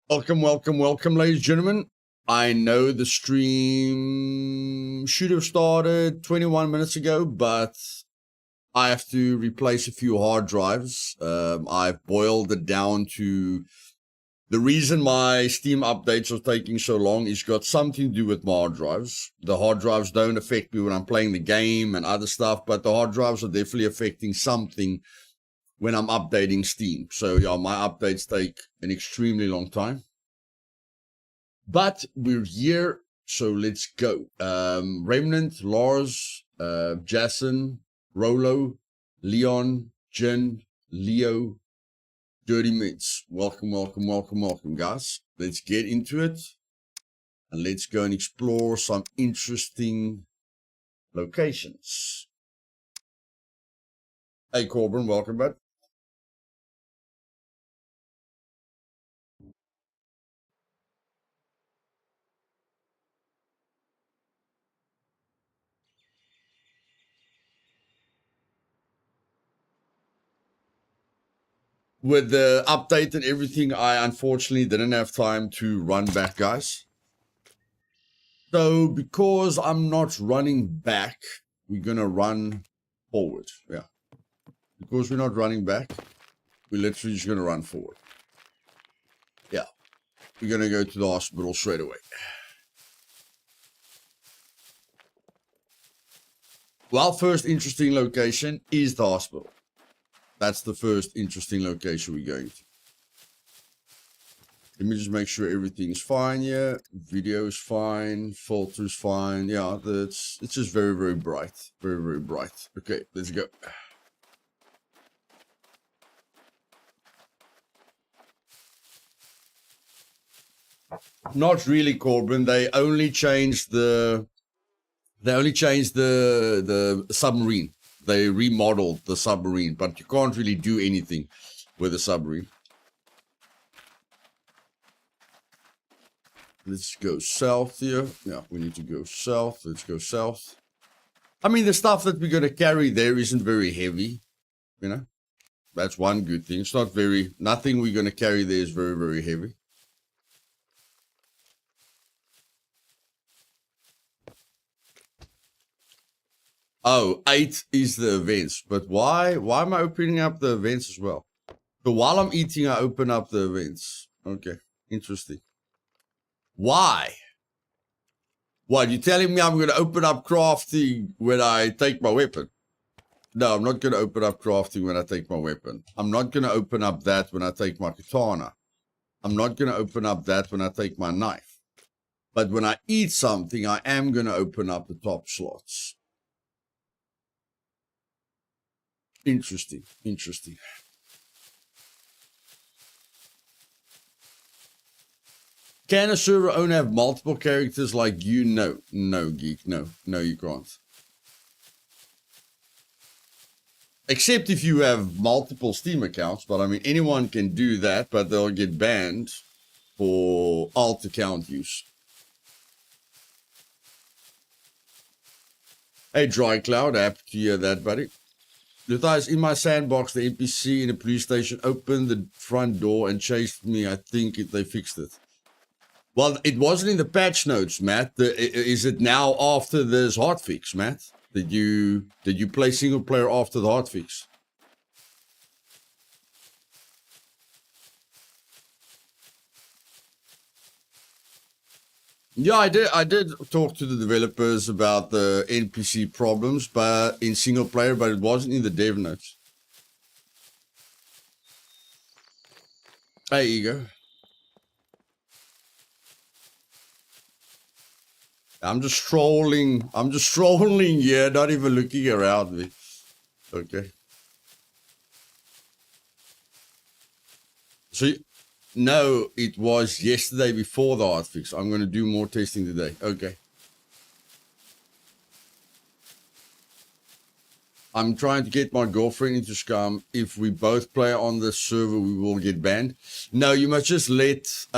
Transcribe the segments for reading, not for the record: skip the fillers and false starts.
Welcome, ladies and gentlemen. I know the stream should have started 21 minutes ago, but I have to replace a few hard drives. I've boiled it down to the reason my Steam updates are taking so long is got something to do with my hard drives. The hard drives don't affect me when I'm playing the game and other stuff, but the hard drives are definitely affecting something when I'm updating Steam. So yeah, my updates take an extremely long time. But we're here, so let's go. Remnant, Lars, Jason, Rolo, Leon, Jen, Leo, Dirty Mints. Welcome, guys. Let's get into it. And let's go and explore some interesting locations. Hey, Corbin, welcome, bud. With the update and everything, I unfortunately didn't have time to run back, guys. So because I'm not running back, we're going to run forward. Yeah. Because we're not running back, we're literally just going to run forward. Yeah. We're going to go to the hospital straight away. Well, first interesting location is the hospital. That's the first interesting location we're going to. Let me just make sure everything's fine here. Video is fine. Filter's fine. Yeah, it's just very, very bright. Very, very bright. Okay, let's go. Not really, Corbin. They only changed the submarine. They remodeled the submarine, but you can't really do anything with the submarine. Let's go south here. Yeah, we need to go south. Let's go south. I mean, the stuff that we're going to carry there isn't very heavy, you know. That's one good thing. It's not very, nothing we're going to carry there is very, very heavy. Oh, 8 is the events. But why am I opening up the events as well? So while I'm eating, I open up the events. Okay, interesting. Why? What, you telling me I'm going to open up crafting when I take my weapon? No, I'm not going to open up crafting when I take my weapon. I'm not going to open up that when I take my katana. I'm not going to open up that when I take my knife. But when I eat something, I am going to open up the top slots. Interesting. Can a server only have multiple characters like you? No, Geek. No, you can't. Except if you have multiple Steam accounts, but I mean, anyone can do that, but they'll get banned for alt account use. Hey, Dry Cloud, happy to hear that, buddy. Luthais, in my sandbox, the NPC in the police station opened the front door and chased me. I think they fixed it. Well, it wasn't in the patch notes, Matt. Is it now after this hotfix, Matt? Did you play single player after the hotfix? Yeah, I did talk to the developers about the NPC problems, but in single player, but it wasn't in the dev notes. Hey, Ego. I'm just strolling here, not even looking around me. Okay. So, no, it was yesterday before the hotfix. I'm going to do more testing today. Okay. I'm trying to get my girlfriend into Scum. If we both play on the server, we will get banned. No, you must just just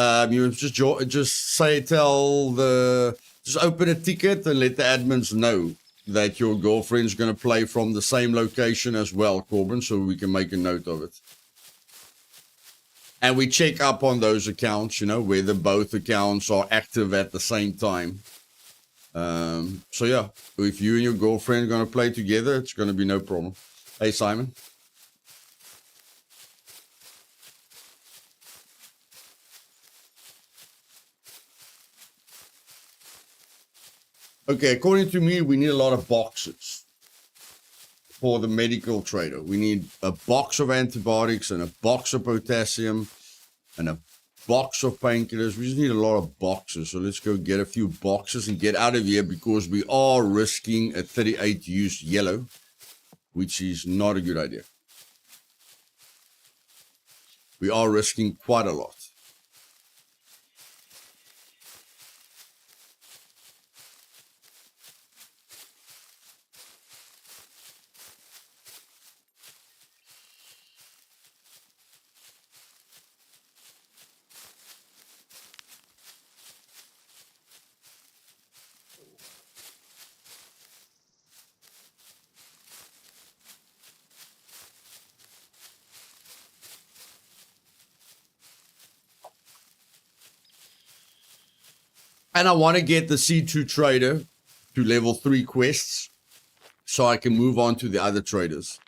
open a ticket and let the admins know that your girlfriend's going to play from the same location as well, Corbin, so we can make a note of it. And we check up on those accounts, you know, whether both accounts are active at the same time. So yeah, if you and your girlfriend are going to play together, it's going to be no problem. Hey, Simon. Okay, according to me, we need a lot of boxes for the medical trader. We need a box of antibiotics and a box of potassium and a box of painkillers. We just need a lot of boxes. So let's go get a few boxes and get out of here, because we are risking a 38 use yellow, which is not a good idea. We are risking quite a lot. And I want to get the C2 trader to level 3 quests so I can move on to the other traders.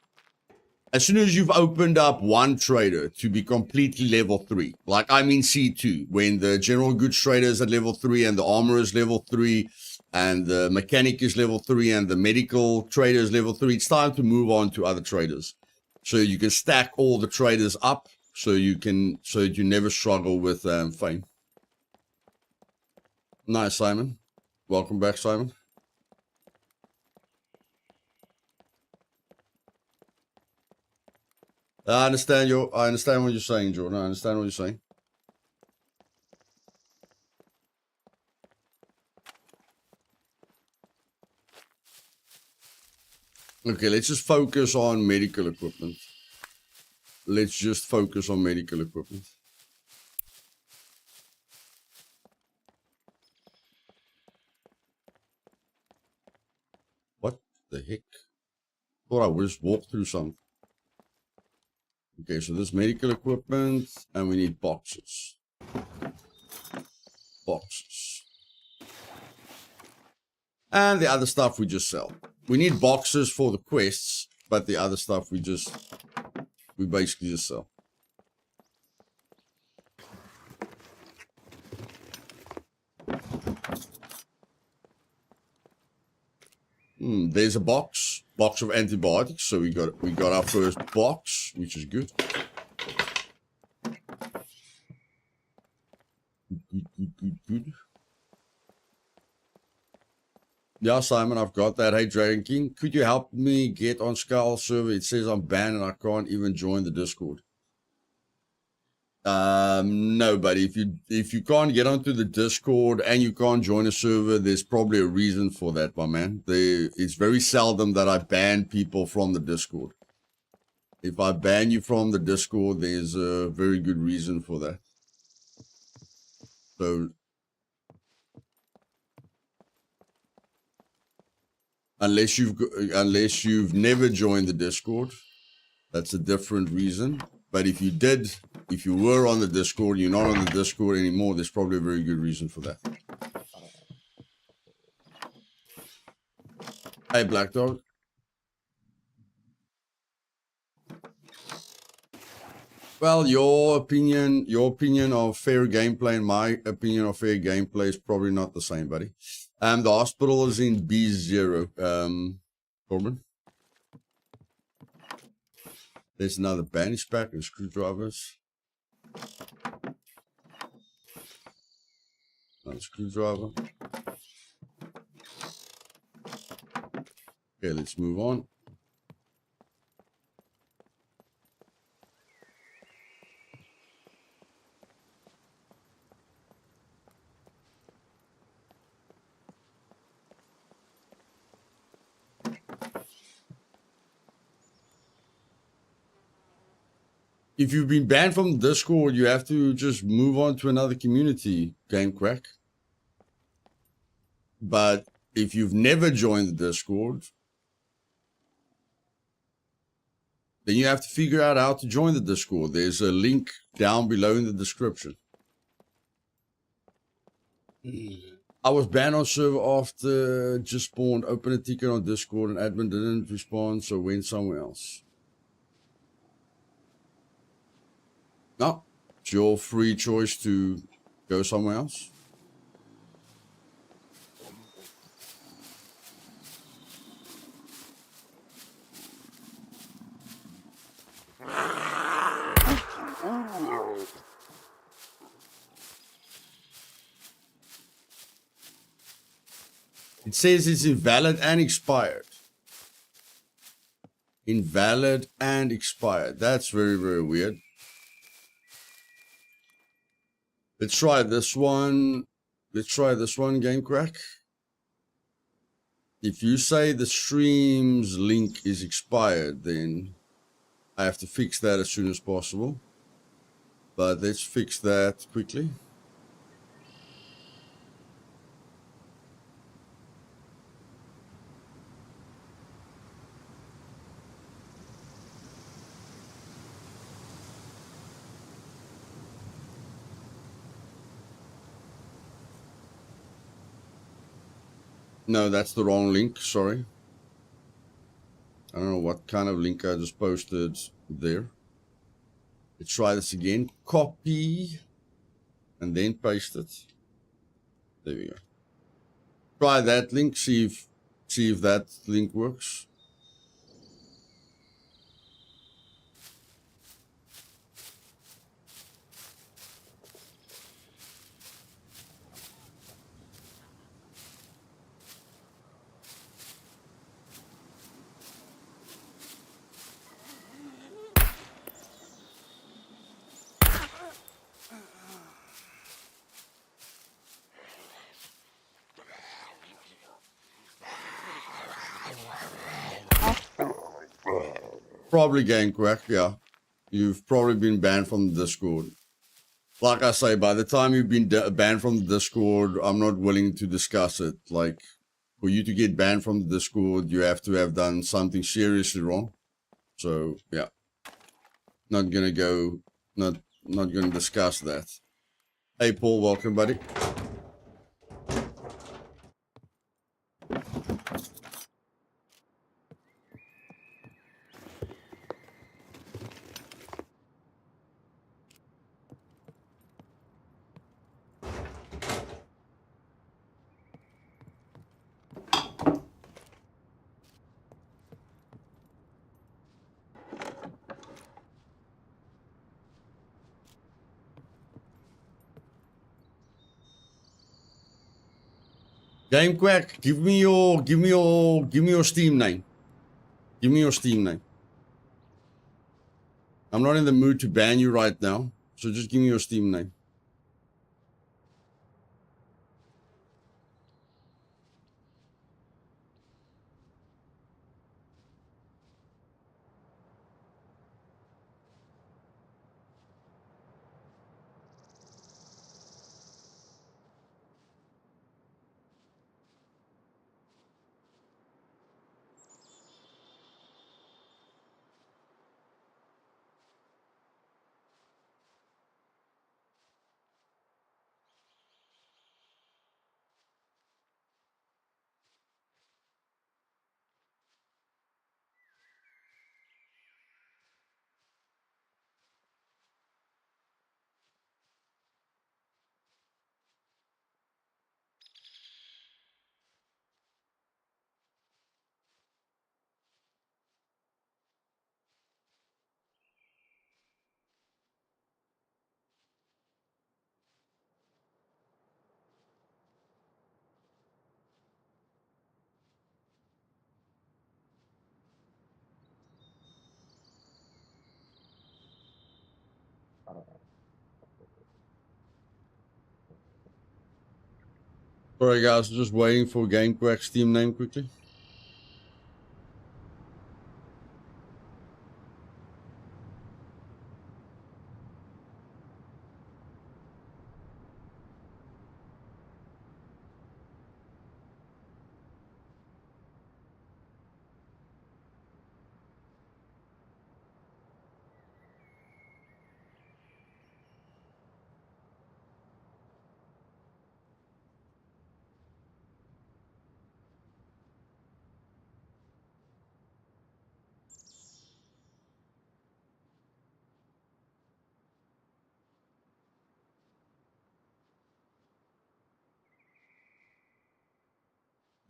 As soon as you've opened up one trader to be completely level 3, like I'm in C2, when the general goods trader is at level 3 and the armor is level 3 and the mechanic is level 3 and the medical trader is level 3, it's time to move on to other traders. So you can stack all the traders up so that you never struggle with fame. Nice, Simon. Welcome back, Simon. I understand what you're saying, Jordan. I understand what you're saying. Okay, let's just focus on medical equipment. What the heck? Thought I would just walk through something. Okay, so this medical equipment, and we need boxes. And the other stuff we just sell. We need boxes for the quests, but the other stuff we basically just sell. There's a box of antibiotics. So we got our first box, which is good. Good. Yeah, Simon, I've got that. Hey, Dragon King, could you help me get on Skull server? It says I'm banned and I can't even join the Discord. No, buddy. If you can't get onto the Discord and you can't join a server, there's probably a reason for that, my man. It's very seldom that I ban people from the Discord. If I ban you from the Discord, there's a very good reason for that. So unless you've never joined the Discord, that's a different reason. But if you were on the Discord, you're not on the Discord anymore, there's probably a very good reason for that. Hey, Black Dog. Well, your opinion of fair gameplay and my opinion of fair gameplay is probably not the same, buddy. The hospital is in B0. Corbin. There's another bandage pack and screwdrivers. Another screwdriver. Okay, let's move on. If you've been banned from the Discord, you have to just move on to another community, Game Crack. But if you've never joined the Discord, then you have to figure out how to join the Discord. There's a link down below in the description. I was banned on server after just spawned, opened a ticket on Discord and admin didn't respond, so went somewhere else. No, it's your free choice to go somewhere else. It says it's invalid and expired. Invalid and expired. That's very, very weird. Let's try this one. Let's try this one, Game Crack. If you say the stream's link is expired, then I have to fix that as soon as possible. But let's fix that quickly. No, that's the wrong link, sorry. I don't know what kind of link I just posted there. Let's try this again. Copy and then paste it. There we go. Try that link, see if that link works. Probably Game Crack, yeah. You've probably been banned from the Discord. Like I say, by the time you've been banned from the Discord, I'm not willing to discuss it. Like, for you to get banned from the Discord, you have to have done something seriously wrong. So, yeah. Not gonna discuss that. Hey, Paul, welcome, buddy. Game Quack, give me your Steam name. Give me your Steam name. I'm not in the mood to ban you right now, so just give me your Steam name. Alright guys, just waiting for Game Quack's Steam name quickly.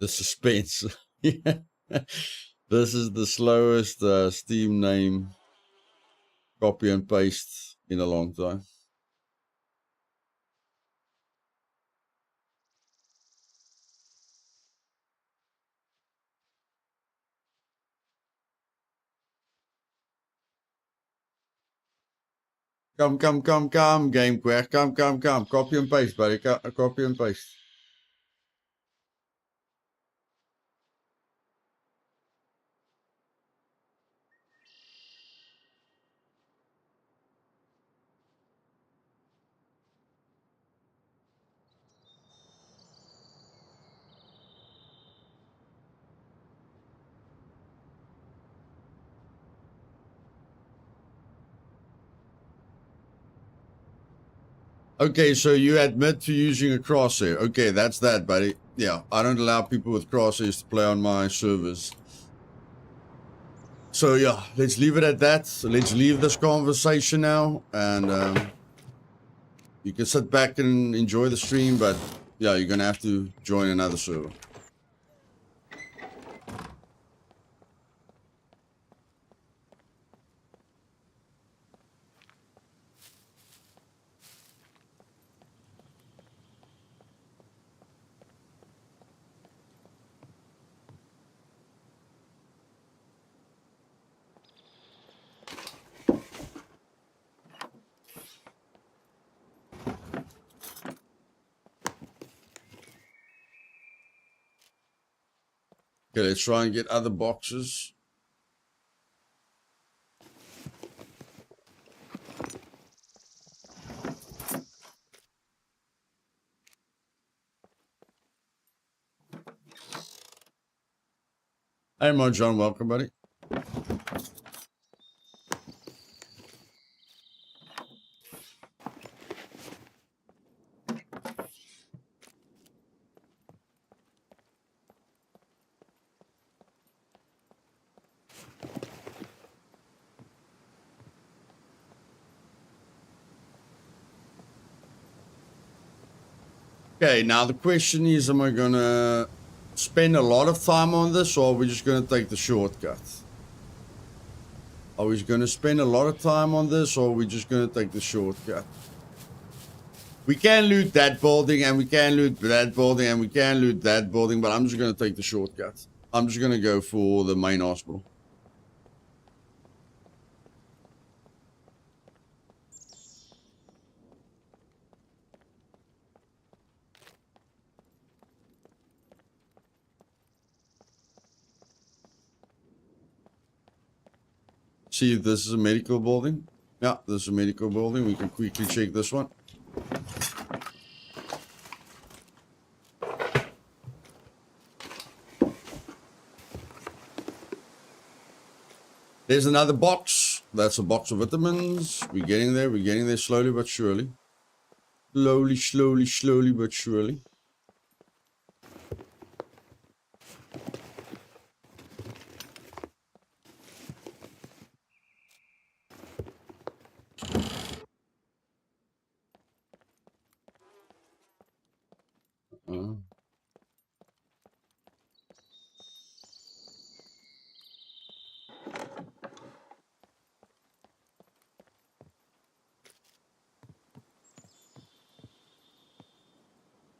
The suspense. Yeah. This is the slowest Steam name copy and paste in a long time. Come, Game Quack. Come. Copy and paste, buddy. Copy and paste. Okay, so you admit to using a crosshair. Okay, that's that, buddy. Yeah, I don't allow people with crosshairs to play on my servers. So yeah, let's leave it at that. So let's leave this conversation now, and you can sit back and enjoy the stream, but yeah, you're gonna have to join another server. Okay, let's try and get other boxes. Hey, Mo John, welcome, buddy. Okay, now the question is, am I gonna spend a lot of time on this, or are we just gonna take the shortcut? Are we gonna spend a lot of time on this, or are we just gonna take the shortcut? We can loot that building, and we can loot that building, and we can loot that building, but I'm just gonna take the shortcut. I'm just gonna go for the main hospital. See if this is a medical building. Yeah, this is a medical building. We can quickly check this one. There's another box. That's a box of vitamins. We're getting there slowly but surely. Slowly but surely.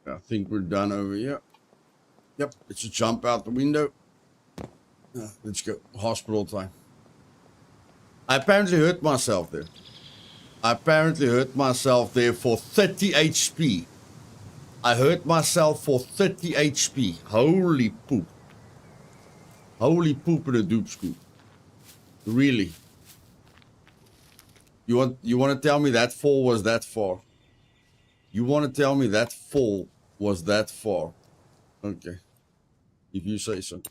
I think we're done over here. Yep, let's just jump out the window. Let's go. Hospital time. I apparently hurt myself there. For 30 HP. I hurt myself for 30 HP. Holy poop. Holy poop in a doop scoop. Really? You want to tell me that fall was that far? You want to tell me that fall was that far? Okay. If you say so.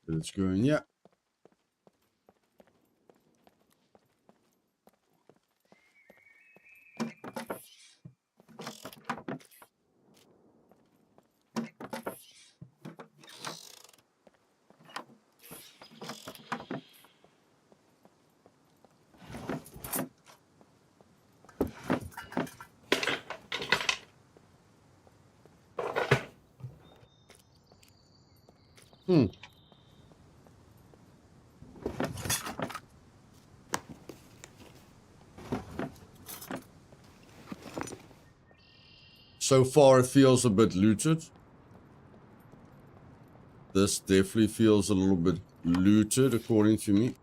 It's going, yeah. Hmm. So far, it feels a bit looted. This definitely feels a little bit looted, according to me.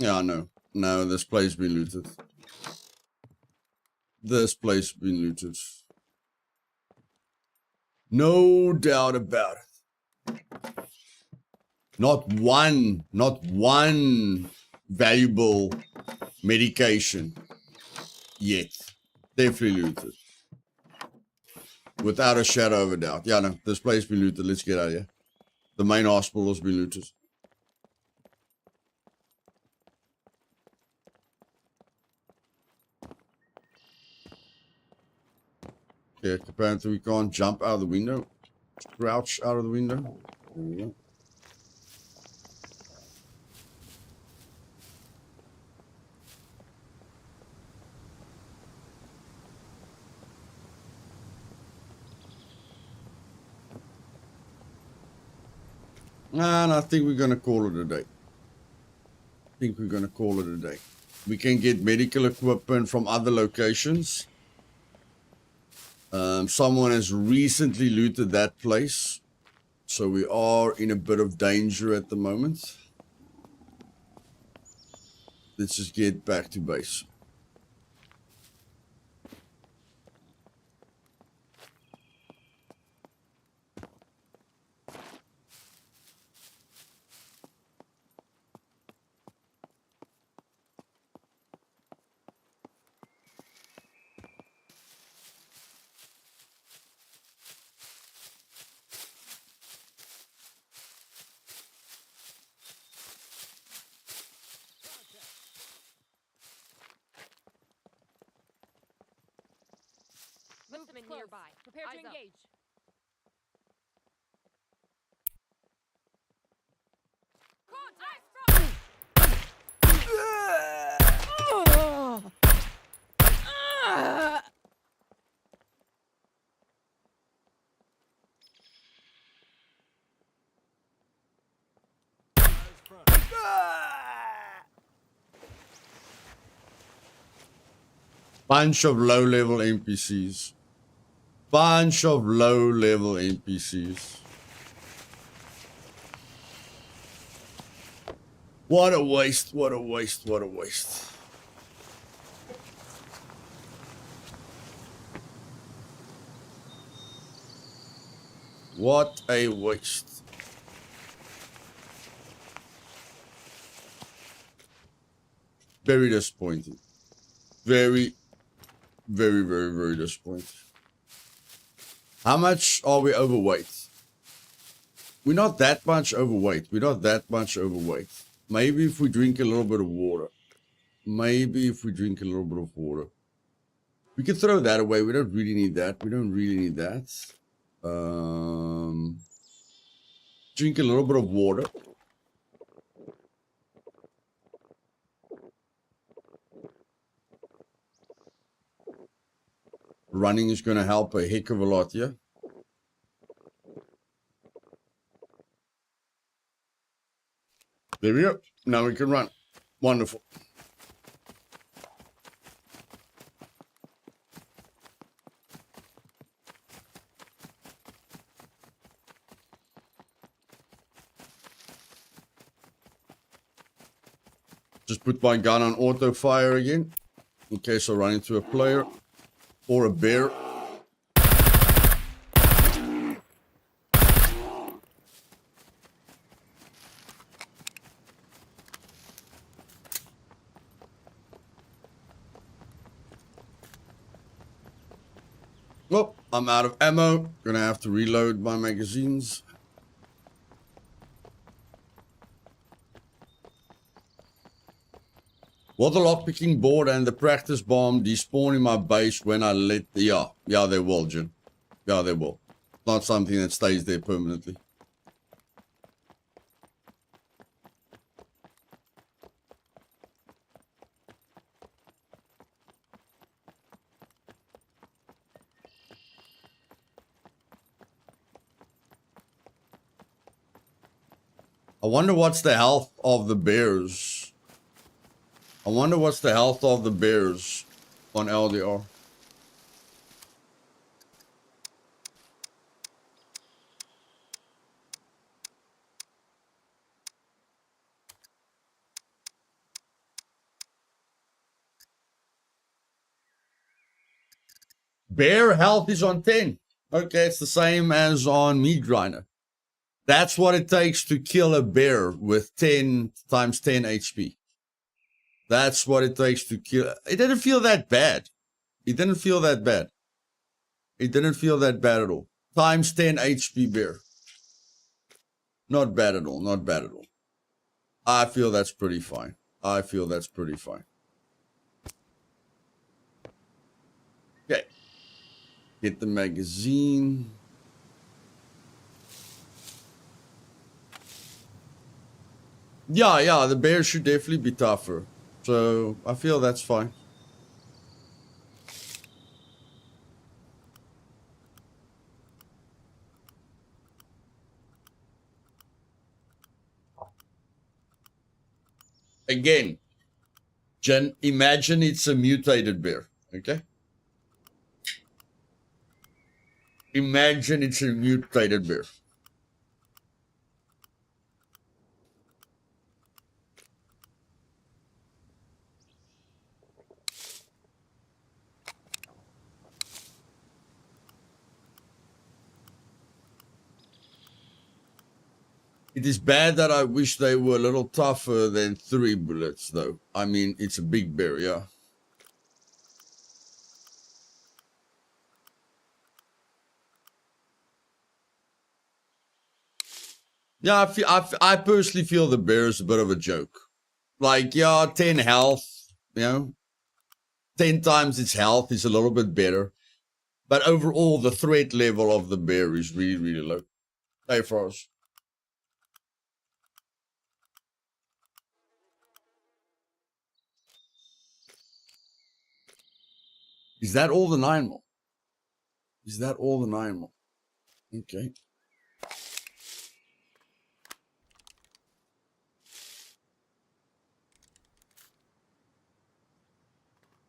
Yeah, I know. No, this place been looted. This place been looted. No doubt about it. Not one valuable medication yet. Definitely looted. Without a shadow of a doubt. Yeah, no, this place been looted. Let's get out of here. The main hospital has been looted. Yeah, apparently we can't jump out of the window. Crouch out of the window. There we go. And I think we're going to call it a day. We can get medical equipment from other locations. Someone has recently looted that place. So we are in a bit of danger at the moment. Let's just get back to base. Movement nearby. Prepare to engage. Bunch of low-level NPCs. Bunch of low-level NPCs. What a waste, what a waste, what a waste. What a waste. Very disappointing. Very, very, very, very disappointing. How much are we overweight? We're not that much overweight. We're not that much overweight. Maybe if we drink a little bit of water. Maybe if we drink a little bit of water. We can throw that away. We don't really need that. We don't really need that. Drink a little bit of water. Running is going to help a heck of a lot, yeah? There we go. Now we can run. Wonderful. Just put my gun on auto fire again. In case I run into a player or a bear. Oh, I'm out of ammo. Gonna have to reload my magazines. Will the lockpicking board and the practice bomb despawn in my base when I let... Yeah, they will, Jim. Yeah, they will. Not something that stays there permanently. I wonder what's the health of the bears. I wonder what's the health of the bears on LDR. Bear health is on 10. Okay, it's the same as on meat grinder. That's what it takes to kill a bear with 10 times 10 HP. That's what it takes to kill. It didn't feel that bad. It didn't feel that bad. It didn't feel that bad at all. Times 10 HP bear. Not bad at all. Not bad at all. I feel that's pretty fine. I feel that's pretty fine. Okay. Get the magazine. Yeah, the bear should definitely be tougher. So I feel that's fine. Again, Jen, imagine it's a mutated bear, okay? Imagine it's a mutated bear. It is bad that I wish they were a little tougher than 3 bullets, though. I mean, it's a big bear, yeah. Yeah, I personally feel the bear is a bit of a joke. Like, yeah, 10 health, you know. 10 times its health is a little bit better. But overall, the threat level of the bear is really, really low. Hey, Frost. Is that all the 9mm? Is that all the 9mm? Okay.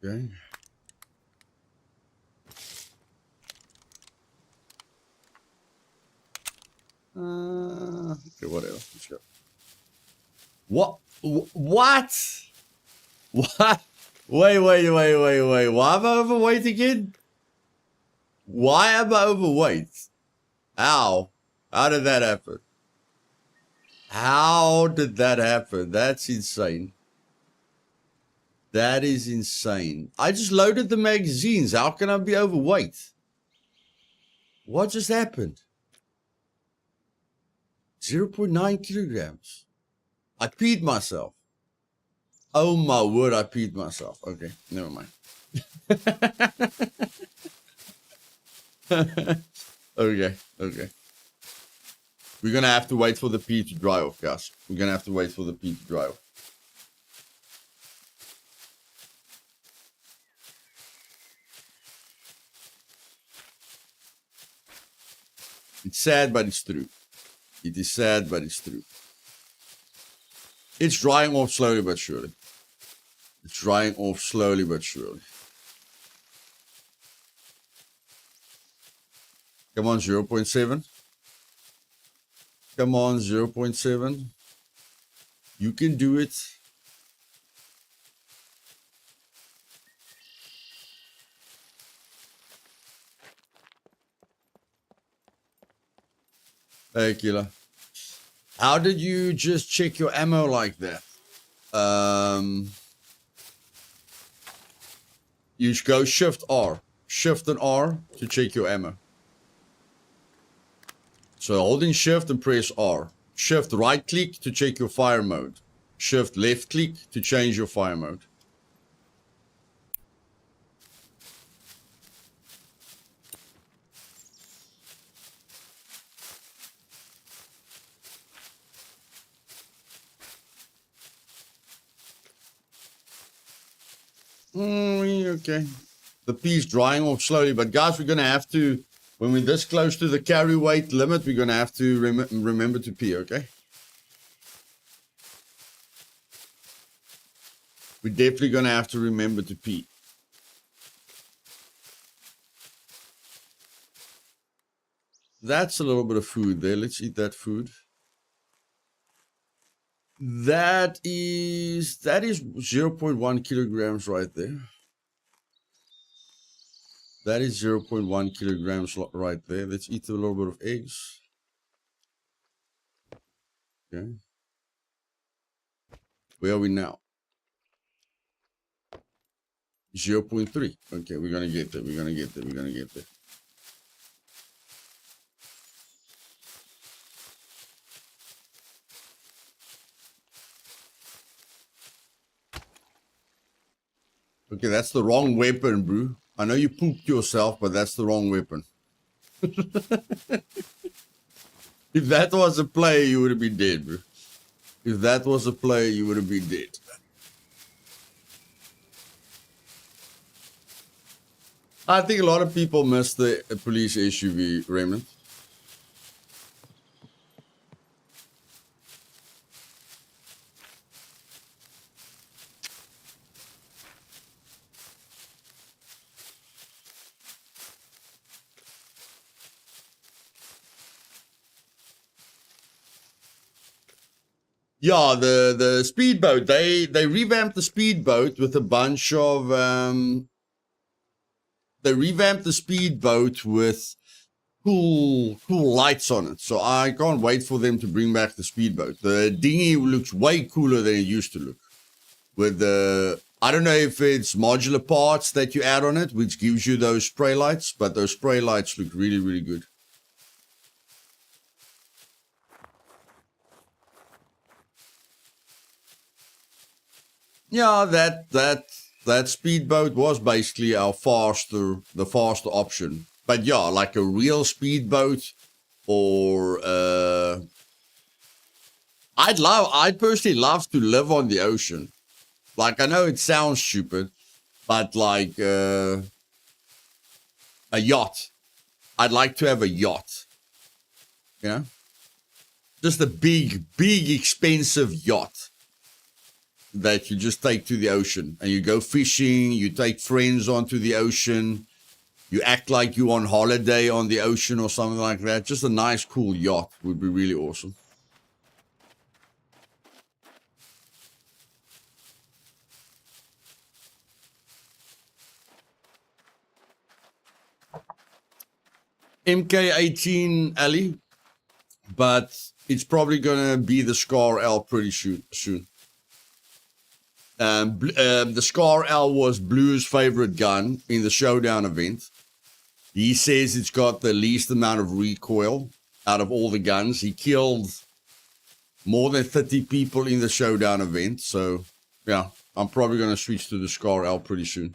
Okay. Okay, whatever. Let's go. What? What? What? Wait. Why am I overweight again? Why am I overweight? How? How did that happen? How did that happen? That's insane. That is insane. I just loaded the magazines. How can I be overweight? What just happened? 0.9 kilograms. I peed myself. Oh my word, I peed myself. Okay, never mind. Okay. We're gonna have to wait for the pee to dry off, guys. We're gonna have to wait for the pee to dry off. It's sad, but it's true. It is sad, but it's true. It's drying off slowly but surely. It's drying off slowly but surely. Come on, 0.7. Come on, 0.7. You can do it. Hey, Killer. How did you just check your ammo like that? You go Shift R. Shift and R to check your ammo. So holding Shift and press R. Shift right click to check your fire mode. Shift left click to change your fire mode. Okay. The pea's drying off slowly, but guys, we're gonna have to, when we're this close to the carry weight limit, we're gonna have to remember to pee, okay? We're definitely gonna have to remember to pee. That's a little bit of food there. Let's eat that food. That is 0.1 kilograms right there. That is 0.1 kilograms right there. Let's eat a little bit of eggs. Okay. Where are we now? 0.3. Okay, we're gonna get there. We're gonna get there. We're gonna get there. Okay, that's the wrong weapon, bro. I know you pooped yourself, but that's the wrong weapon. If that was a play, you would have been dead, bro. If that was a play, you would have been dead. I think a lot of people miss the police SUV, Raymond. Yeah, the speedboat. They revamped the speedboat with a bunch of they revamped the speedboat with cool lights on it. So I can't wait for them to bring back the speedboat. The dinghy looks way cooler than it used to look. With the, I don't know if it's modular parts that you add on it, which gives you those spray lights, but those spray lights look really, really good. Yeah, that speedboat was basically the faster option. But yeah, like a real speedboat or I'd personally love to live on the ocean. Like, I know it sounds stupid, but like a yacht. I'd like to have a yacht. Yeah. Just a big, expensive yacht that you just take to the ocean and you go fishing, you take friends onto the ocean, you act like you're on holiday on the ocean or something like that. Just a nice, cool yacht would be really awesome. MK18 Ali, but it's probably gonna be the Scar L pretty soon. The Scar L was Blue's favorite gun in the showdown event. He says it's got the least amount of recoil out of all the guns. He killed more than 30 people in the showdown event. So, yeah, I'm probably going to switch to the Scar L pretty soon.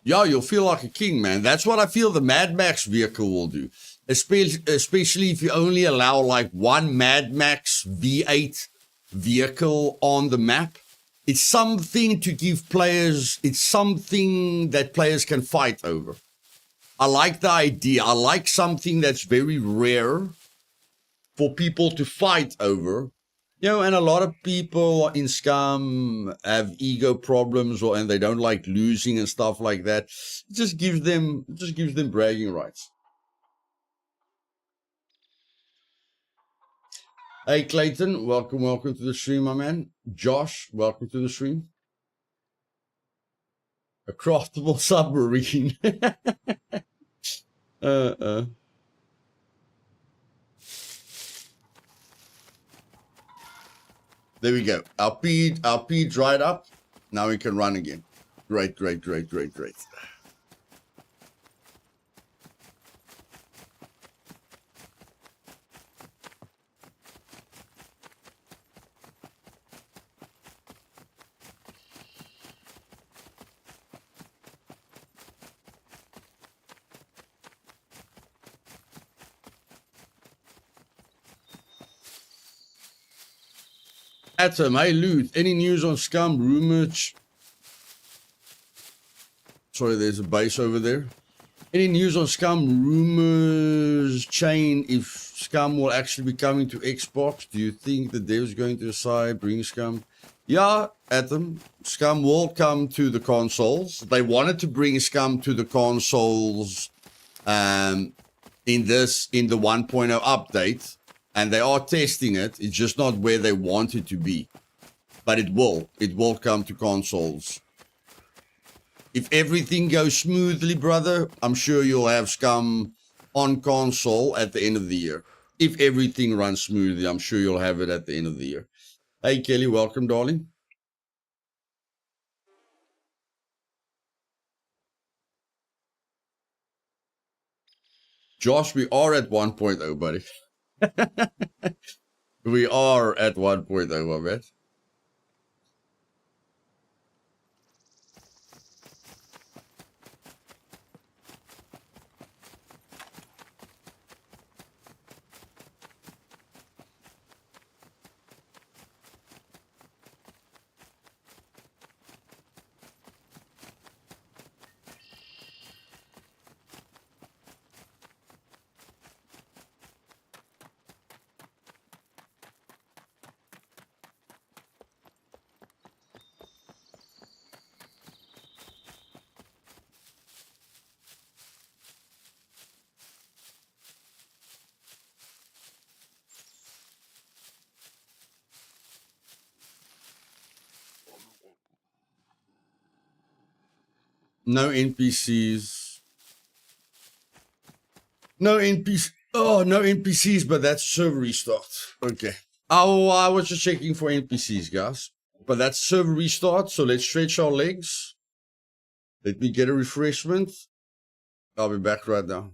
Yeah, you'll feel like a king, man. That's what I feel the Mad Max vehicle will do. Especially if you only allow like one Mad Max V8 vehicle on the map. It's something to give players, it's something that players can fight over. I like the idea. I like something that's very rare for people to fight over. You know, and a lot of people in Scum have ego problems and they don't like losing and stuff like that. It just gives them bragging rights. Hey Clayton, welcome to the stream, my man. Josh, welcome to the stream. A craftable submarine. uh. There we go. Our P dried up. Now we can run again. Great. Atom, hey Luth, any news on Scum rumors? Sorry, there's a base over there. Any news on Scum rumors chain if Scum will actually be coming to Xbox? Do you think the devs going to decide bring Scum? Yeah, Atom, Scum will come to the consoles. They wanted to bring Scum to the consoles in the 1.0 update, and they are testing it. It's just not where they want it to be, but it will come to consoles. If everything goes smoothly, brother, I'm sure you'll have Scum on console at the end of the year. If everything runs smoothly, I'm sure you'll have it at the end of the year. Hey, Kelly, welcome, darling. Josh, we are at 1.0, buddy. We are at 1.0, my man. No NPCs. No NPCs. Oh, no NPCs, but that's server restart. Okay. Oh, I was just checking for NPCs, guys. But that's server restart, so let's stretch our legs. Let me get a refreshment. I'll be back right now.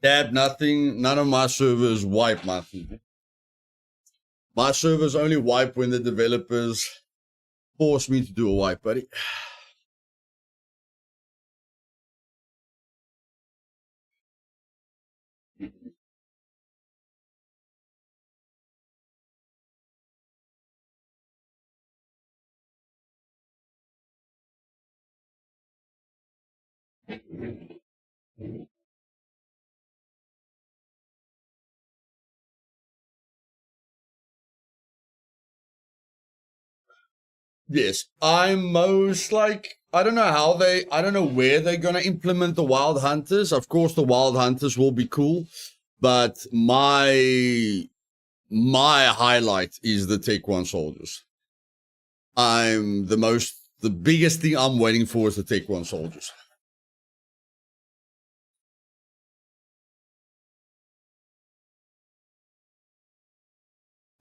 Dab, nothing. None of my servers wipe nothing. My servers only wipe when the developers force me to do a wipe, buddy. Yes, I'm most like, I don't know where they're going to implement the wild hunters. Of course, the wild hunters will be cool, but my highlight is the Tech 1 soldiers. The biggest thing I'm waiting for is the Tech 1 soldiers.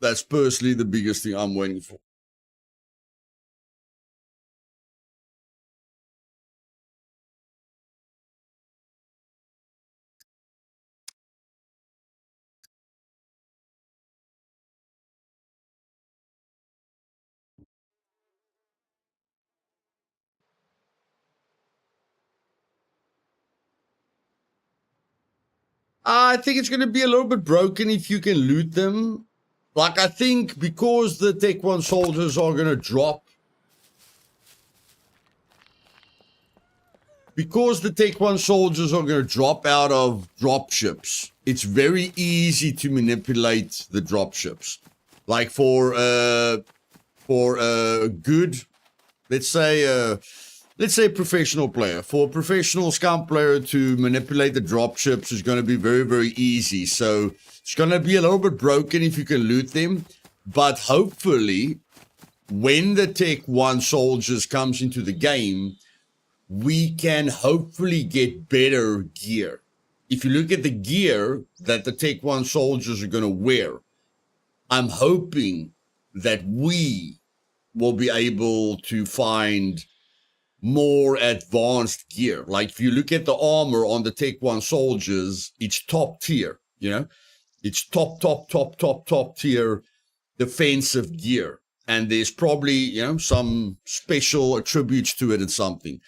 That's personally the biggest thing I'm waiting for. I think it's going to be a little bit broken if you can loot them. Like, I think because the Tech 1 soldiers are going to drop, because the Tech 1 soldiers are going to drop out of drop ships, it's very easy to manipulate the drop ships. Like for good, let's say a professional player. For a professional Scum player to manipulate the drop ships is going to be very, very easy. So it's going to be a little bit broken if you can loot them. But hopefully, when the Tech 1 soldiers comes into the game, we can hopefully get better gear. If you look at the gear that the Tech 1 soldiers are going to wear, I'm hoping that we will be able to find more advanced gear. Like if you look at the armor on the Tech 1 soldiers, it's top tier, you know? It's top tier defensive gear. And there's probably, you know, some special attributes to it and something.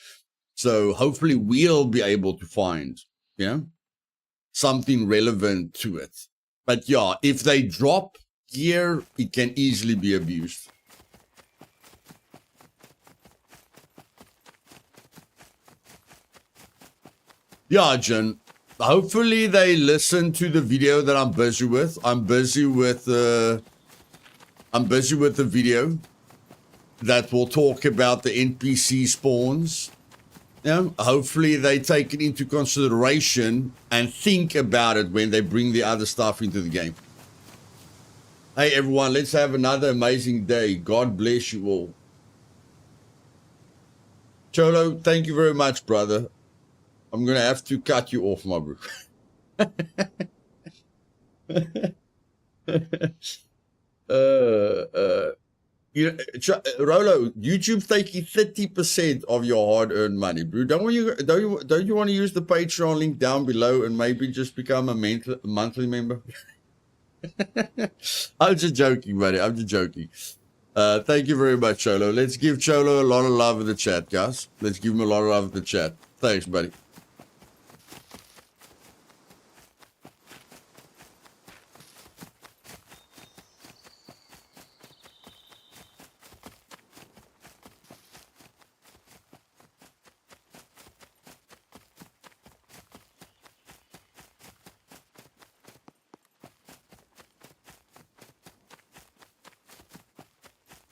So hopefully we'll be able to find, you know, something relevant to it. But yeah, if they drop gear, it can easily be abused. Yeah, Jen. Hopefully they listen to the video that I'm busy with. I'm busy with the video that will talk about the NPC spawns. Yeah, hopefully they take it into consideration and think about it when they bring the other stuff into the game. Hey everyone, let's have another amazing day. God bless you all. Cholo, thank you very much, brother. I'm going to have to cut you off, my bro. Rolo, YouTube's taking 30% of your hard-earned money, bro. Don't you want to use the Patreon link down below and maybe just become a monthly member? I'm just joking, buddy. I'm just joking. Thank you very much, Cholo. Let's give Cholo a lot of love in the chat, guys. Let's give him a lot of love in the chat. Thanks, buddy.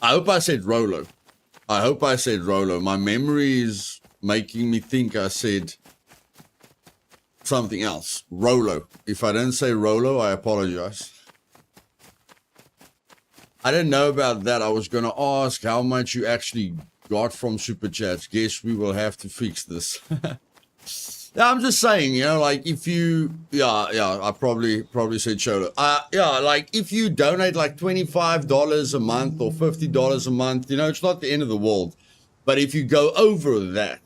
I hope I said Rolo. My memory is making me think I said something else. Rolo. If I didn't say Rolo, I apologize. I didn't know about that. I was going to ask how much you actually got from Super Chats. Guess we will have to fix this. Yeah, I'm just saying, you know, like if you, I probably said Cholo. Like if you donate like $25 a month or $50 a month, you know, it's not the end of the world. But if you go over that,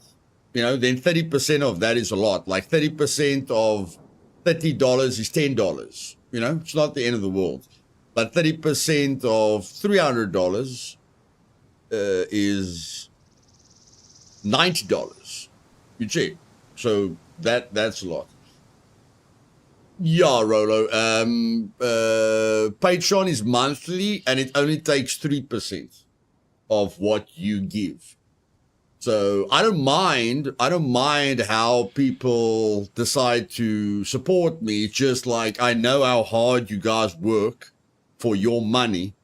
you know, then 30% of that is a lot. Like 30% of $30 is $10. You know, it's not the end of the world. But 30% of $300 is $90. You check. So that's a lot. Yeah, Rolo. Patreon is monthly, and it only takes 3% of what you give. So I don't mind how people decide to support me. It's just like, I know how hard you guys work for your money.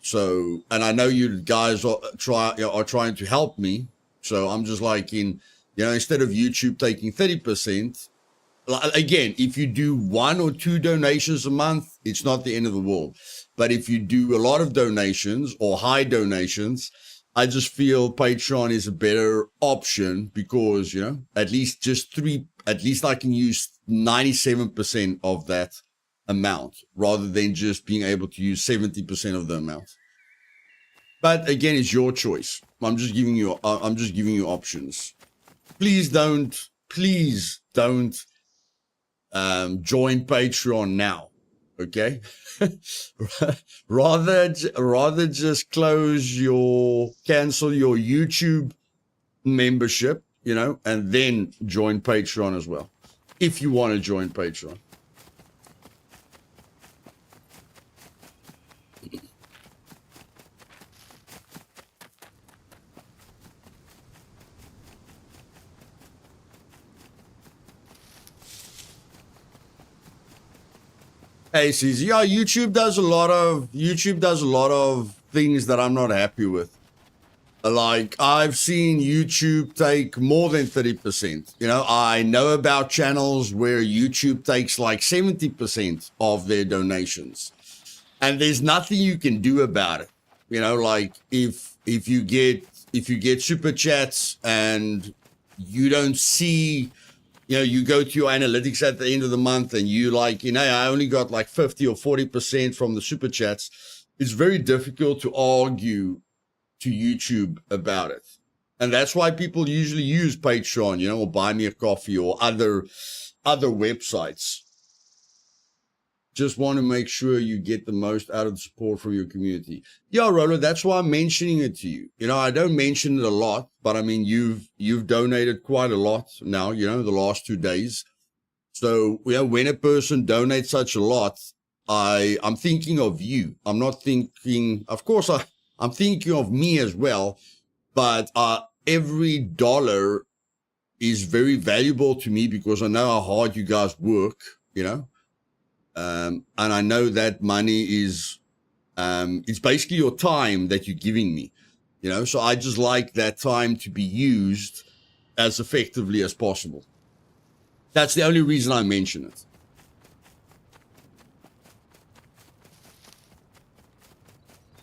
So, and I know you guys are trying to help me. So I'm just like, instead of YouTube taking 30%, again, if you do 1 or 2 donations a month, it's not the end of the world. But if you do a lot of donations or high donations, I just feel Patreon is a better option because, at least I can use 97% of that amount rather than just being able to use 70% of the amount. But again, it's your choice. I'm just giving you options. Please don't join Patreon now. Okay. rather just cancel your YouTube membership, and then join Patreon as well. If you want to join Patreon. Hey, CZ, yeah, YouTube does a lot of things that I'm not happy with. Like, I've seen YouTube take more than 30%. I know about channels where YouTube takes like 70% of their donations, and there's nothing you can do about it. Like if you get super chats and you don't see. You go to your analytics at the end of the month and you I only got like 50 or 40% from the super chats. It's very difficult to argue to YouTube about it. And that's why people usually use Patreon, or Buy Me a Coffee or other websites. Just want to make sure you get the most out of the support from your community. Yeah, Rolo, that's why I'm mentioning it to you. I don't mention it a lot, but I mean, you've donated quite a lot now, the last 2 days. So, when a person donates such a lot, I'm thinking of you. I'm not thinking, of course, I'm thinking of me as well, but every dollar is very valuable to me because I know how hard you guys work, and I know that money is, it's basically your time that you're giving me, so I just like that time to be used as effectively as possible. That's the only reason I mention it.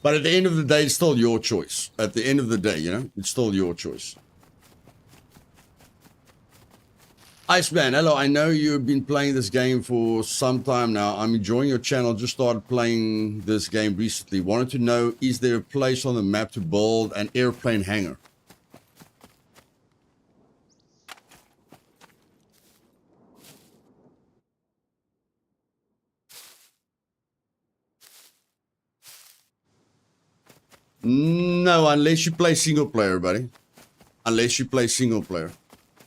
But at the end of the day, it's still your choice. At the end of the day, it's still your choice. Iceman, hello. I know you've been playing this game for some time now. I'm enjoying your channel. Just started playing this game recently. Wanted to know, is there a place on the map to build an airplane hangar? No, unless you play single player, buddy. Unless you play single player.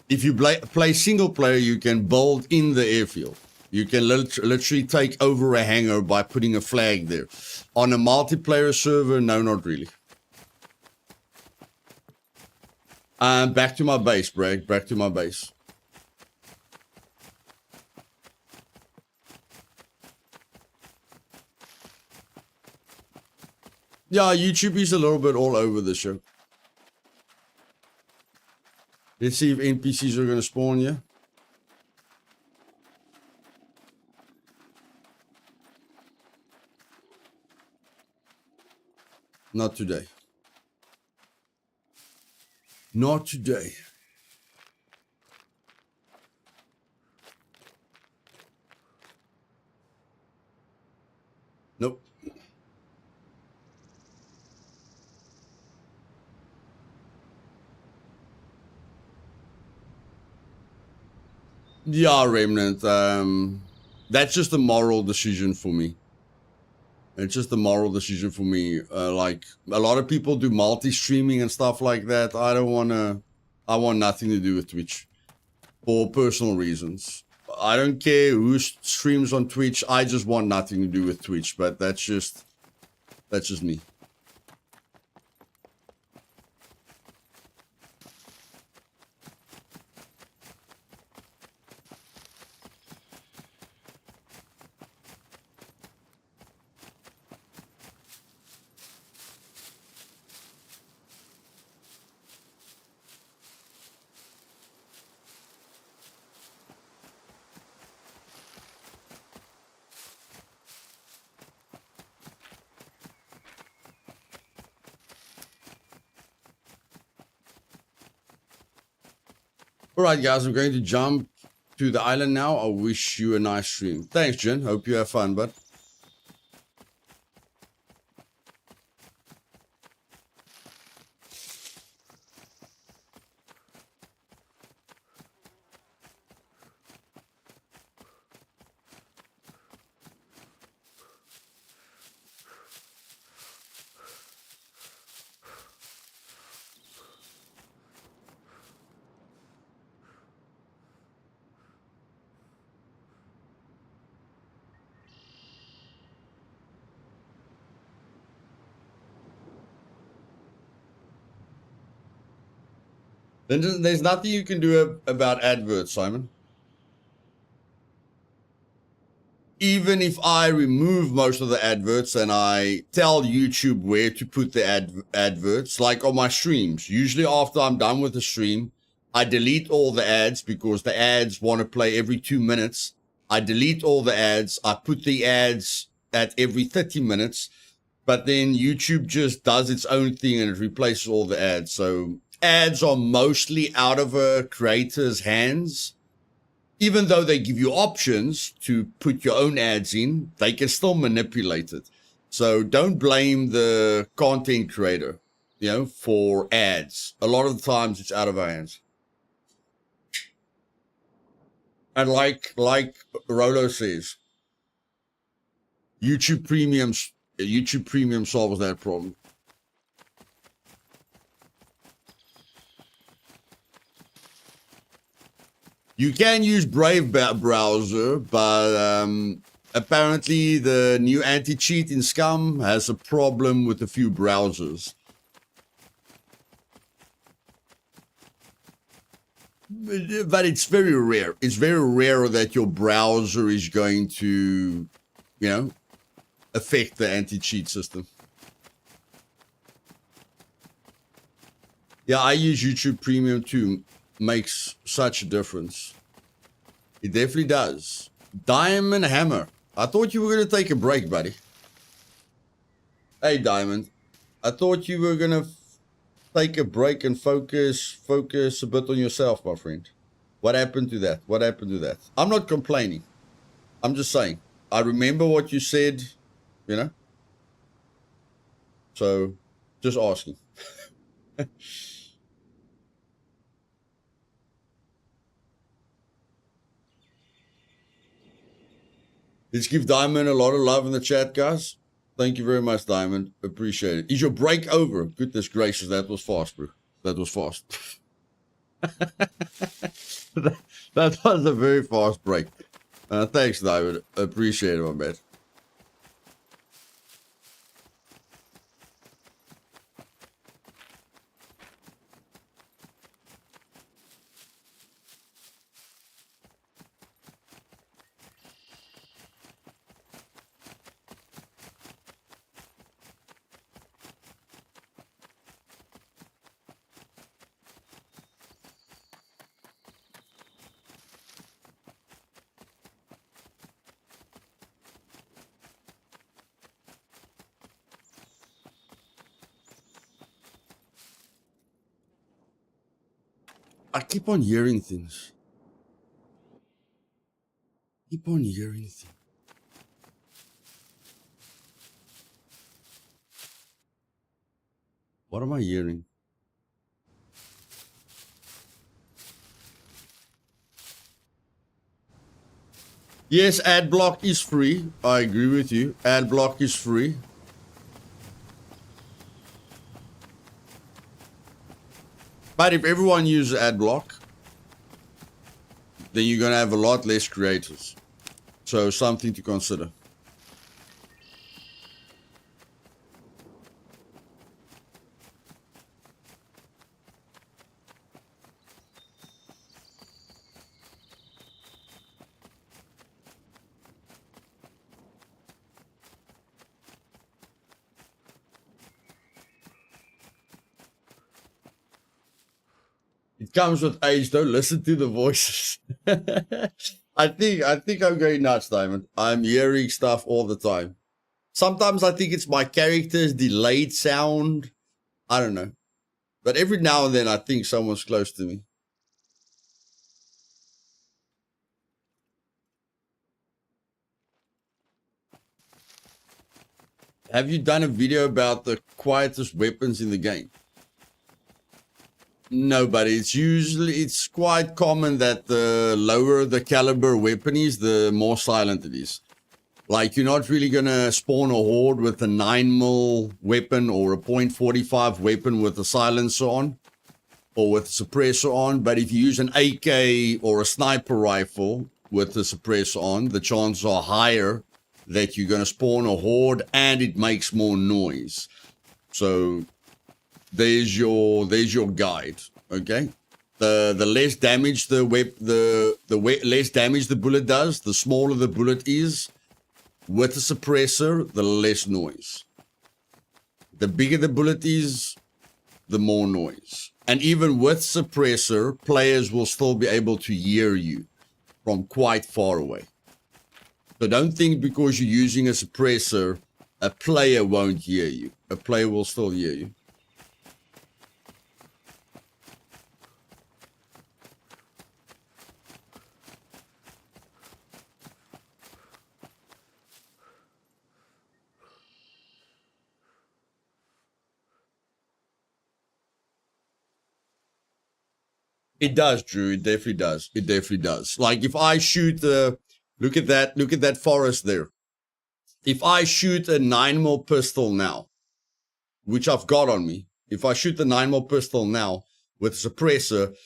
If you play single player, you can build in the airfield. You can literally take over a hangar by putting a flag there. On a multiplayer server, no, not really. Back to my base, Bragg. Back to my base. Yeah, YouTube is a little bit all over the show. Let's see if NPCs are going to spawn you. Not today. Not today. Nope. Yeah, Remnant. That's just a moral decision for me. It's just a moral decision for me. Like a lot of people do multi-streaming and stuff like that. I don't want to. I want nothing to do with Twitch for personal reasons. I don't care who streams on Twitch. I just want nothing to do with Twitch. But that's just me. All right, guys, I'm going to jump to the island now. I wish you a nice stream. Thanks, Jen. Hope you have fun, bud. Then there's nothing you can do about adverts, Simon. Even if I remove most of the adverts and I tell YouTube where to put the adverts, like on my streams, usually after I'm done with the stream, I delete all the ads because the ads want to play every 2 minutes. I delete all the ads. I put the ads at every 30 minutes, but then YouTube just does its own thing and it replaces all the ads. So ads are mostly out of a creator's hands. Even though they give you options to put your own ads in, they can still manipulate it. So don't blame the content creator, for ads. A lot of the times it's out of our hands. And like Rolo says, YouTube Premium solves that problem. You can use Brave browser, but apparently the new anti-cheat in Scum has a problem with a few browsers. But it's very rare. It's very rare that your browser is going to, affect the anti-cheat system. Yeah, I use YouTube Premium too. Makes such a difference. It definitely does. Diamond Hammer. I thought you were going to take a break, buddy. Hey, Diamond. I thought you were going to take a break and focus a bit on yourself, my friend. What happened to that? I'm not complaining. I'm just saying. I remember what you said, So, just asking. Let's give Diamond a lot of love in the chat, guys. Thank you very much, Diamond. Appreciate it. Is your break over? Goodness gracious, that was fast, bro. That was fast. that was a very fast break. Thanks, Diamond. Appreciate it, my man. I keep on hearing things. What am I hearing? Yes, ad block is free. I agree with you. Ad block is free. But if everyone uses ad block, then you're going to have a lot less creators. So something to consider. It comes with age, though. Listen to the voices. I think I'm going nuts, Diamond. I'm hearing stuff all the time. Sometimes I think it's my character's delayed sound. I don't know. But every now and then I think someone's close to me. Have you done a video about the quietest weapons in the game? No, but it's quite common that the lower the caliber weapon is, the more silent it is. Like, you're not really gonna spawn a horde with a 9mm weapon or a .45 weapon with a silencer on, or with a suppressor on. But if you use an AK or a sniper rifle with a suppressor on, the chances are higher that you're gonna spawn a horde, and it makes more noise. So there's your guide. Okay, the less damage the less damage the bullet does, the smaller the bullet is. With the suppressor, the less noise. The bigger the bullet is, the more noise. And even with suppressor, players will still be able to hear you from quite far away. So don't think because you're using a suppressor, a player won't hear you. A player will still hear you. It does, Drew. It definitely does. It definitely does. Like if I shoot look at that forest there. If I shoot a 9mm pistol now, which I've got on me, if I shoot the 9mm pistol now with a suppressor,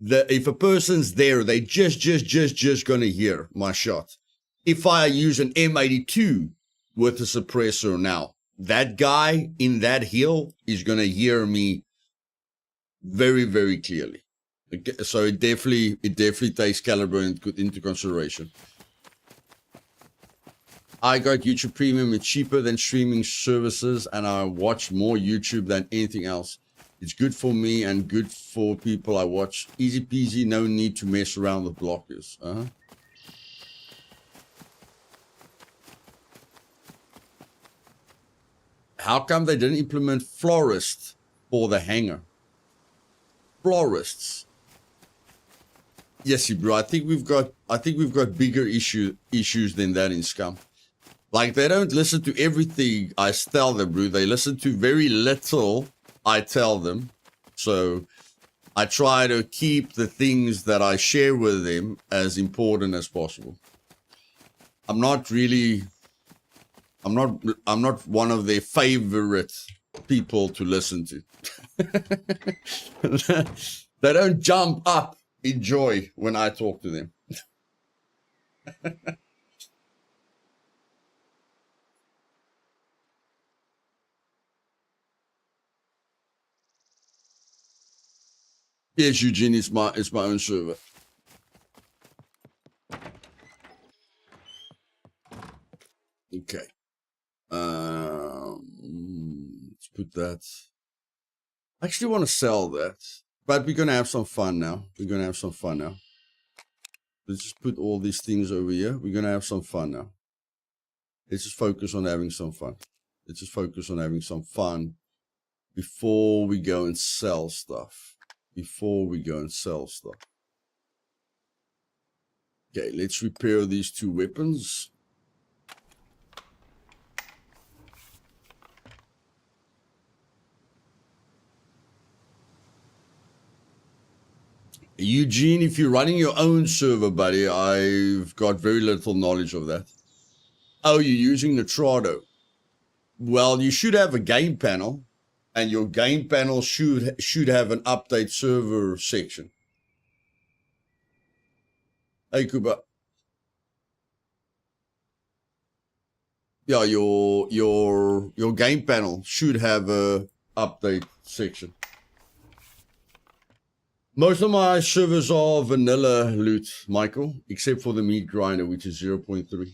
if a person's there, they just gonna hear my shot. If I use an M82 with a suppressor now, that guy in that hill is gonna hear me very, very clearly. So it definitely takes caliber into consideration. I got YouTube Premium. It's cheaper than streaming services, and I watch more YouTube than anything else. It's good for me and good for people I watch. Easy peasy, no need to mess around with blockers. How come they didn't implement florist for the hanger? Florists. Yes, bro. I think we've got bigger issues than that in Scum. Like, they don't listen to everything I tell them, bro. They listen to very little I tell them. So I try to keep the things that I share with them as important as possible. I'm not one of their favorite people to listen to. They don't jump up in joy when I talk to them. Yes, Eugene, it's my own server. Okay. Let's put that. I actually want to sell that, but we're gonna have some fun now. Let's just put all these things over here. We're gonna have some fun now. Let's just focus on having some fun. Before we go and sell stuff. Okay, let's repair these two weapons. Eugene, if you're running your own server, buddy, I've got very little knowledge of that. Oh, you're using Nitrado. Well, you should have a game panel, and your game panel should have an update server section. Hey, Kuba. Yeah, your game panel should have a update section. Most of my servers are vanilla loot, Michael, except for the meat grinder, which is 0.3.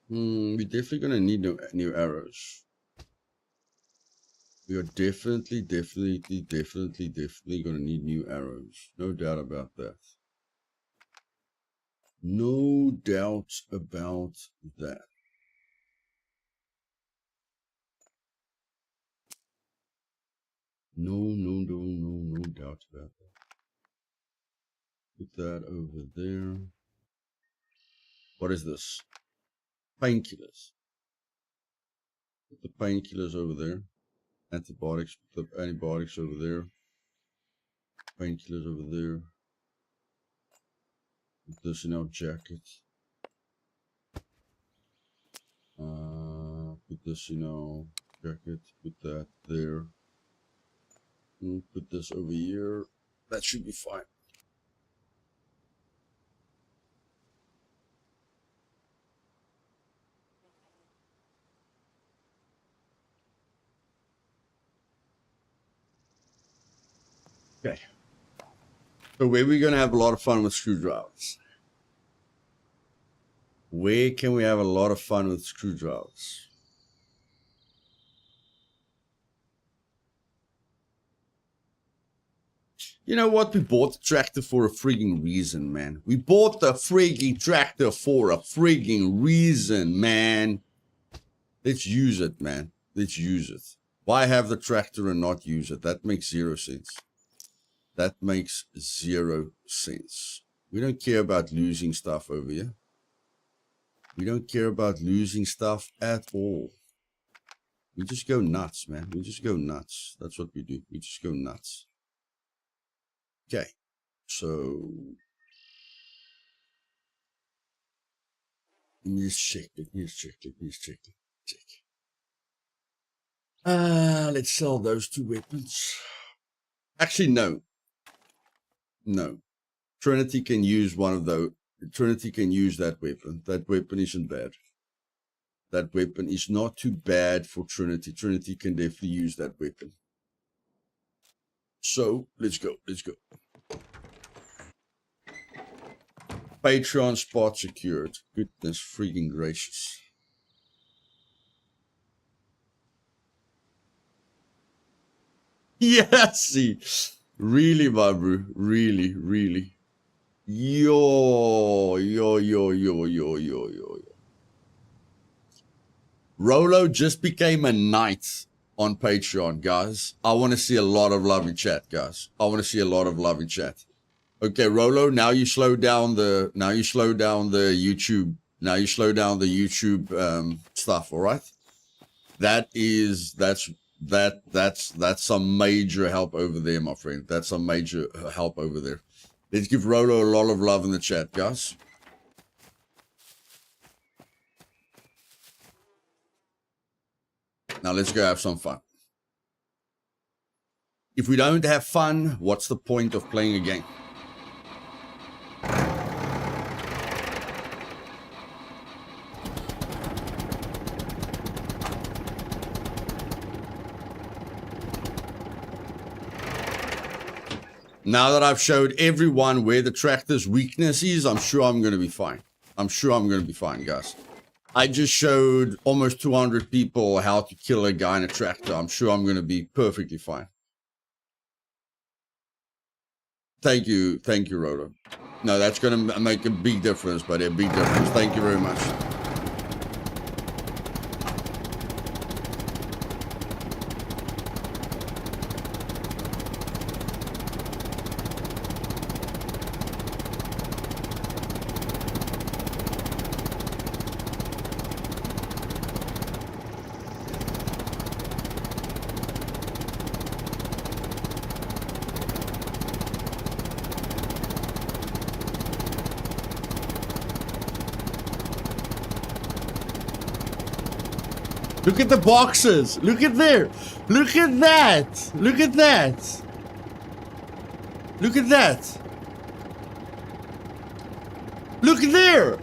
We're definitely gonna need new arrows. We are definitely gonna need new arrows. No doubt about that. No doubt about that. No doubt about that. Put that over there. What is this? Painkillers. Put the painkillers over there. Antibiotics. Put the antibiotics over there. Painkillers over there. Put this in our jacket. Put this in our jacket. Put that there. Put this over here. That should be fine. Okay. So where are we going to have a lot of fun with screwdrivers? Where can we have a lot of fun with screwdrivers? You know what? We bought the tractor for a frigging reason, man. We bought the frigging tractor for a frigging reason, man. Let's use it, man. Let's use it. Why have the tractor and not use it? That makes 0 sense. That makes 0 sense. We don't care about losing stuff over here. We don't care about losing stuff at all. We just go nuts, man. We just go nuts. That's what we do. We just go nuts. Okay. So let me just check it. Check. Let's sell those 2 weapons. Actually, no. No. Trinity can use one of those. Trinity can use that weapon. That weapon isn't bad. That weapon is not too bad for Trinity. Trinity can definitely use that weapon. So, let's go. Patreon spot secured. Goodness freaking gracious. Yeah, see. Really, my bro. Really. Yo. Rolo just became a knight on Patreon, guys. I want to see a lot of love in chat, guys. Okay, Rolo, now you slow down the YouTube. Now you slow down the YouTube stuff, all right? That's some major help over there, my friend. That's some major help over there. Let's give Rolo a lot of love in the chat, guys. Now let's go have some fun. If we don't have fun, what's the point of playing a game? Now that I've showed everyone where the tractor's weakness is, I'm sure I'm going to be fine. Guys. I just showed almost 200 people how to kill a guy in a tractor. I'm sure I'm going to be perfectly fine. Thank you, Rolo. No, that's going to make a big difference, buddy, a big difference. Thank you very much. Look at the boxes. Look at there. Look at that. Look at that. Look at that. Look there.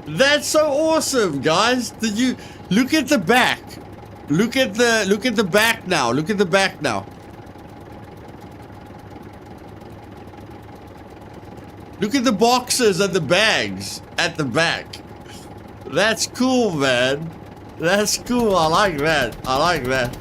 That's so awesome, guys. Did you look at the back? Look at the back now. Look at the back now. Look at the boxes and the bags at the back. That's cool, man. That's cool. I like that. I like that.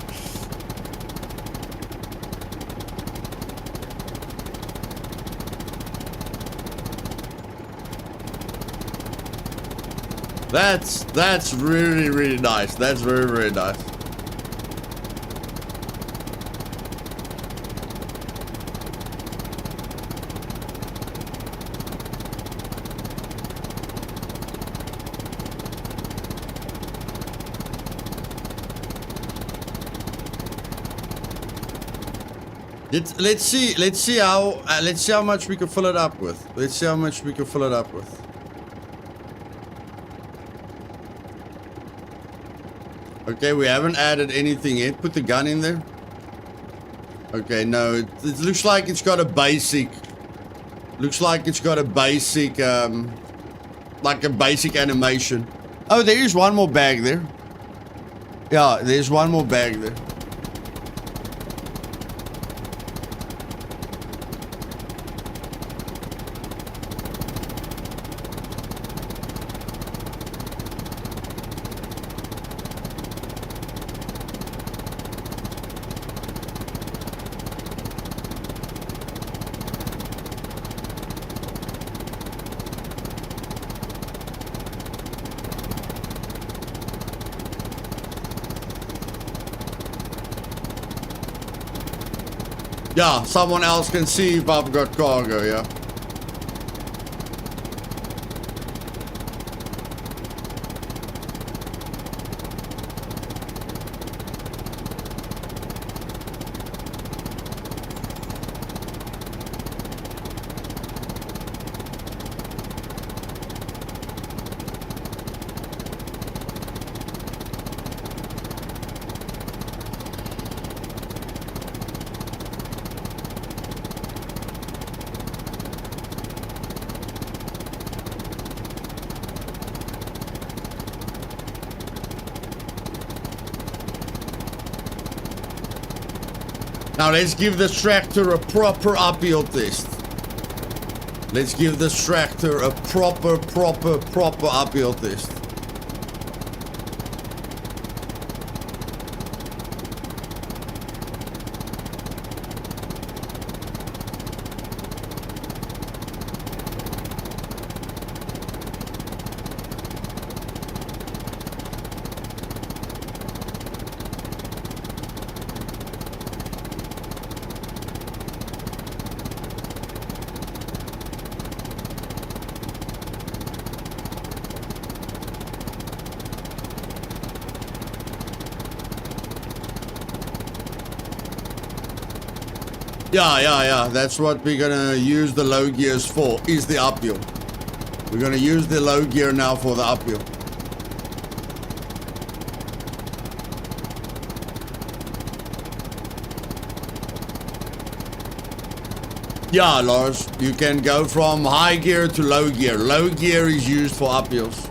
That's really, really nice. That's very, very nice. Let's see how much we can fill it up with. Let's see how much we can fill it up with. Okay, we haven't added anything yet. Put the gun in there. Okay, no, it looks like it's got a basic. Looks like it's got a basic, like a basic animation. Oh, there is one more bag there. Yeah, there's one more bag there. Yeah, someone else can see if I've got cargo, yeah. Now let's give this tractor a proper uphill test. Let's give this tractor a proper uphill test. Yeah. That's what we're gonna use the low gears for, is the uphill. We're gonna use the low gear now for the uphill. Yeah, Lars, you can go from high gear to low gear. Low gear is used for uphills.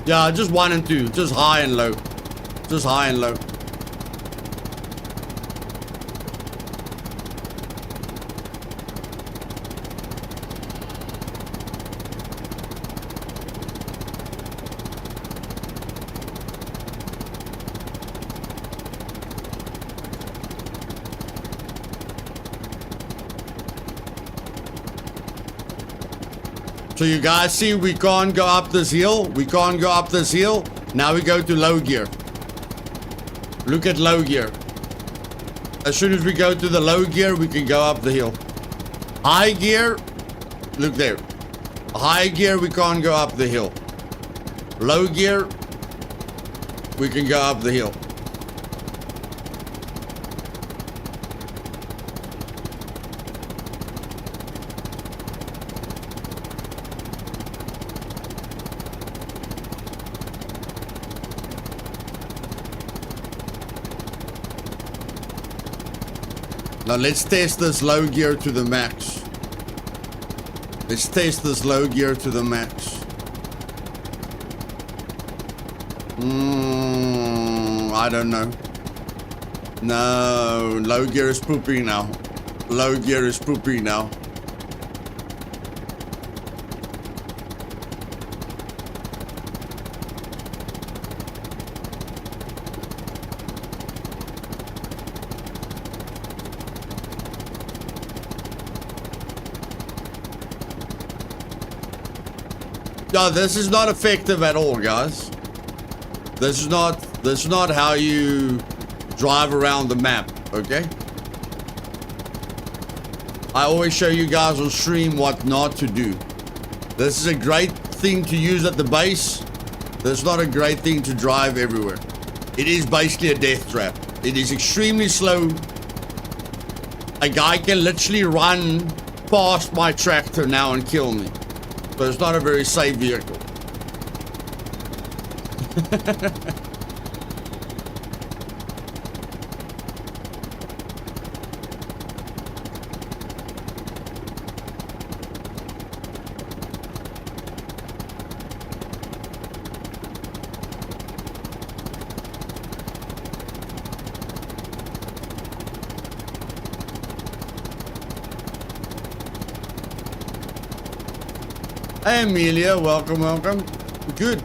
Yeah, just 1 and 2. Just high and low. Just high and low. So you guys see, we can't go up this hill. We can't go up this hill. Now we go to low gear. Look at low gear. As soon as we go to the low gear, we can go up the hill. High gear, look there. High gear, we can't go up the hill. Low gear, we can go up the hill. Now let's test this low gear to the max. Let's test this low gear to the max. I don't know. No, low gear is poopy now. Low gear is poopy now. No, this is not effective at all, guys. This is not how you drive around the map, okay? I always show you guys on stream what not to do. This is a great thing to use at the base. This is not a great thing to drive everywhere. It is basically a death trap. It is extremely slow. A guy can literally run past my tractor now and kill me. So it's not a very safe vehicle. Hey Amelia, welcome, welcome. Good.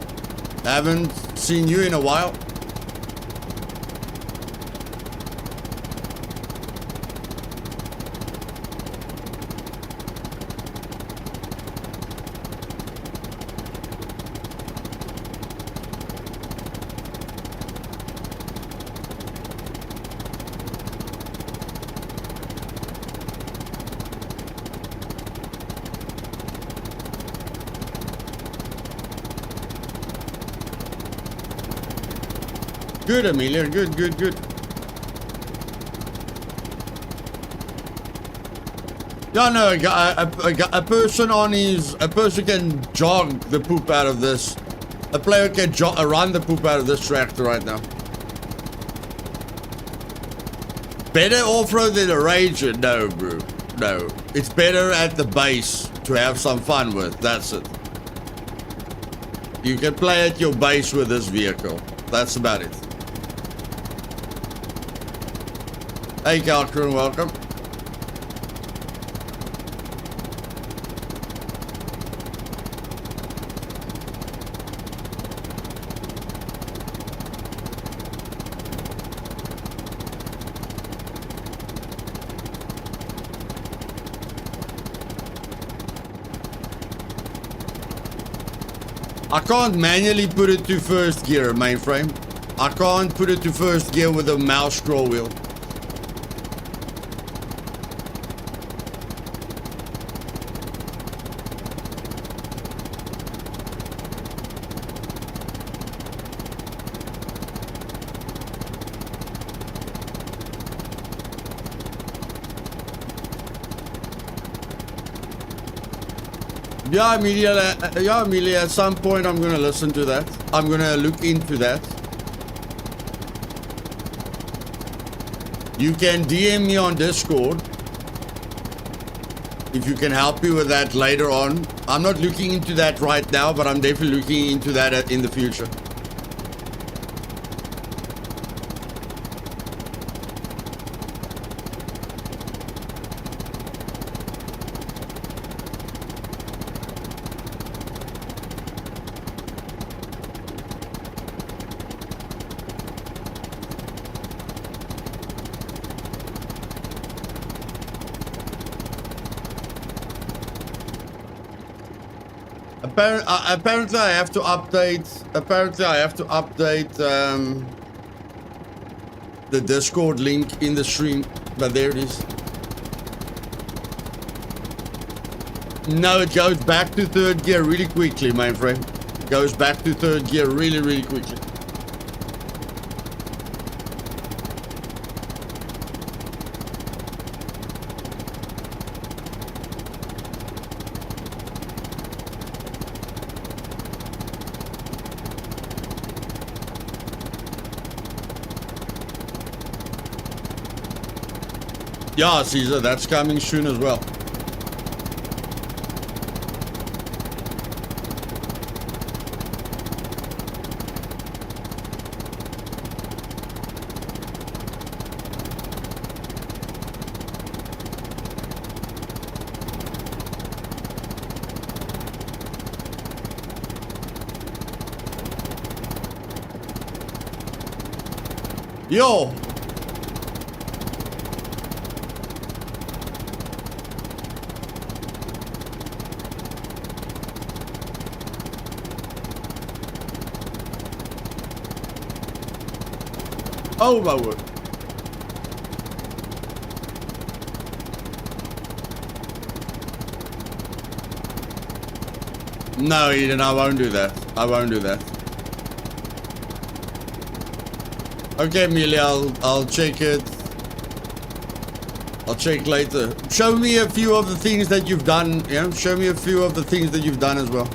Haven't seen you in a while. Good, Amelia. Good, good, good. Yeah, no, a person can jog the poop out of this. A player can run the poop out of this tractor right now. Better off-road than a Ranger? No, bro. No. It's better at the base to have some fun with. That's it. You can play at your base with this vehicle. That's about it. Hey, Calcrum, welcome. I can't manually put it to first gear, mainframe. I can't put it to first gear with a mouse scroll wheel. Yeah, Amelia, at some point I'm going to listen to that. I'm going to look into that. You can DM me on Discord if you can help me with that later on. I'm not looking into that right now, but I'm definitely looking into that in the future. Apparently I have to update. Apparently I have to update the Discord link in the stream, but there it is. No, it goes back to third gear really quickly, my friend. It goes back to third gear really, really quickly. Yeah, Caesar, that's coming soon as well. Yo! Oh my word. No, Eden, I won't do that. I won't do that. Okay, Amelia, I'll check it. I'll check later. Show me a few of the things that you've done. Yeah, show me a few of the things that you've done as well.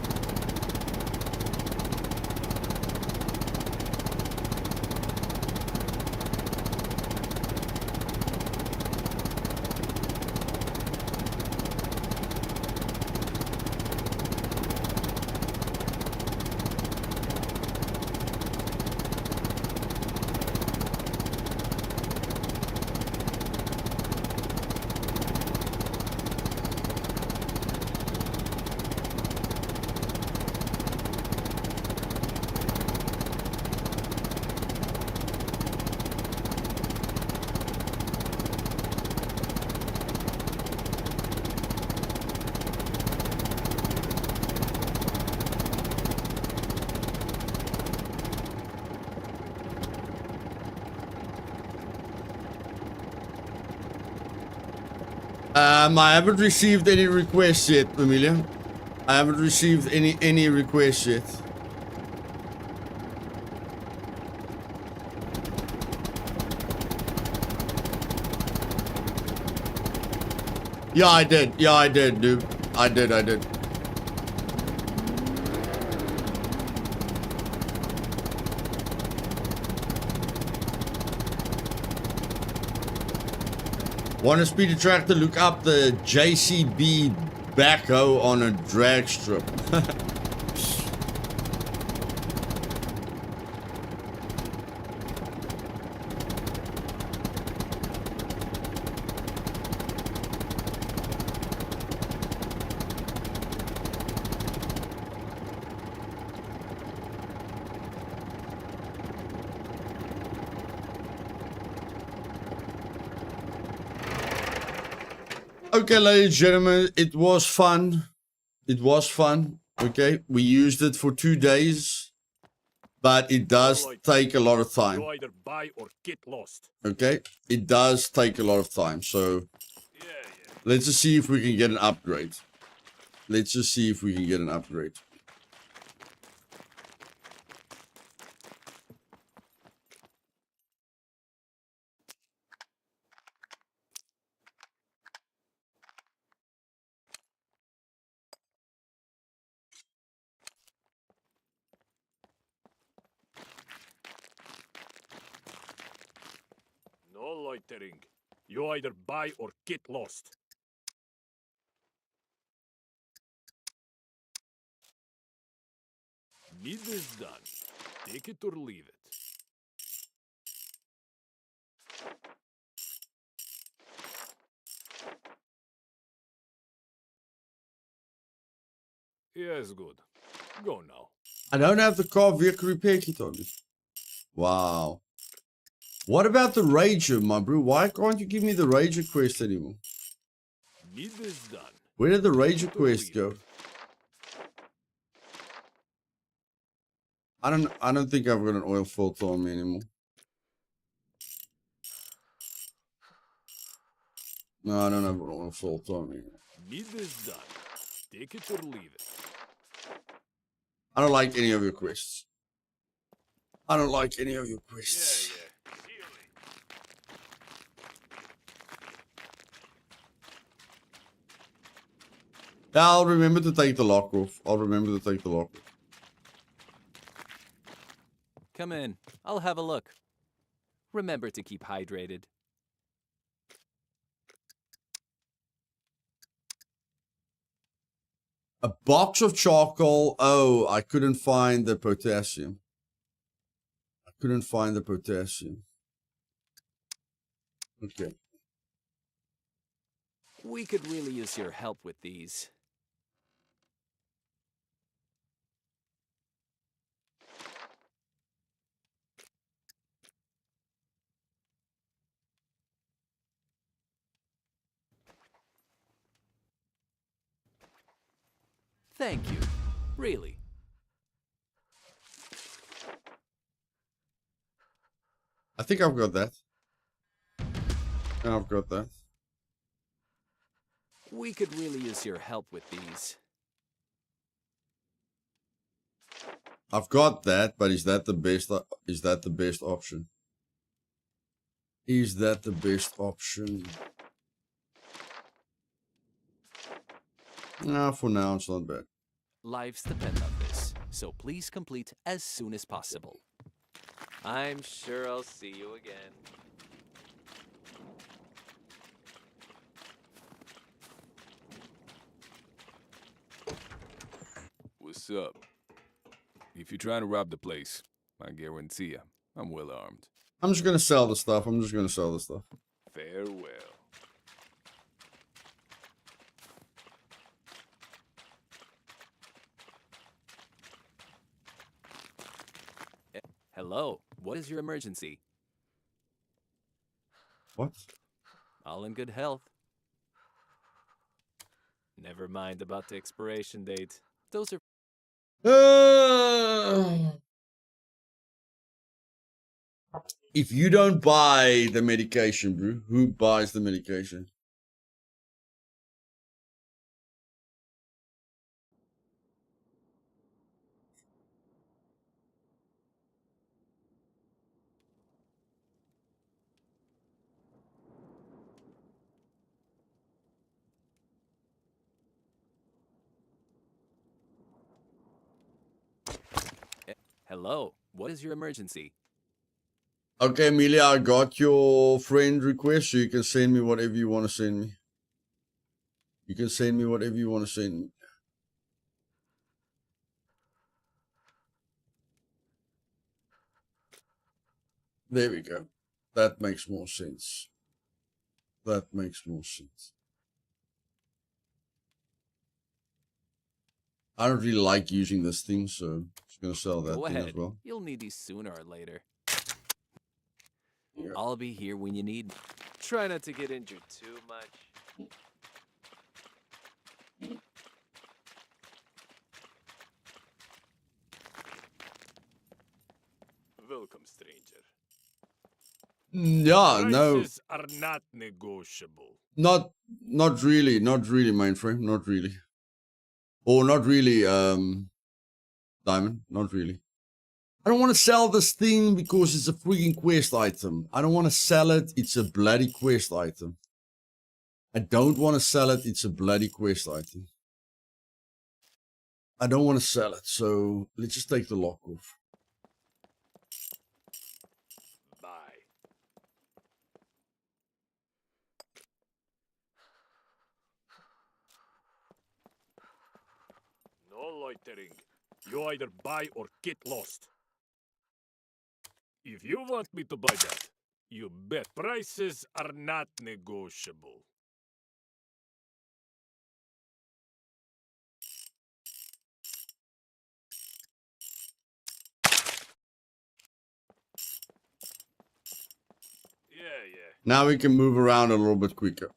I haven't received any requests yet, Amelia. I haven't received any requests yet. Yeah, I did. Yeah, I did, dude. I did. Want a speedy tractor? Look up the JCB backhoe on a drag strip. Okay, ladies and gentlemen, it was fun. It was fun. Okay, we used it for 2 days, but it does take a lot of time. You either buy or get lost. Okay, it does take a lot of time. So let's just see if we can get an upgrade. Let's just see if we can get an upgrade. No loitering. You either buy or get lost. Need is done. Take it or leave it. Yes, good. Go now. I don't have the car vehicle repair kit on me. Wow. What about the Rager, my bro? Why can't you give me the Rager quest anymore? Need is done. Where did the Rager quest go? I don't think I've got an oil filter on me anymore. No, I don't have an oil filter on me. Need is done. Take it or leave it. I don't like any of your quests. I don't like any of your quests. Yeah. Yeah, I'll remember to take the lock off. I'll remember to take the lock off. Come in. I'll have a look. Remember to keep hydrated. A box of charcoal. Oh, I couldn't find the potassium. I couldn't find the potassium. Okay. We could really use your help with these. Thank you. Really. I think I've got that. I've got that. We could really use your help with these. I've got that, but is that the best? Is that the best option? Is that the best option? No, for now it's not bad. Lives depend on this, so please complete as soon as possible. I'm sure I'll see you again. What's up? If you're trying to rob the place, I guarantee you, I'm well armed. I'm just gonna sell the stuff. I'm just gonna sell the stuff. Farewell. Hello, what is your emergency? What? All in good health. Never mind about the expiration date. Those are... If you don't buy the medication, bro, who buys the medication? Hello, what is your emergency? Okay, Amelia, I got your friend request, so you can send me whatever you want to send me. You can send me whatever you want to send me. There we go. That makes more sense. That makes more sense. I don't really like using this thing, so I'm just gonna sell that Go thing ahead. as well. You'll need these sooner or later. Yeah. I'll be here when you need me. Try not to get injured too much. Welcome, stranger. Yeah, no, Prices are not negotiable. not really, mainframe, not really. Or not really, Diamond, not really. I don't want to sell this thing because it's a freaking quest item. I don't want to sell it. It's a bloody quest item. I don't want to sell it. It's a bloody quest item. I don't want to sell it. So let's just take the lock off. Bye. No loitering. You either buy or get lost. If you want me to buy that, you bet prices are not negotiable. Yeah. Now we can move around a little bit quicker.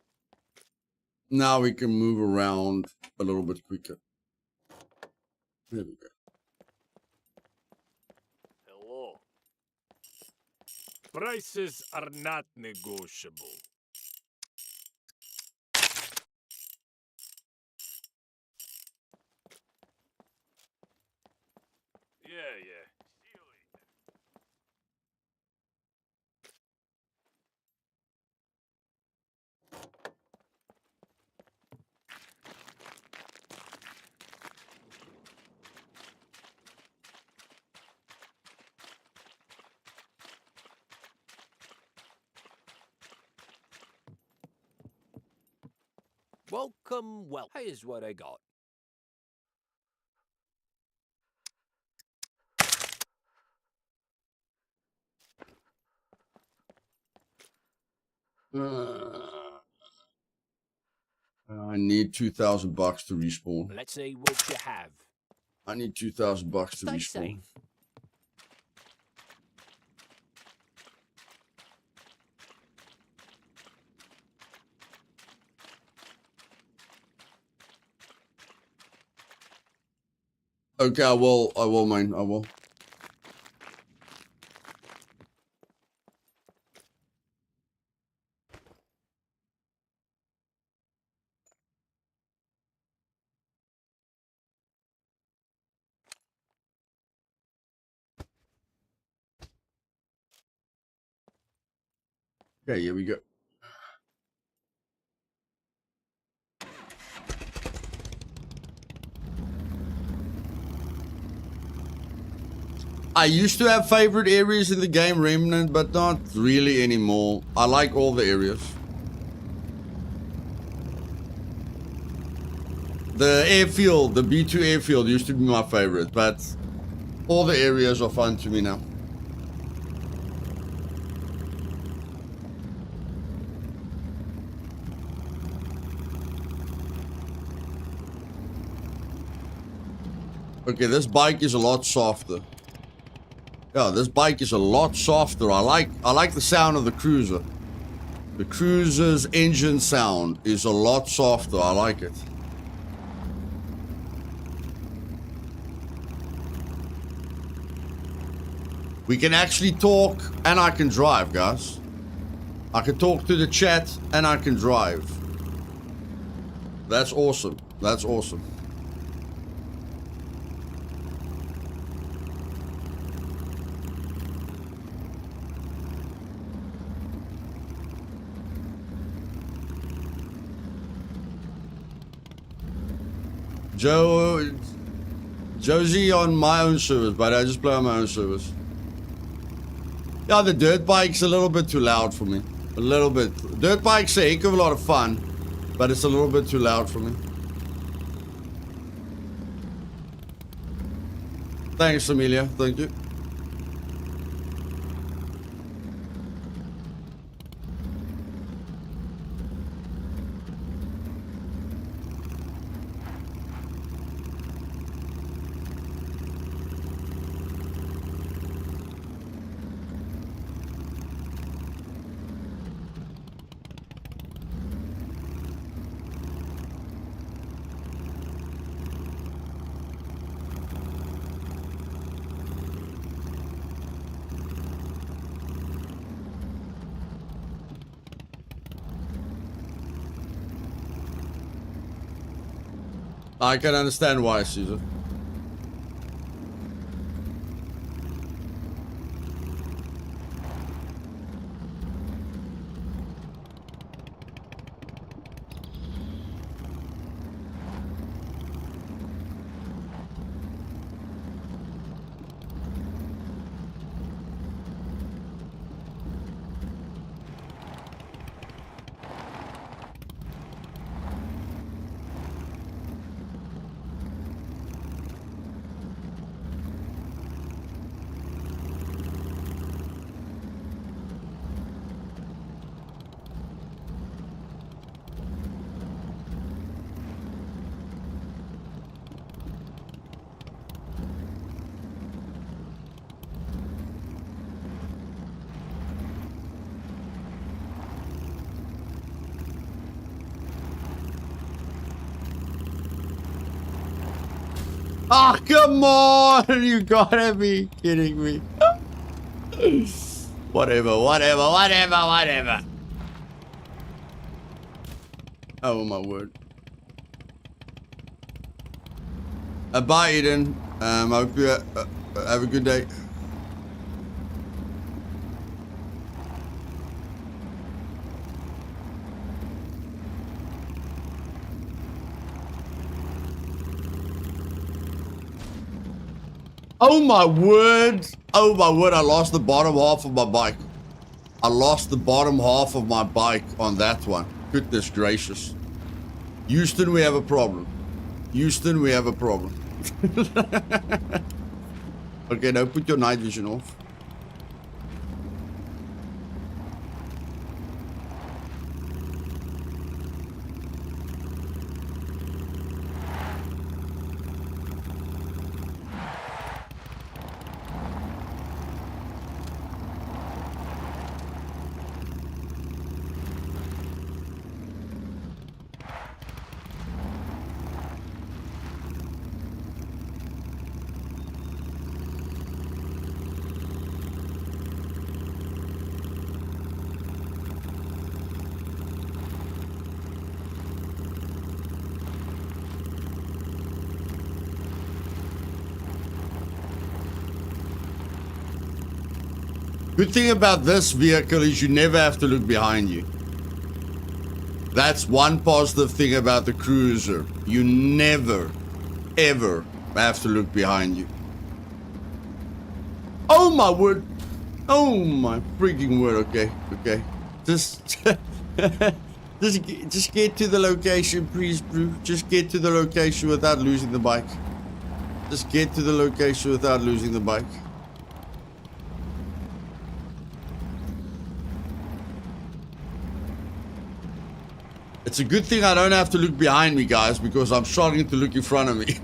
Now we can move around a little bit quicker. There we go. Hello. Prices are not negotiable. Yeah. See you later. Welcome, well, is what I got. I need $2,000 to respawn. Let's see what you have. I need $2,000 to Stay respawn. safe. Okay, I will, man, I will. Okay, here we go. I used to have favorite areas in the game, Remnant, but not really anymore. I like all the areas. The airfield, the B2 airfield used to be my favorite, but all the areas are fun to me now. Okay, this bike is a lot softer. Yeah, this bike is a lot softer. I like the sound of the cruiser. The cruiser's engine sound is a lot softer. I like it. We can actually talk and I can drive, guys. I can talk to the chat and I can drive. That's awesome. That's awesome. Josie on my own servers, but I just play on my own servers. Yeah, the dirt bike's a little bit too loud for me. A little bit. Dirt bike's a heck of a lot of fun, but it's a little bit too loud for me. Thanks, Amelia. Thank you. I can understand why, Caesar. Oh, come on! You gotta be kidding me. Whatever. Oh, my word. Bye, Eden. I hope you have a good day. Oh my word! Oh my word, I lost the bottom half of my bike. I lost the bottom half of my bike on that one. Goodness gracious. Houston, we have a problem. Houston, we have a problem. Okay, now put your night vision off. Good thing about this vehicle is you never have to look behind you. That's one positive thing about the Cruiser. You never, ever have to look behind you. Oh my word. Oh my freaking word. Okay, okay. Just get to the location, please, Brew. Just get to the location without losing the bike. Just get to the location without losing the bike. It's a good thing I don't have to look behind me, guys, because I'm struggling to look in front of me.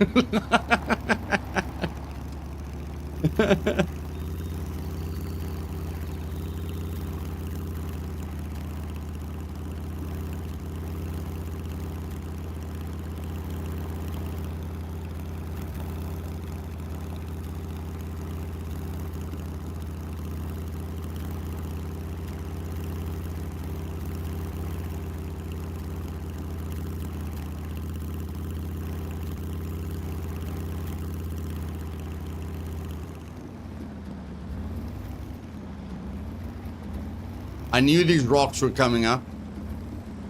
I knew these rocks were coming up.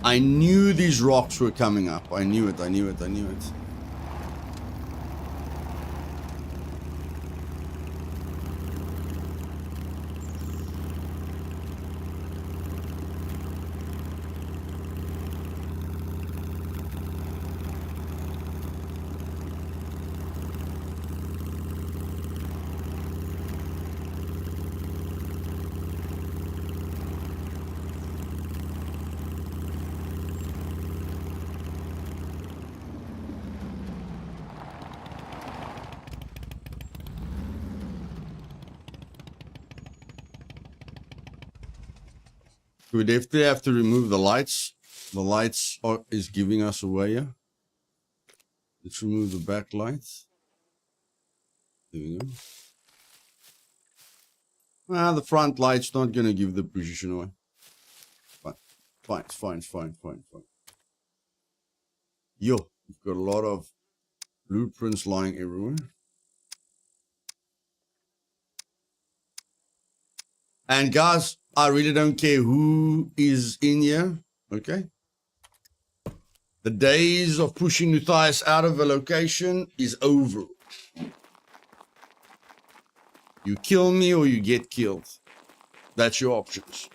I knew these rocks were coming up. I knew it, I knew it, I knew it. We definitely have to remove the lights. The lights is giving us away here. Let's remove the back lights. There we go. Ah, the front light's not going to give the position away. Fine, fine, it's fine, it's fine, fine, fine. Yo, we've got a lot of blueprints lying everywhere. And guys, I really don't care who is in here, okay? The days of pushing Luthais out of a location is over. You kill me or you get killed. That's your options.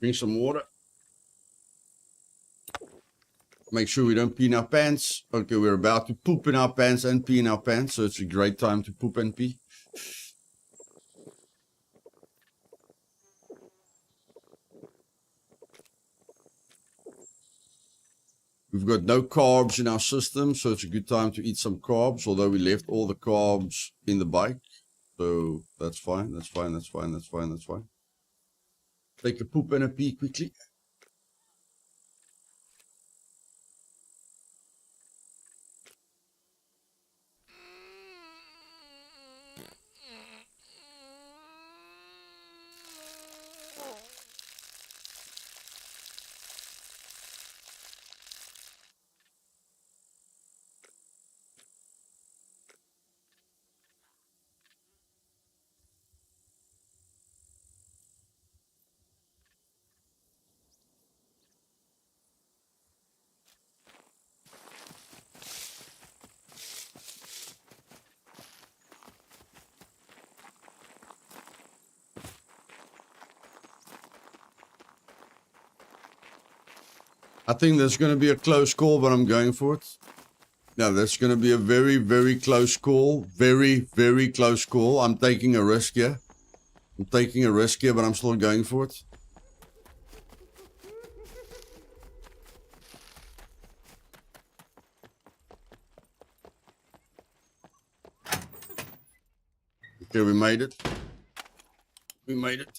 Drink some water. Make sure we don't pee in our pants. Okay, we're about to poop in our pants and pee in our pants, so it's a great time to poop and pee. We've got no carbs in our system, so it's a good time to eat some carbs, although we left all the carbs in the bike. So that's fine, that's fine, that's fine, that's fine, that's fine. Take a poop and a pee quickly. I think there's going to be a close call, but I'm going for it. No, that's going to be a very, very close call. Very, very close call. I'm taking a risk here. I'm taking a risk here, but I'm still going for it. Okay, we made it. We made it.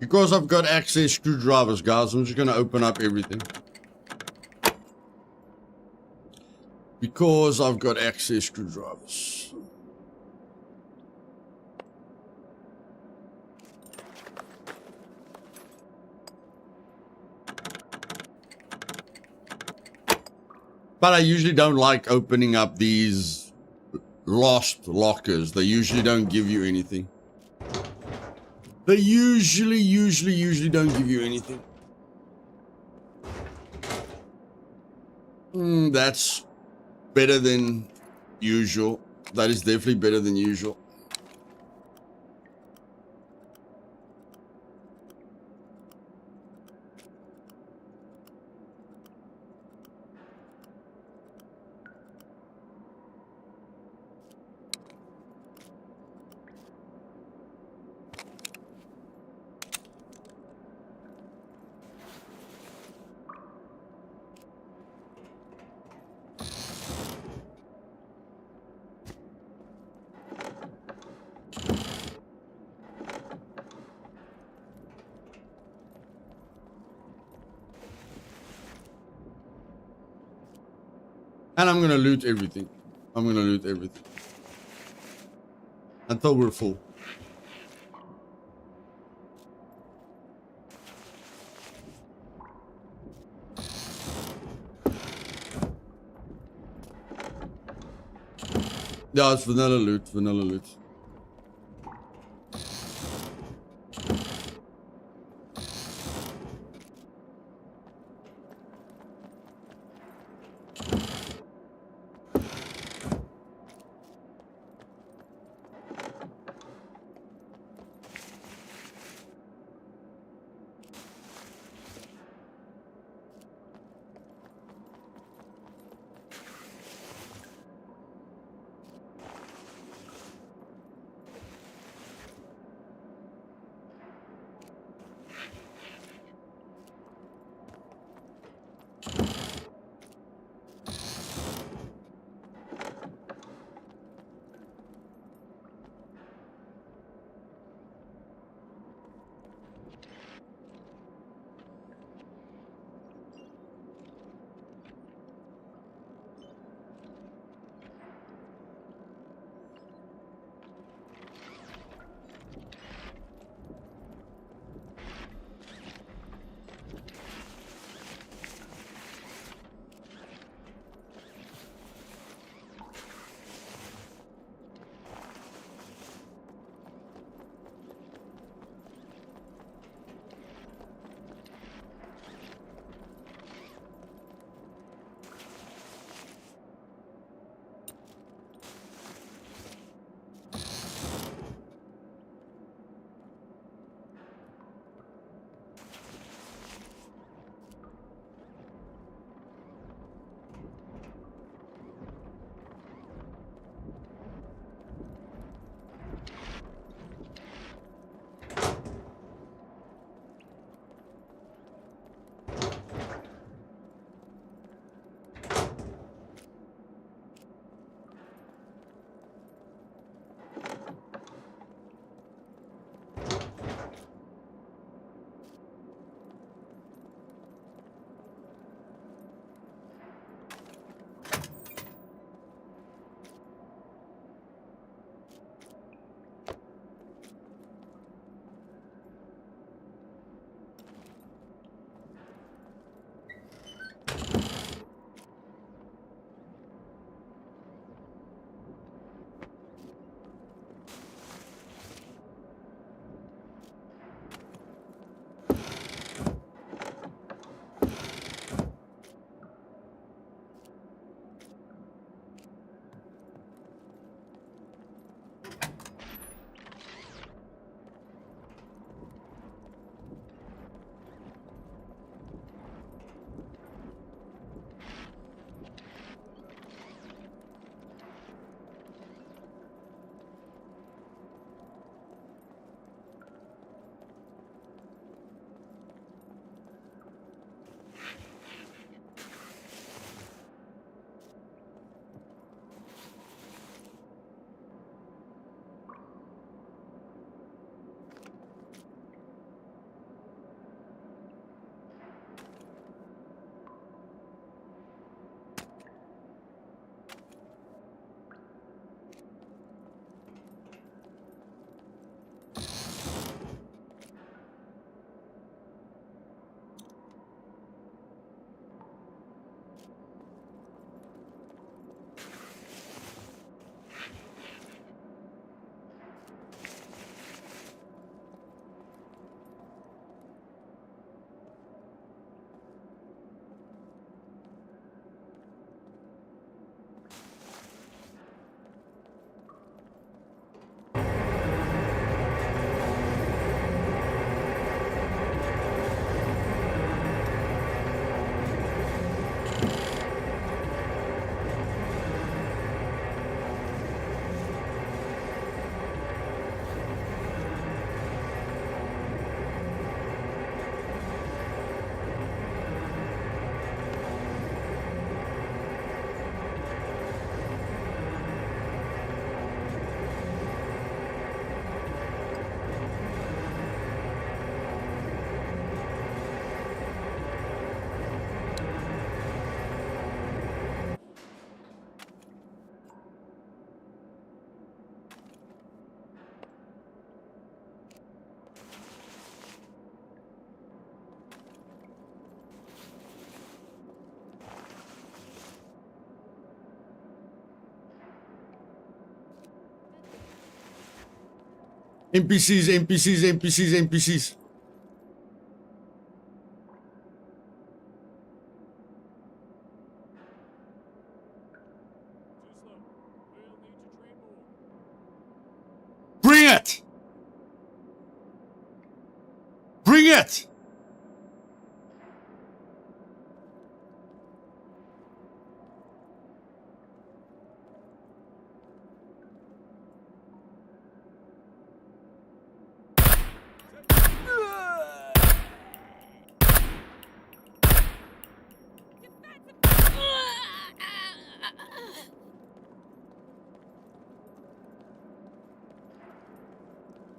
Because I've got access screwdrivers, guys, I'm just going to open up everything. Because I've got access screwdrivers. But I usually don't like opening up these lost lockers. They usually don't give you anything. They usually don't give you anything. That's better than usual. That is definitely better than usual. And I'm going to loot everything. I'm going to loot everything. Until we're full. Yeah, it's vanilla loot, vanilla loot. NPCs, NPCs, NPCs, NPCs. Bring it! Bring it!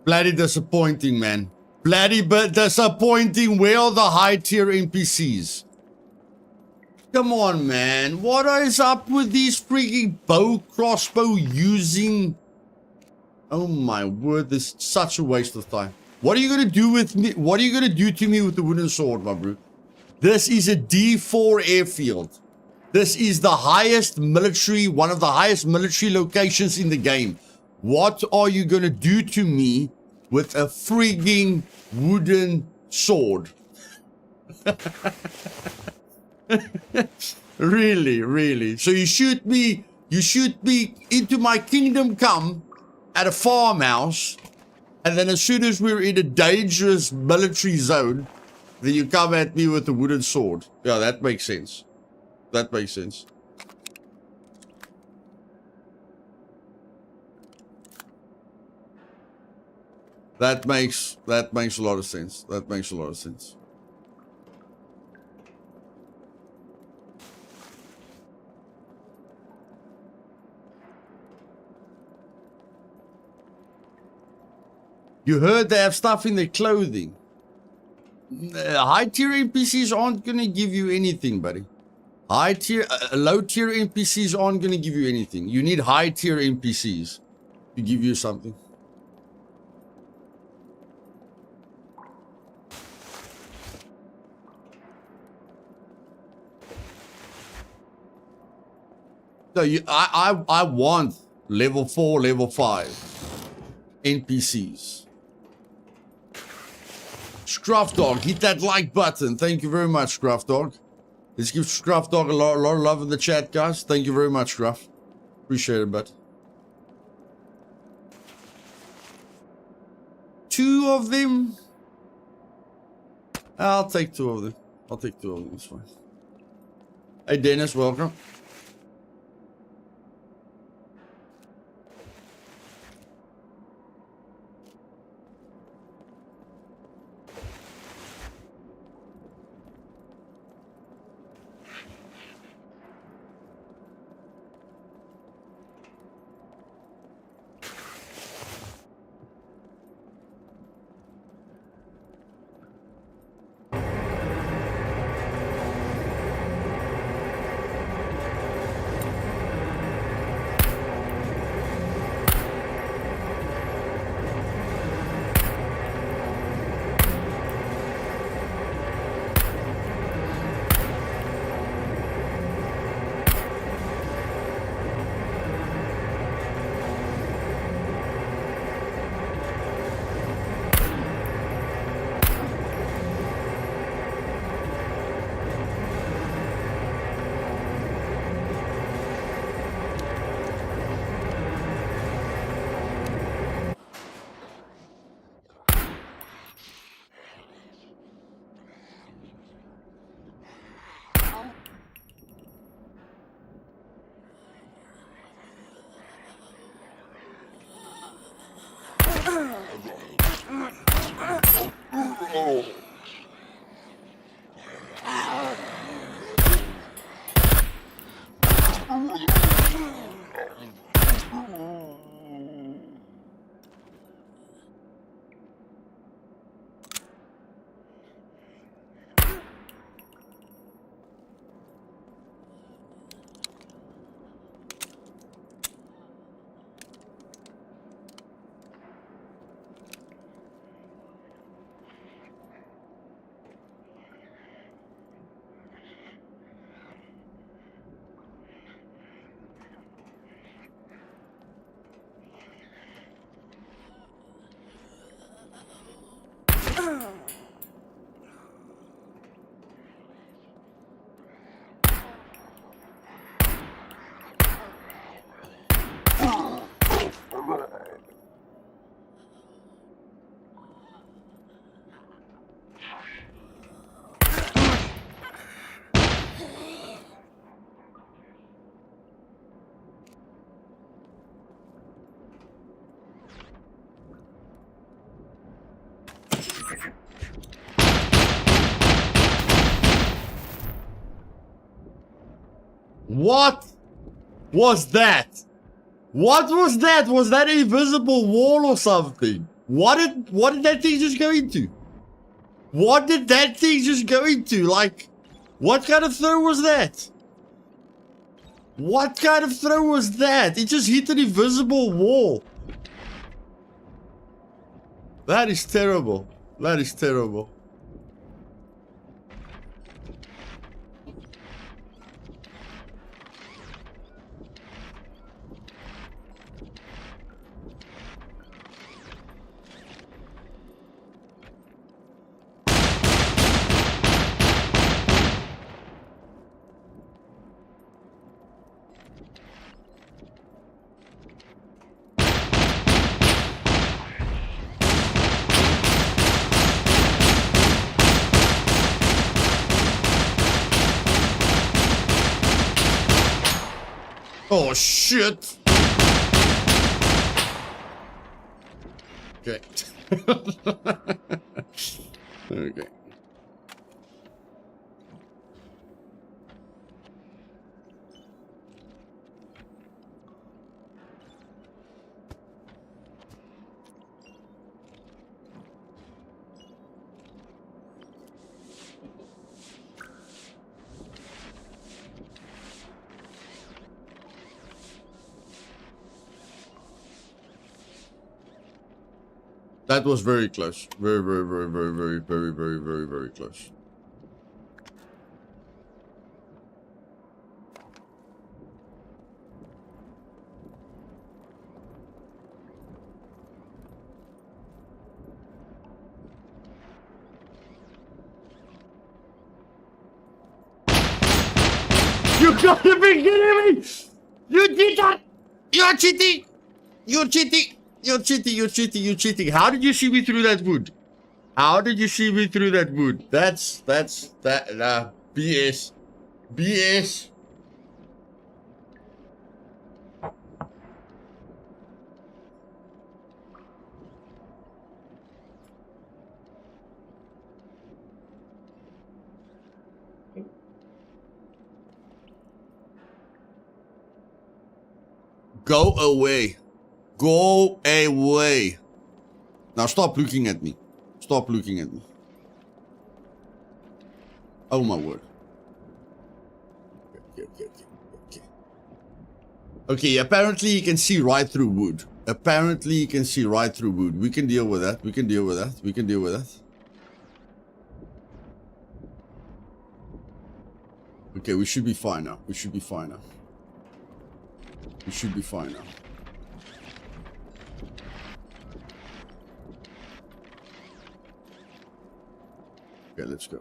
Bloody disappointing, man. Bloody but disappointing. Where are the high tier NPCs? Come on, man. What is up with these freaking crossbow using? Oh my word, this is such a waste of time. What are you gonna do with me? What are you gonna do to me with the wooden sword, my bro? This is a D4 airfield. This is the highest military, one of the highest military locations in the game. What are you gonna do to me with a freaking wooden sword? Really, really. So you shoot me into my kingdom come at a farmhouse, and then as soon as we're in a dangerous military zone, then you come at me with a wooden sword. Yeah, that makes sense. That makes sense. That makes a lot of sense. That makes a lot of sense. You heard they have stuff in their clothing. High tier NPCs aren't gonna give you anything, buddy. Low tier NPCs aren't gonna give you anything. You need high tier NPCs to give you something. So I want level 4, level 5 NPCs. Scruff Dog, hit that like button. Thank you very much, Scruff Dog. Let's give Scruff Dog a lot of love in the chat, guys. Thank you very much, Scruff. Appreciate it, bud. 2 of them. I'll take 2 of them. I'll take 2 of them. It's fine. Hey, Dennis, welcome. What was that? What was that? Was that an invisible wall or something? What did that thing just go into? What did that thing just go into? Like, what kind of throw was that? What kind of throw was that? It just hit an invisible wall. That is terrible. That is terrible. Oh shit. Okay. Okay. That was very close. Very, very, very, very, very, very, very, very, very close. You gotta be kidding me! You did that! You're cheating! You're cheating! You're cheating, you're cheating, you're cheating. How did you see me through that wood? How did you see me through that wood? That's BS. BS. Go away. Go away. Now stop looking at me. Stop looking at me. Oh my word. Okay. Okay, apparently you can see right through wood. Apparently you can see right through wood. We can deal with that. We can deal with that. We can deal with that. Okay, we should be fine now. We should be fine now. We should be fine now. Okay, let's go.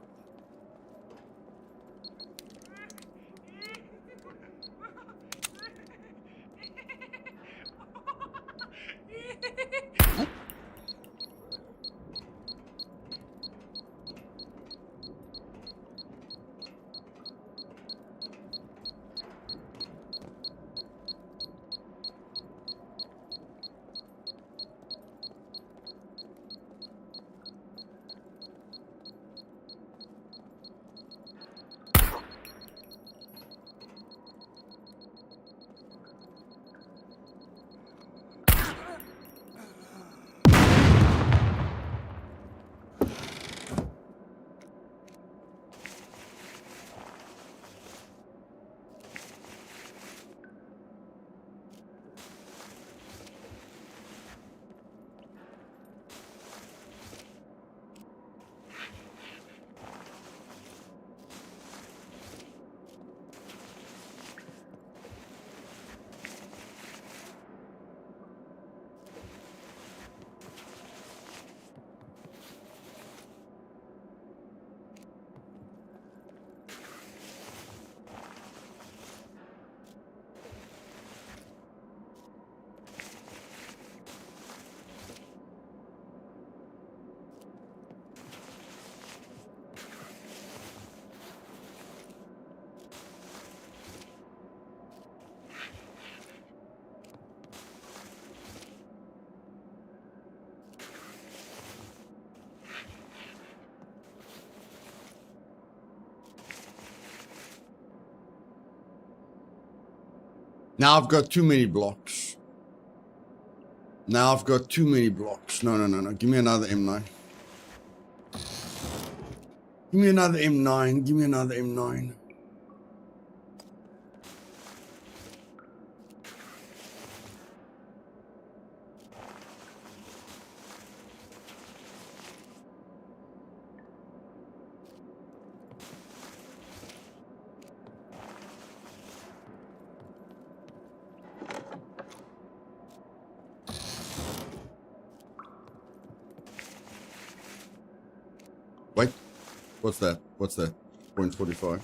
Now I've got too many blocks. Now I've got too many blocks. No. Give me another M9. Give me another M9. Give me another M9. Wait, what's that? What's that? 0.45.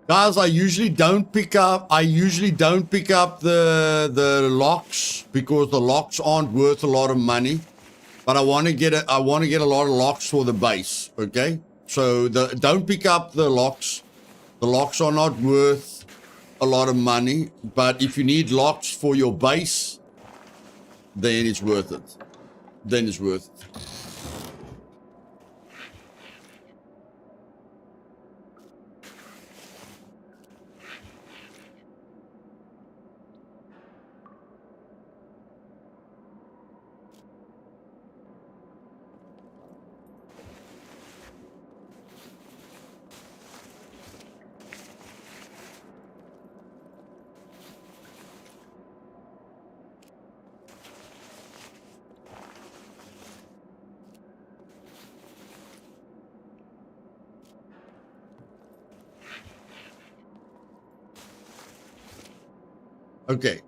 Guys, I usually don't pick up the locks because the locks aren't worth a lot of money. But I want to get a lot of locks for the base, okay? So don't pick up the locks. The locks are not worth a lot of money, but if you need locks for your base, then it's worth it. Then it's worth it. Okay.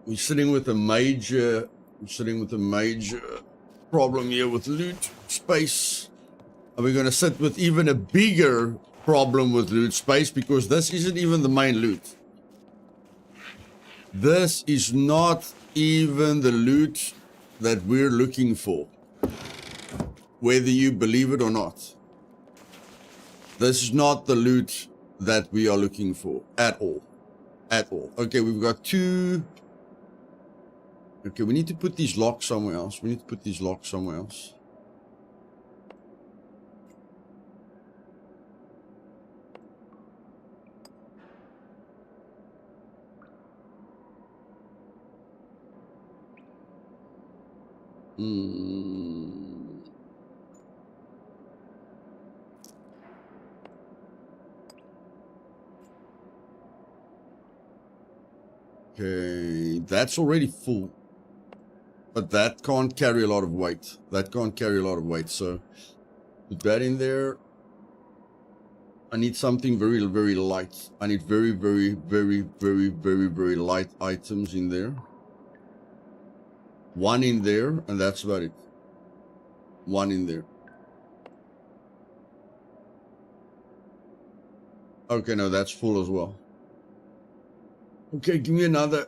We're sitting with a major problem here with loot space. And we're going to sit with even a bigger problem with loot space because this isn't even the main loot. This is not even the loot that we're looking for. Whether you believe it or not. This is not the loot that we are looking for at all. Okay, we've got two. Okay, we need to put these locks somewhere else. Okay, that's already full. But that can't carry a lot of weight. So put that in there. I need something very, very light. I need very, very, very, very, very, very light items in there. One in there, and that's about it. One in there. Okay, no, that's full as well. Okay, give me another.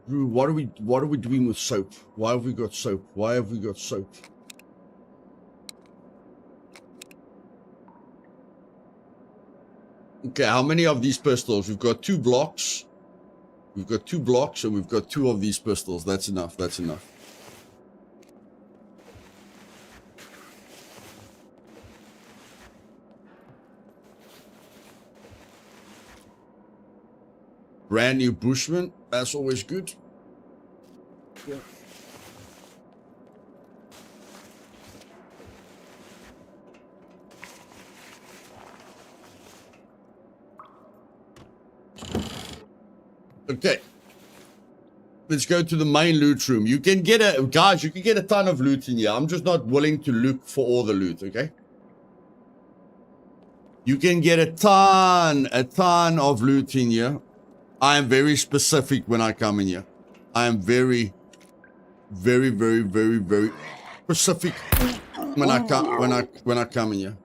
What are we doing with soap? Why have we got soap? Okay, how many of these pistols? We've got 2 blocks. And we've got 2 of these pistols. That's enough. Brand new Bushman. That's always good. Yeah. Okay. Let's go to the main loot room. You can get a ton of loot in here. I'm just not willing to look for all the loot, okay? You can get a ton of loot in here. I am very specific when I come in here. I am very, very, very, very, very specific. when I come in here.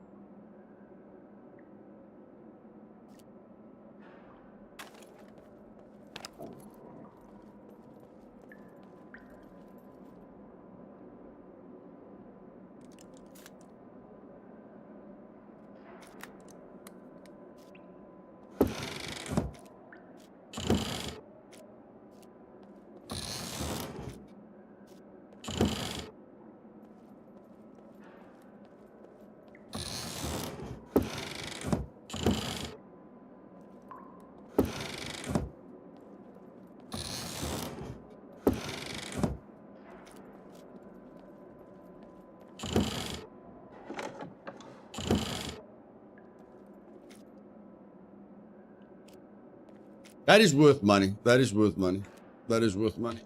That is worth money. That is worth money. That is worth money.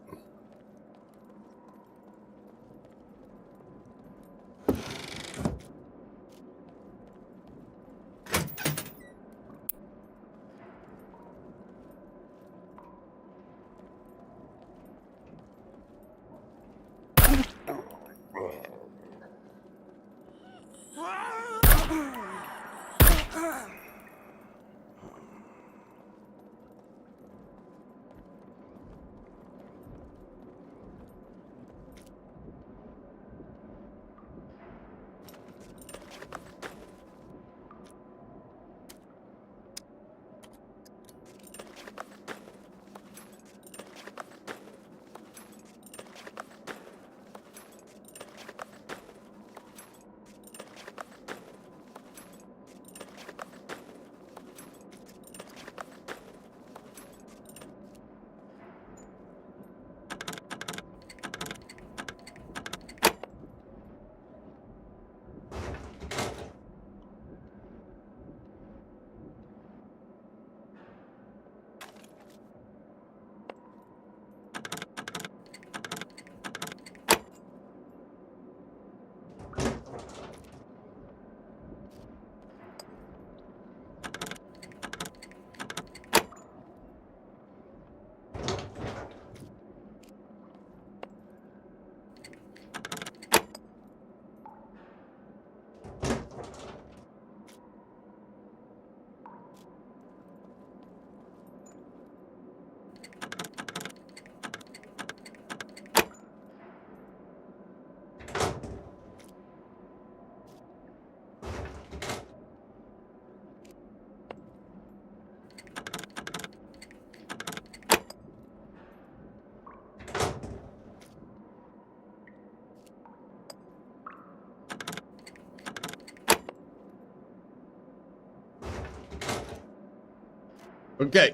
Okay,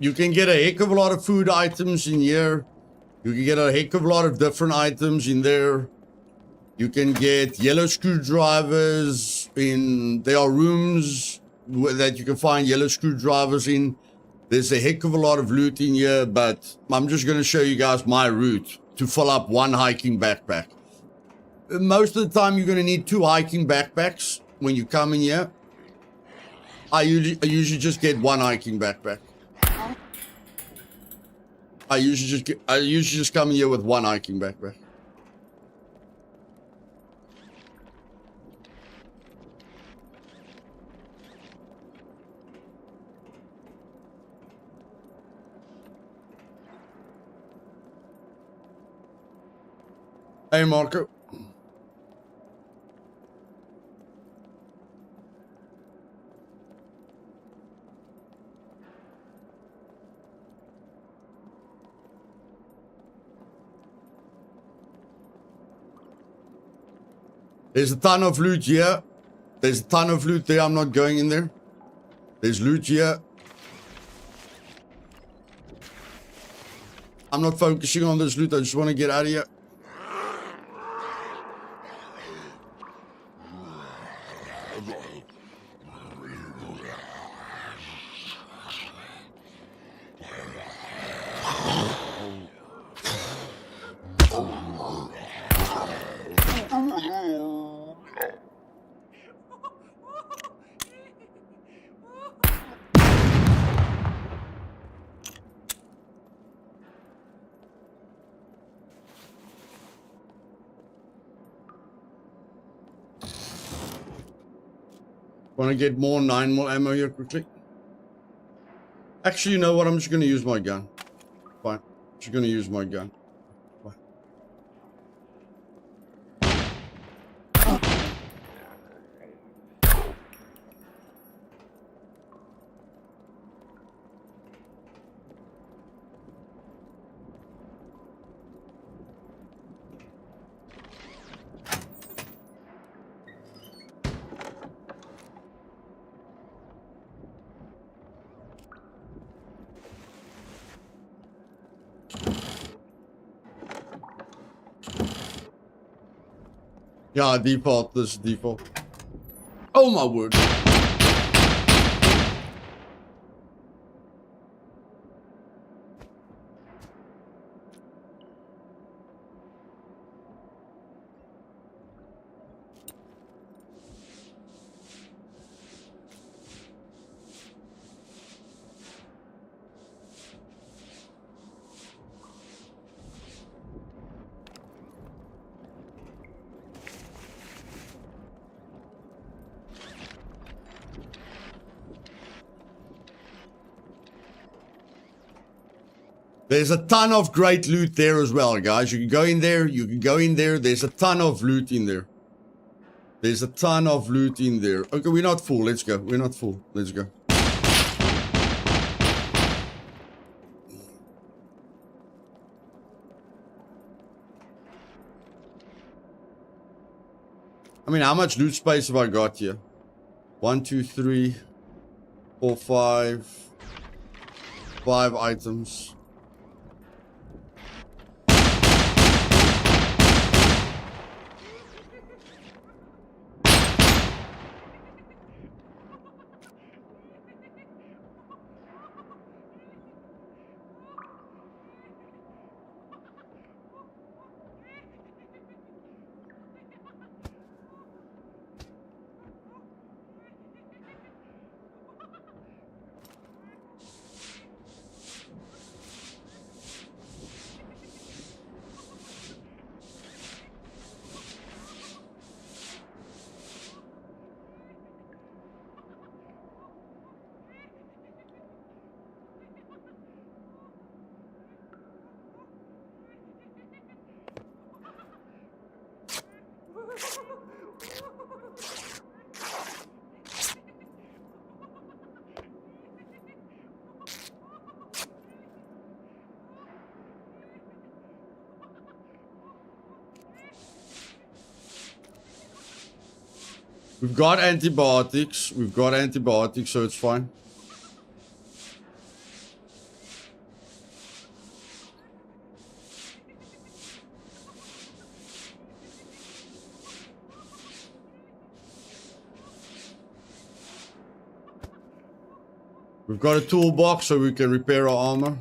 you can get a heck of a lot of food items in here. You can get a heck of a lot of different items in there. You can get yellow screwdrivers in. There are rooms that you can find yellow screwdrivers in. There's a heck of a lot of loot in here, but I'm just going to show you guys my route to fill up one hiking backpack. Most of the time, you're going to need 2 hiking backpacks when you come in here. I usually just get 1 hiking backpack. I usually just come in here with 1 hiking backpack. Hey, Marco. There's a ton of loot here. There's a ton of loot there. I'm not going in there. There's loot here. I'm not focusing on this loot. I just want to get out of here. Want to get more 9mm ammo here quickly? Actually, you know what? I'm just going to use my gun. Fine. Just going to use my gun. Fine. Yeah, default. This is default. Oh my word. There's a ton of great loot there as well, guys. You can go in there. You can go in there. There's a ton of loot in there. There's a ton of loot in there. Okay, we're not full. Let's go. We're not full. Let's go. I mean, how much loot space have I got here? 1, 2, 3, 4, 5. 5 items. We've got antibiotics. We've got antibiotics, so it's fine. We've got a toolbox so we can repair our armor.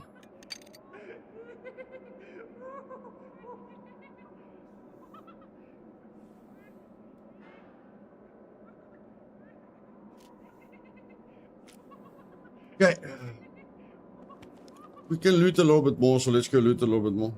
Okay. We can loot a little bit more, so let's go loot a little bit more.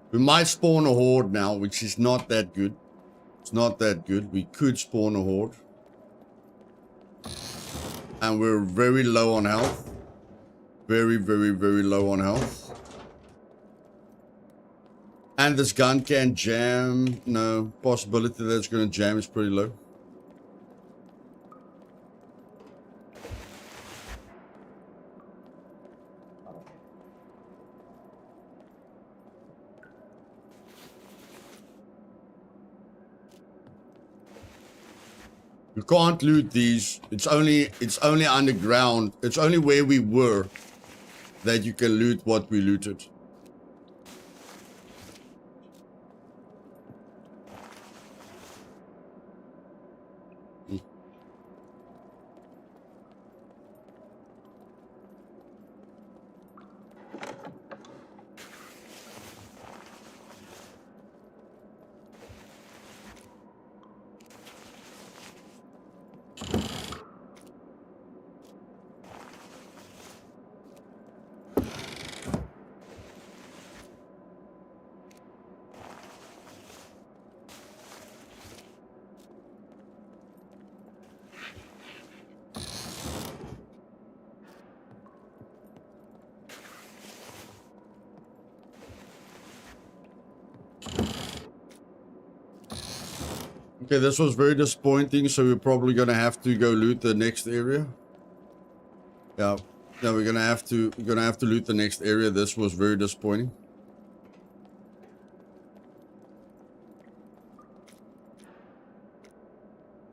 We might spawn a horde now, which is not that good. It's not that good. We could spawn a horde. And we're very low on health. Very, very, very low on health. And this gun can jam. No, possibility that it's going to jam is pretty low. You can't loot these. It's only underground. It's only where we were that you can loot what we looted. Okay, this was very disappointing, so we're probably gonna have to go loot the next area. Yeah, no, we're gonna have to loot the next area. This was very disappointing.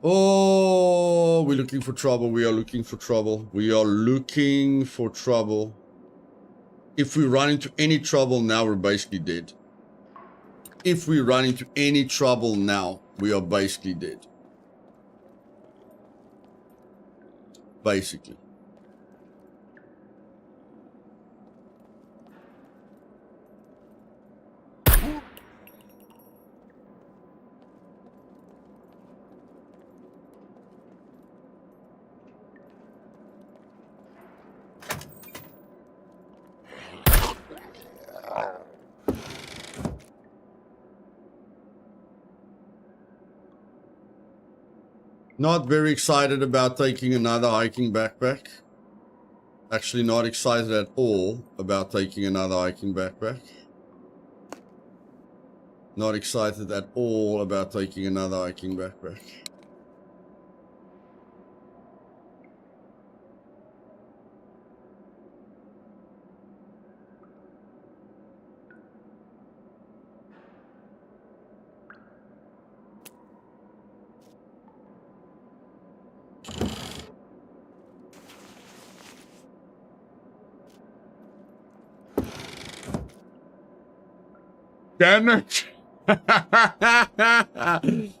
Oh, we're looking for trouble. We are looking for trouble. We are looking for trouble. If we run into any trouble now, we're basically dead. If we run into any trouble now, we are basically dead. Basically. Not very excited about taking another hiking backpack. Actually, not excited at all about taking another hiking backpack. Not excited at all about taking another hiking backpack. Damn it!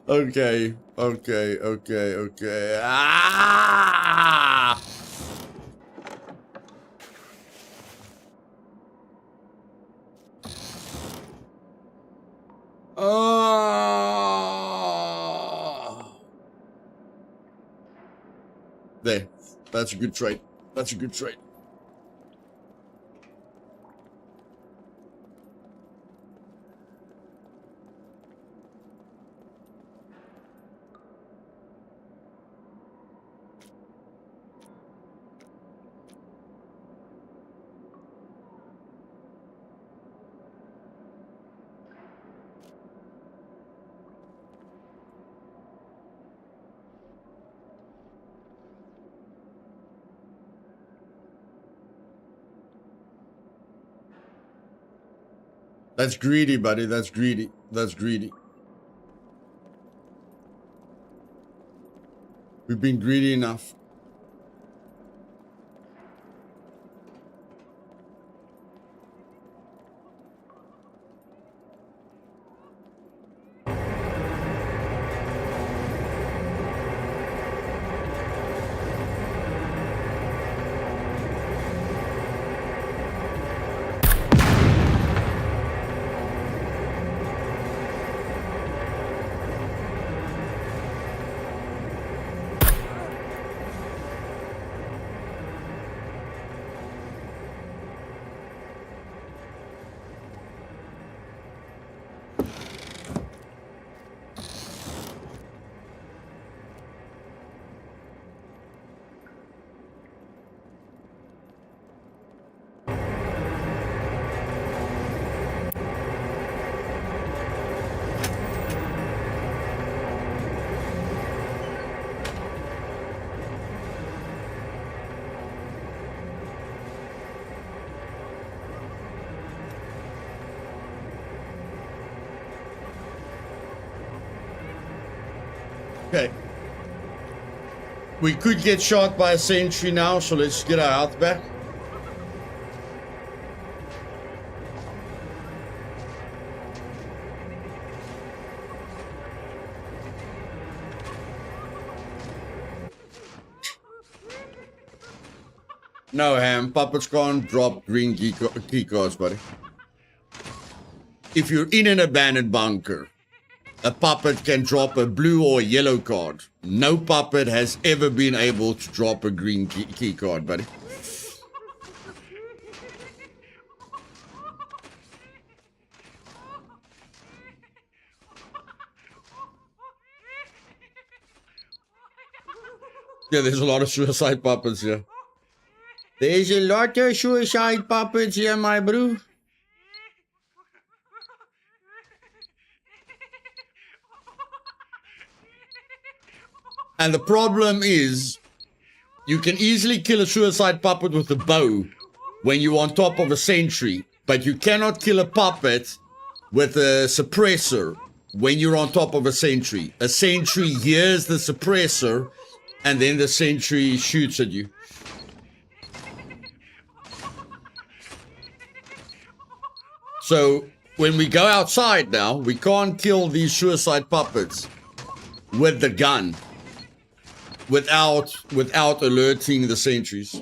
Okay. Ah! There. That's a good trade. That's a good trade. That's greedy, buddy. That's greedy. That's greedy. We've been greedy enough. Okay. We could get shot by a sentry now, so let's get our health back. No, Ham. Puppets can't drop green key cards, buddy. If you're in an abandoned bunker, a puppet can drop a blue or yellow card. No puppet has ever been able to drop a green key card, buddy. Yeah, there's a lot of suicide puppets here. There's a lot of suicide puppets here, my bro. And the problem is, you can easily kill a suicide puppet with a bow when you're on top of a sentry, but you cannot kill a puppet with a suppressor when you're on top of a sentry. A sentry hears the suppressor, and then the sentry shoots at you. So when we go outside now, we can't kill these suicide puppets with the gun without alerting the sentries.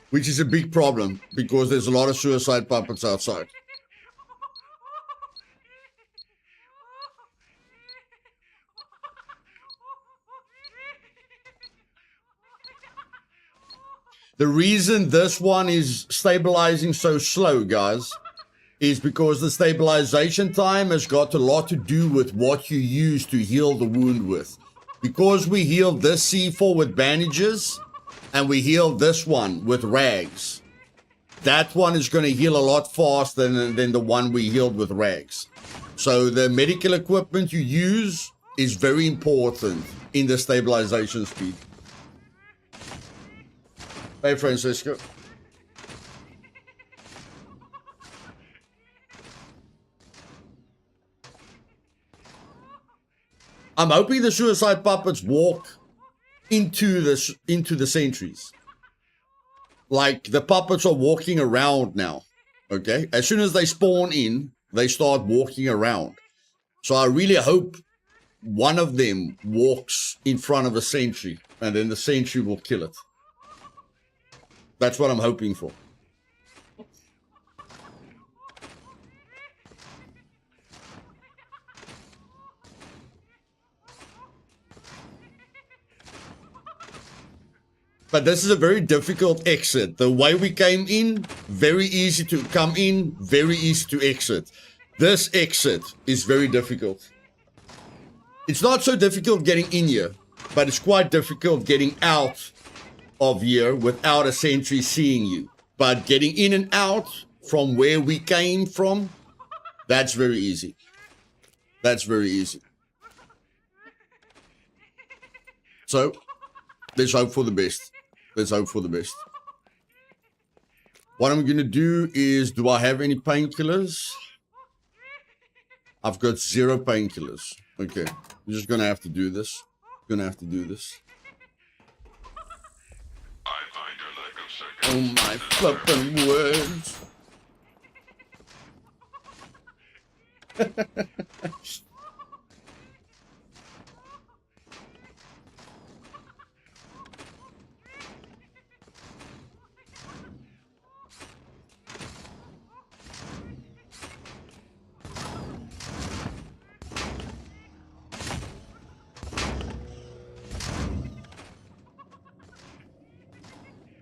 Which is a big problem because there's a lot of suicide puppets outside. The reason this one is stabilizing so slow, guys, is because the stabilization time has got a lot to do with what you use to heal the wound with. Because we healed this C4 with bandages, and we healed this one with rags, that one is going to heal a lot faster than the one we healed with rags. So the medical equipment you use is very important in the stabilization speed. Hey, Francisco. I'm hoping the suicide puppets walk into the sentries. Like the puppets are walking around now. Okay? As soon as they spawn in, they start walking around. So I really hope one of them walks in front of a sentry, and then the sentry will kill it. That's what I'm hoping for. But this is a very difficult exit. The way we came in, very easy to come in, very easy to exit. This exit is very difficult. It's not so difficult getting in here, but it's quite difficult getting out of here without a sentry seeing you. But getting in and out from where we came from, that's very easy. That's very easy. So, let's hope for the best. Let's hope for the best. What I'm going to do is, do I have any painkillers? I've got 0 painkillers. Okay, I'm just going to have to do this. Gonna have to do this. Oh my flippin' words.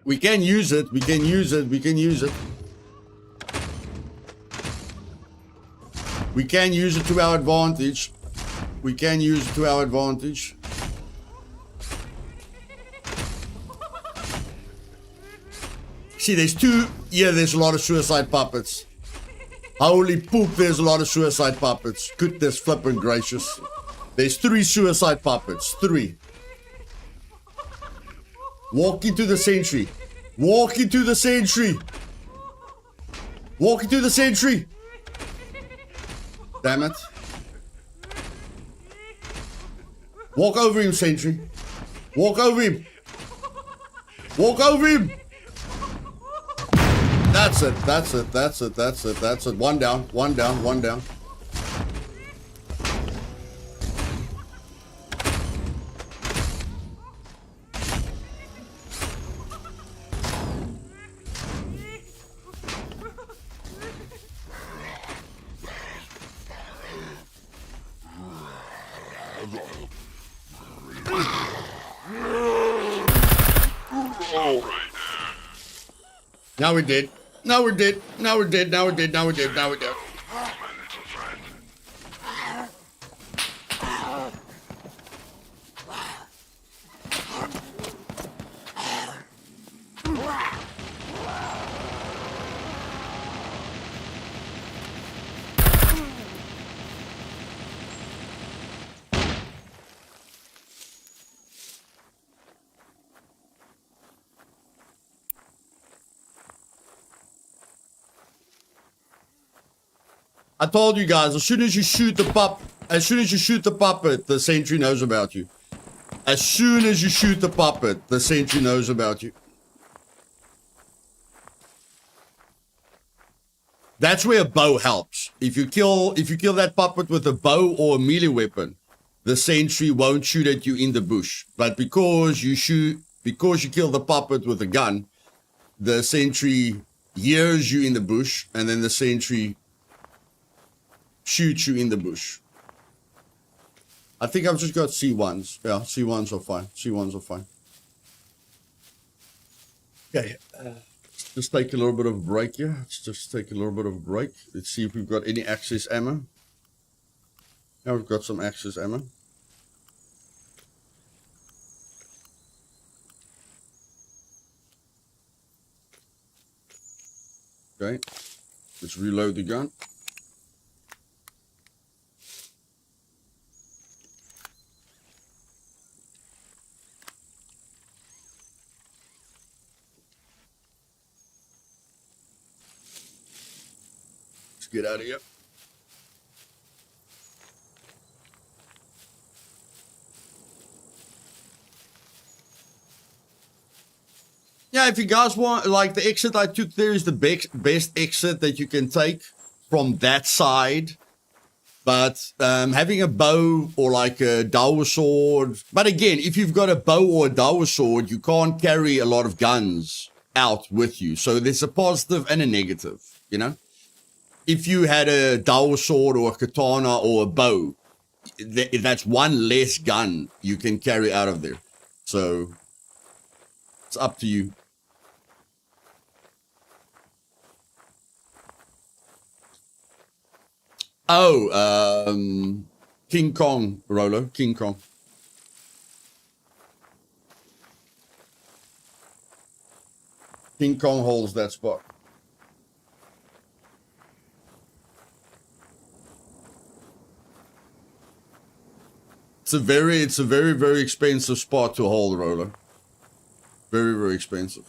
We can use it, we can use it, we can use it. We can use it to our advantage. We can use it to our advantage. See, there's 2. Yeah, there's a lot of suicide puppets. Holy poop, there's a lot of suicide puppets. Goodness flippin' gracious. There's 3 suicide puppets. 3. Walk into the sentry. Walk into the sentry. Walk into the sentry. Damn it. Walk over him, sentry. Walk over him. Walk over him. That's it. That's it. That's it. That's it. That's it. One down. One down. One down. Now we did. Now we're dead. Now we're dead. Now we're dead. Now we're dead. Now we're dead. I told you guys, as soon as you shoot the puppet, the sentry knows about you. As soon as you shoot the puppet, the sentry knows about you. That's where a bow helps. If you kill that puppet with a bow or a melee weapon, the sentry won't shoot at you in the bush. But because you kill the puppet with a gun, the sentry hears you in the bush, and then the sentry shoots you in the bush. I think I've just got C1s. Yeah, C1s are fine. C1s are fine. Okay. Just take a little bit of a break here. Let's just take a little bit of a break. Let's see if we've got any access ammo. Now we've got some access ammo. Okay. Let's reload the gun. Get out of here. Yeah, if you guys want, like, the exit I took there is the best exit that you can take from that side. But having a bow or like a Dao sword. But again, if you've got a bow or a Dao sword, you can't carry a lot of guns out with you. So there's a positive and a negative, you know? If you had a Dao sword or a katana or a bow, that's one less gun you can carry out of there. So it's up to you. Oh, King Kong, Rolo, King Kong. King Kong holds that spot. It's a very, very expensive spot to hold, Roller. Very, very expensive.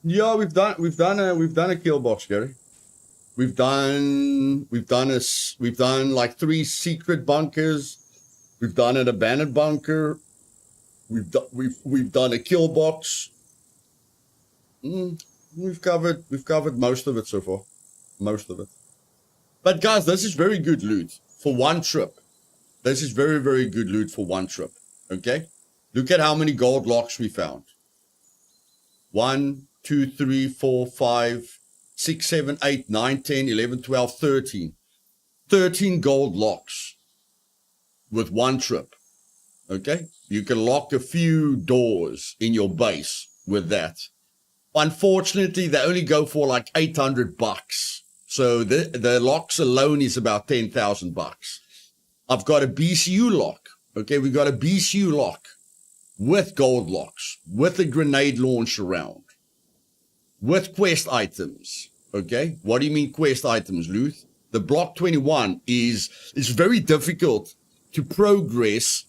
Yeah, we've done a kill box, Gary. We've done like 3 secret bunkers. We've done an abandoned bunker. We've done a kill box. We've covered most of it so far. Most of it. But guys, this is very good loot for one trip. This is very, very good loot for one trip. Okay? Look at how many gold locks we found. 1, 2, 3, 4, 5, 6, 7, 8, 9, 10, 11, 12, 13. 13 gold locks with one trip. Okay? You can lock a few doors in your base with that. Unfortunately, they only go for like $800. So the locks alone is about $10,000. I've got a BCU lock. Okay, we got a BCU lock with gold locks, with a grenade launcher round, with quest items. Okay, what do you mean quest items, Luth? The block 21 is very difficult to progress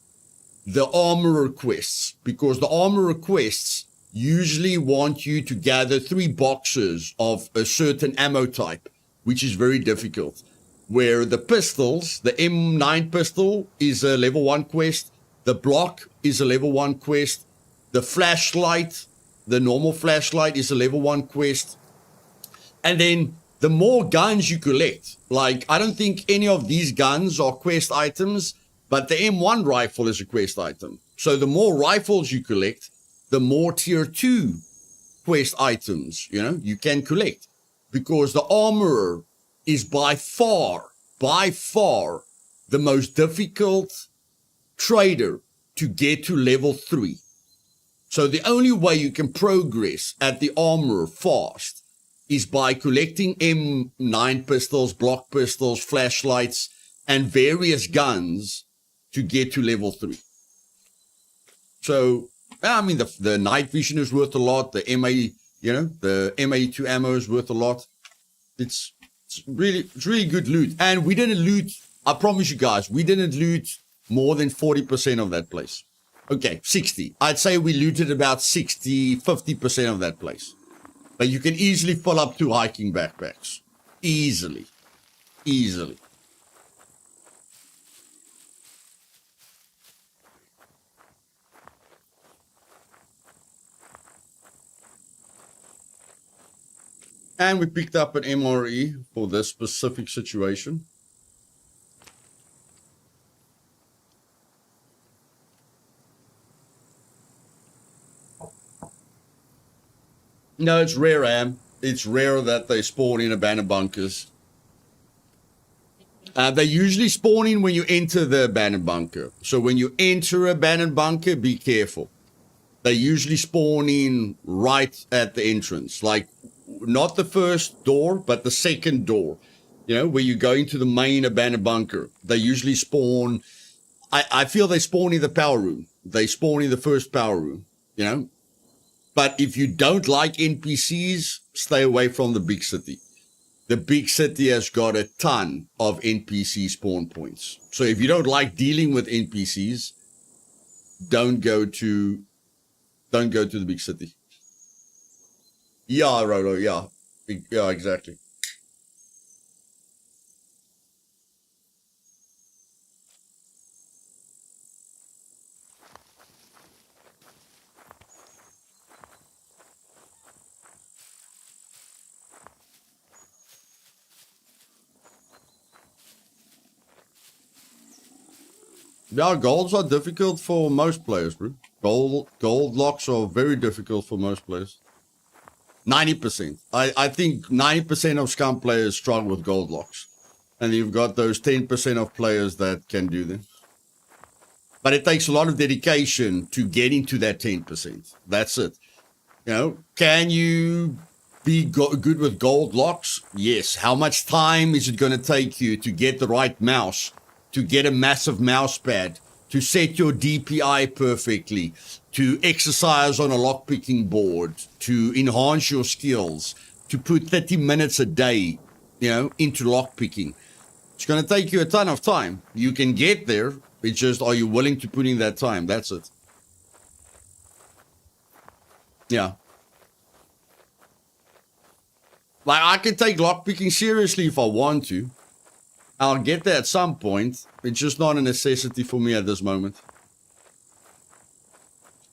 the armorer quests, because the armorer quests usually want you to gather 3 boxes of a certain ammo type, which is very difficult. Where the pistols, the M9 pistol is a level 1 quest, the block is a level 1 quest, the flashlight, the normal flashlight is a level 1 quest, and then the more guns you collect, like I don't think any of these guns are quest items, but the M1 rifle is a quest item. So the more rifles you collect, the more tier 2 quest items, you can collect. Because the armorer is by far the most difficult trader to get to level 3. So the only way you can progress at the armorer fast is by collecting M9 pistols, block pistols, flashlights, and various guns to get to level 3. So, I mean, the night vision is worth a lot. The You know, the MA2 ammo is worth a lot. It's really good loot. And we didn't loot, I promise you guys, we didn't loot more than 40% of that place. Okay, 60. I'd say we looted about 60, 50% of that place. But you can easily fill up 2 hiking backpacks. Easily. Easily. And we picked up an MRE for this specific situation. No, it's rare, Am. It's rare that they spawn in abandoned bunkers. They usually spawn in when you enter the abandoned bunker. So when you enter abandoned bunker, be careful. They usually spawn in right at the entrance. Like, not the first door, but the second door. You know, where you go into the main abandoned bunker. They usually spawn... I feel they spawn in the power room. They spawn in the first power room, you know. But if you don't like NPCs, stay away from the big city. The big city has got a ton of NPC spawn points. So if you don't like dealing with NPCs, don't go to the big city. Yeah, Rolo, yeah. Yeah, exactly. Yeah, golds are difficult for most players, bro. Gold locks are very difficult for most players. 90%. I think 90% of Scum players struggle with gold locks. And you've got those 10% of players that can do them. But it takes a lot of dedication to get into that 10%. That's it. You know, can you be good with gold locks? Yes. How much time is it going to take you to get the right mouse, to get a massive mouse pad, to set your DPI perfectly, to exercise on a lockpicking board, to enhance your skills, to put 30 minutes a day, you know, into lockpicking? It's going to take you a ton of time. You can get there. It's just, are you willing to put in that time? That's it. Yeah. Like, I can take lockpicking seriously if I want to. I'll get there at some point. It's just not a necessity for me at this moment.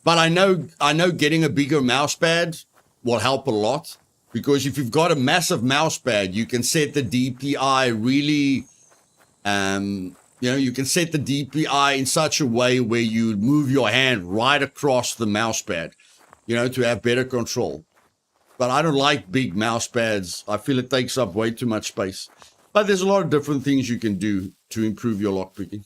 But I know getting a bigger mouse pad will help a lot. Because if you've got a massive mouse pad, you can set the DPI really... you know, you can set the DPI in such a way where you move your hand right across the mouse pad, you know, to have better control. But I don't like big mouse pads. I feel it takes up way too much space. But there's a lot of different things you can do to improve your lockpicking.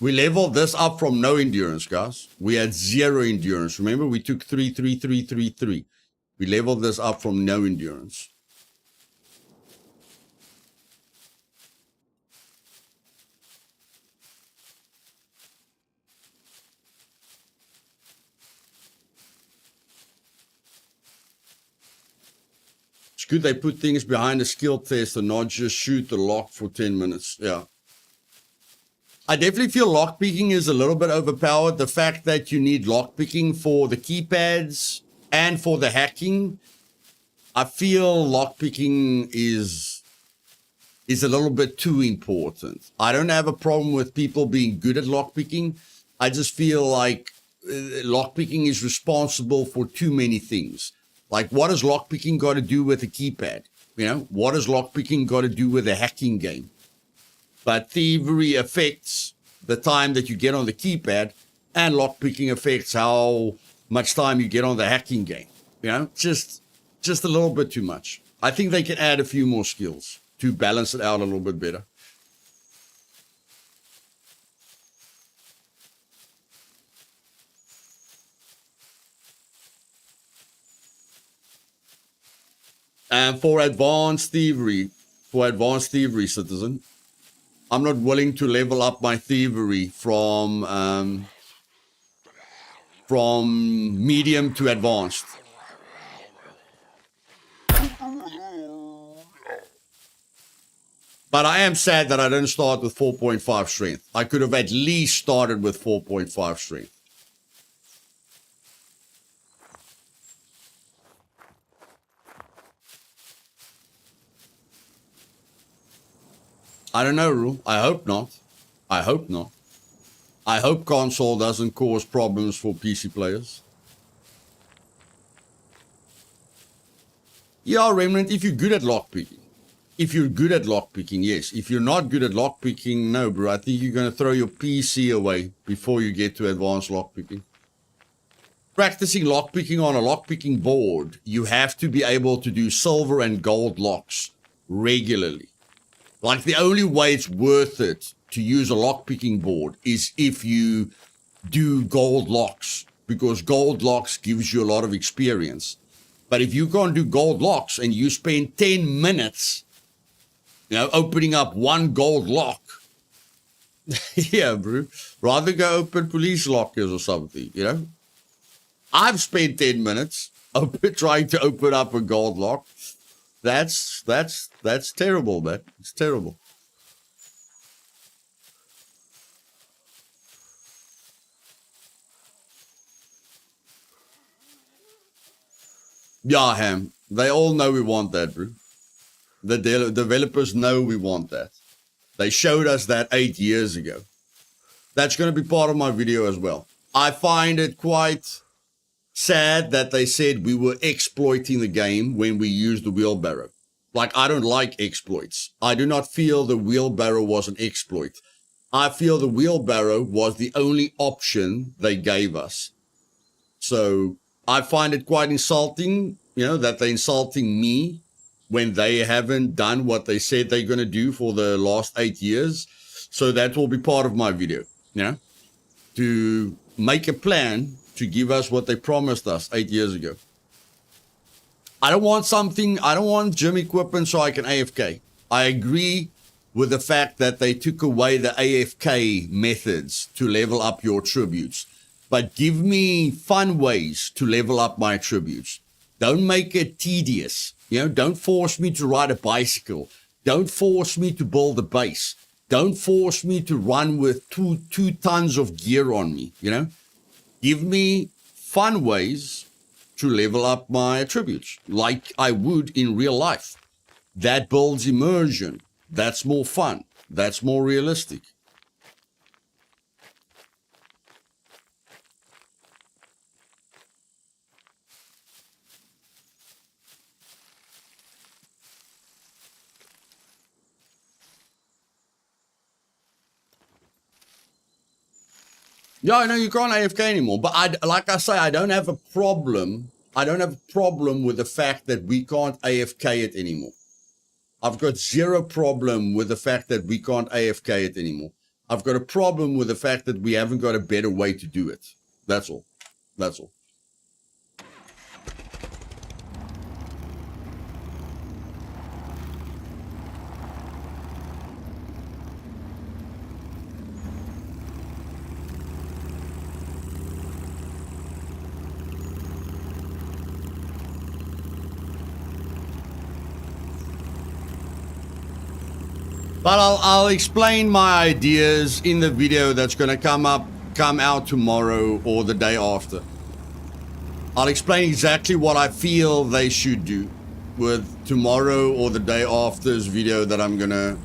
We leveled this up from no endurance, guys. We had 0 endurance. Remember, we took 3, 3, 3, 3, 3. We leveled this up from no endurance. It's good they put things behind a skill test and not just shoot the lock for 10 minutes. Yeah. I definitely feel lockpicking is a little bit overpowered. The fact that you need lockpicking for the keypads and for the hacking, I feel lockpicking is a little bit too important. I don't have a problem with people being good at lockpicking. I just feel like lockpicking is responsible for too many things. Like, what has lockpicking got to do with a keypad? You know, what has lockpicking got to do with a hacking game? But thievery affects the time that you get on the keypad, and lockpicking affects how much time you get on the hacking game. You know, just a little bit too much. I think they can add a few more skills to balance it out a little bit better. And for advanced thievery, citizen, I'm not willing to level up my thievery from medium to advanced. But I am sad that I didn't start with 4.5 strength. I could have at least started with 4.5 strength. I don't know, Rule. I hope not. I hope not. I hope console doesn't cause problems for PC players. Yeah, Remnant, if you're good at lockpicking. If you're good at lockpicking, yes. If you're not good at lockpicking, no, bro. I think you're going to throw your PC away before you get to advanced lockpicking. Practicing lockpicking on a lockpicking board, you have to be able to do silver and gold locks regularly. Like, the only way it's worth it to use a lockpicking board is if you do gold locks, because gold locks gives you a lot of experience. But if you can't do gold locks and you spend 10 minutes, opening up one gold lock, yeah, bro, rather go open police lockers or something, I've spent 10 minutes trying to open up a gold lock. That's terrible, man. It's terrible. Yeah, Ham. They all know we want that, bro. The developers know we want that. They showed us that 8 years ago. That's going to be part of my video as well. I find it quite sad that they said we were exploiting the game when we used the wheelbarrow. Like, I don't like exploits. I do not feel the wheelbarrow was an exploit. I feel the wheelbarrow was the only option they gave us. So I find it quite insulting, that they're insulting me when they haven't done what they said they're going to do for the last 8 years. So that will be part of my video, to make a plan to give us what they promised us 8 years ago. I don't want gym equipment so I can AFK. I agree with the fact that they took away the AFK methods to level up your tributes. But give me fun ways to level up my tributes. Don't make it tedious. Don't force me to ride a bicycle. Don't force me to build a base. Don't force me to run with two tons of gear on me, Give me fun ways to level up my attributes, like I would in real life. That builds immersion. That's more fun. That's more realistic. Yeah, I know you can't AFK anymore, but like I say, I don't have a problem. I don't have a problem with the fact that we can't AFK it anymore. I've got zero problem with the fact that we can't AFK it anymore. I've got a problem with the fact that we haven't got a better way to do it. That's all. That's all. But I'll explain my ideas in the video that's going to come out tomorrow or the day after. I'll explain exactly what I feel they should do with tomorrow or the day after's video that I'm gonna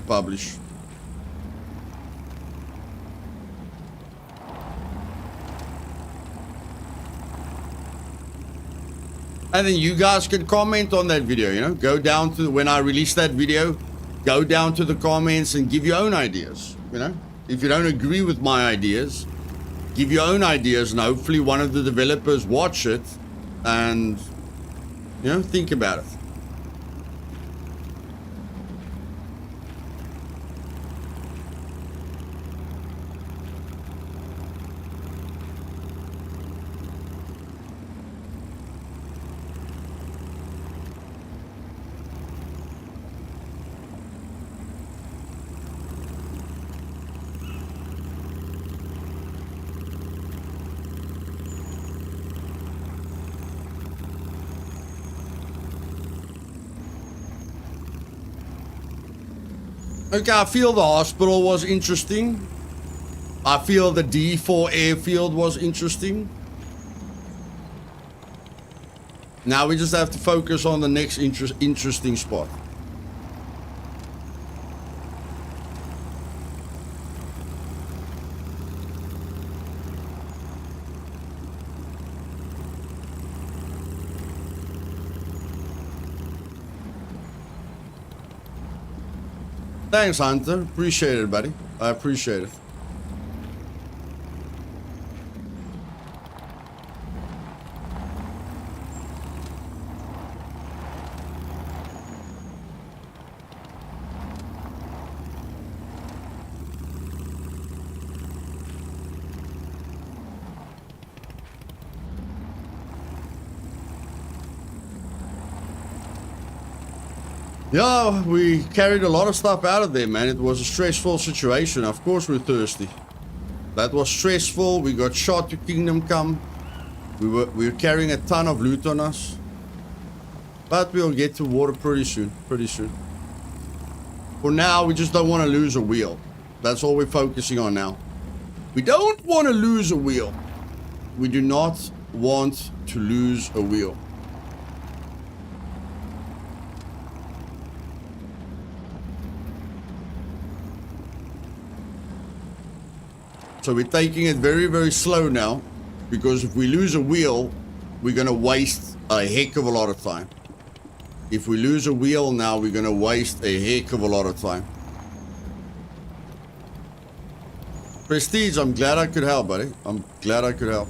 publish. And then you guys can comment on that video, go down to when I release that video. Go down to the comments and give your own ideas, If you don't agree with my ideas, give your own ideas, and hopefully one of the developers watch it and, think about it. Okay, I feel the hospital was interesting. I feel the D4 airfield was interesting. Now we just have to focus on the next interesting spot. Thanks, Hunter. Appreciate it, buddy. I appreciate it. Yeah, we carried a lot of stuff out of there, man. It was a stressful situation. Of course we're thirsty. That was stressful. We got shot to Kingdom Come. We were carrying a ton of loot on us. But we'll get to water pretty soon. For now, we just don't want to lose a wheel. That's all we're focusing on now. We don't want to lose a wheel. We do not want to lose a wheel. So we're taking it very, very slow now, because if we lose a wheel, we're going to waste a heck of a lot of time. If we lose a wheel now, we're going to waste a heck of a lot of time. Prestige, I'm glad I could help, buddy. I'm glad I could help.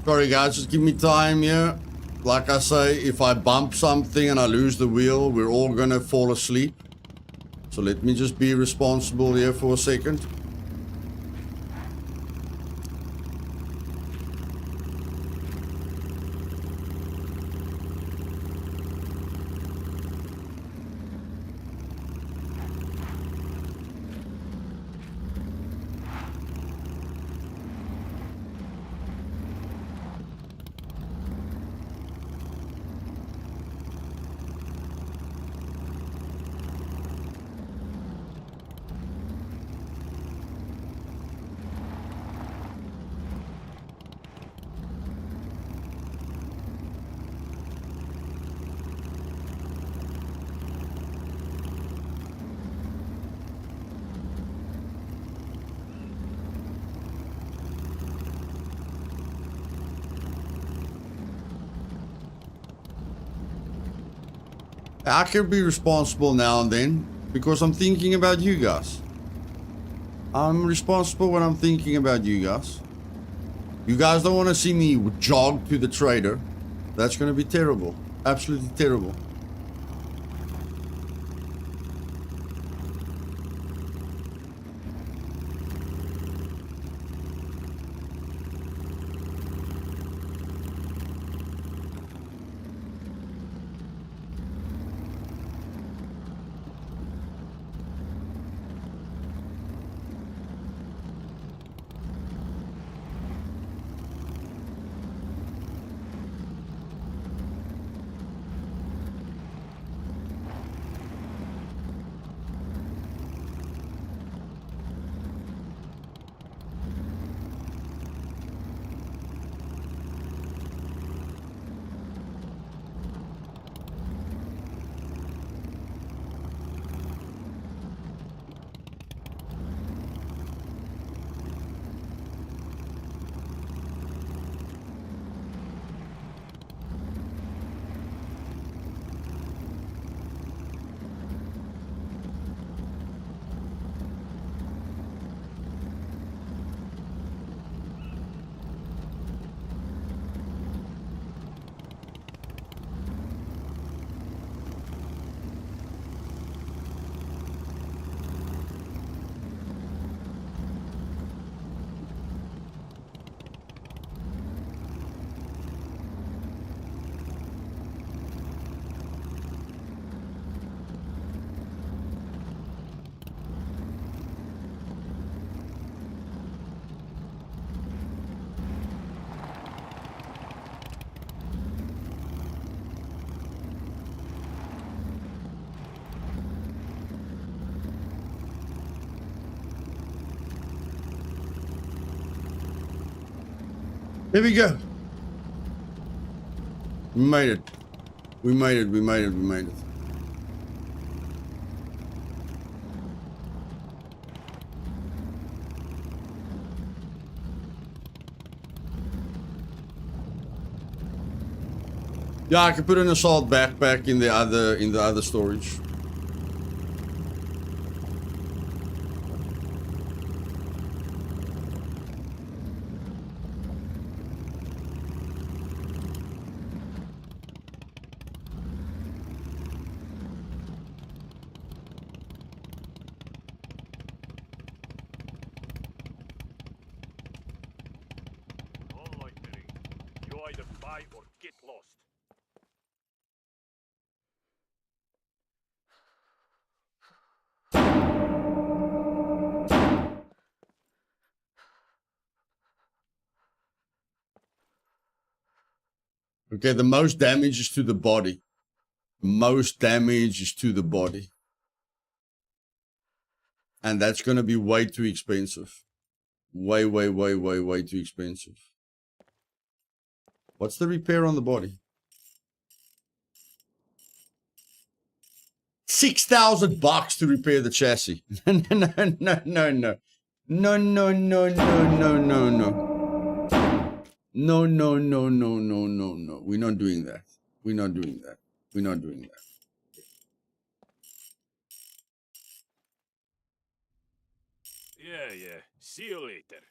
Sorry guys, just give me time here. Like I say, if I bump something and I lose the wheel, we're all gonna fall asleep. So let me just be responsible here for a second. I can be responsible now and then because I'm thinking about you guys. I'm responsible when I'm thinking about you guys. You guys don't want to see me jog to the trader. That's going to be terrible. Absolutely terrible. Here we go. We made it. We made it. We made it. We made it. Yeah, I can put an assault backpack in the other storage. No loitering. You either buy or get lost. Okay, the most damage is to the body. Most damage is to the body. And that's going to be way too expensive. Way, way, way, way, way too expensive. What's the repair on the body? 6,000 bucks to repair the chassis. No, no, no, no, no. No, no, no, no, no, no, no. No, no, no, no, no, no, no. We're not doing that. We're not doing that. We're not doing that. Yeah. See you later.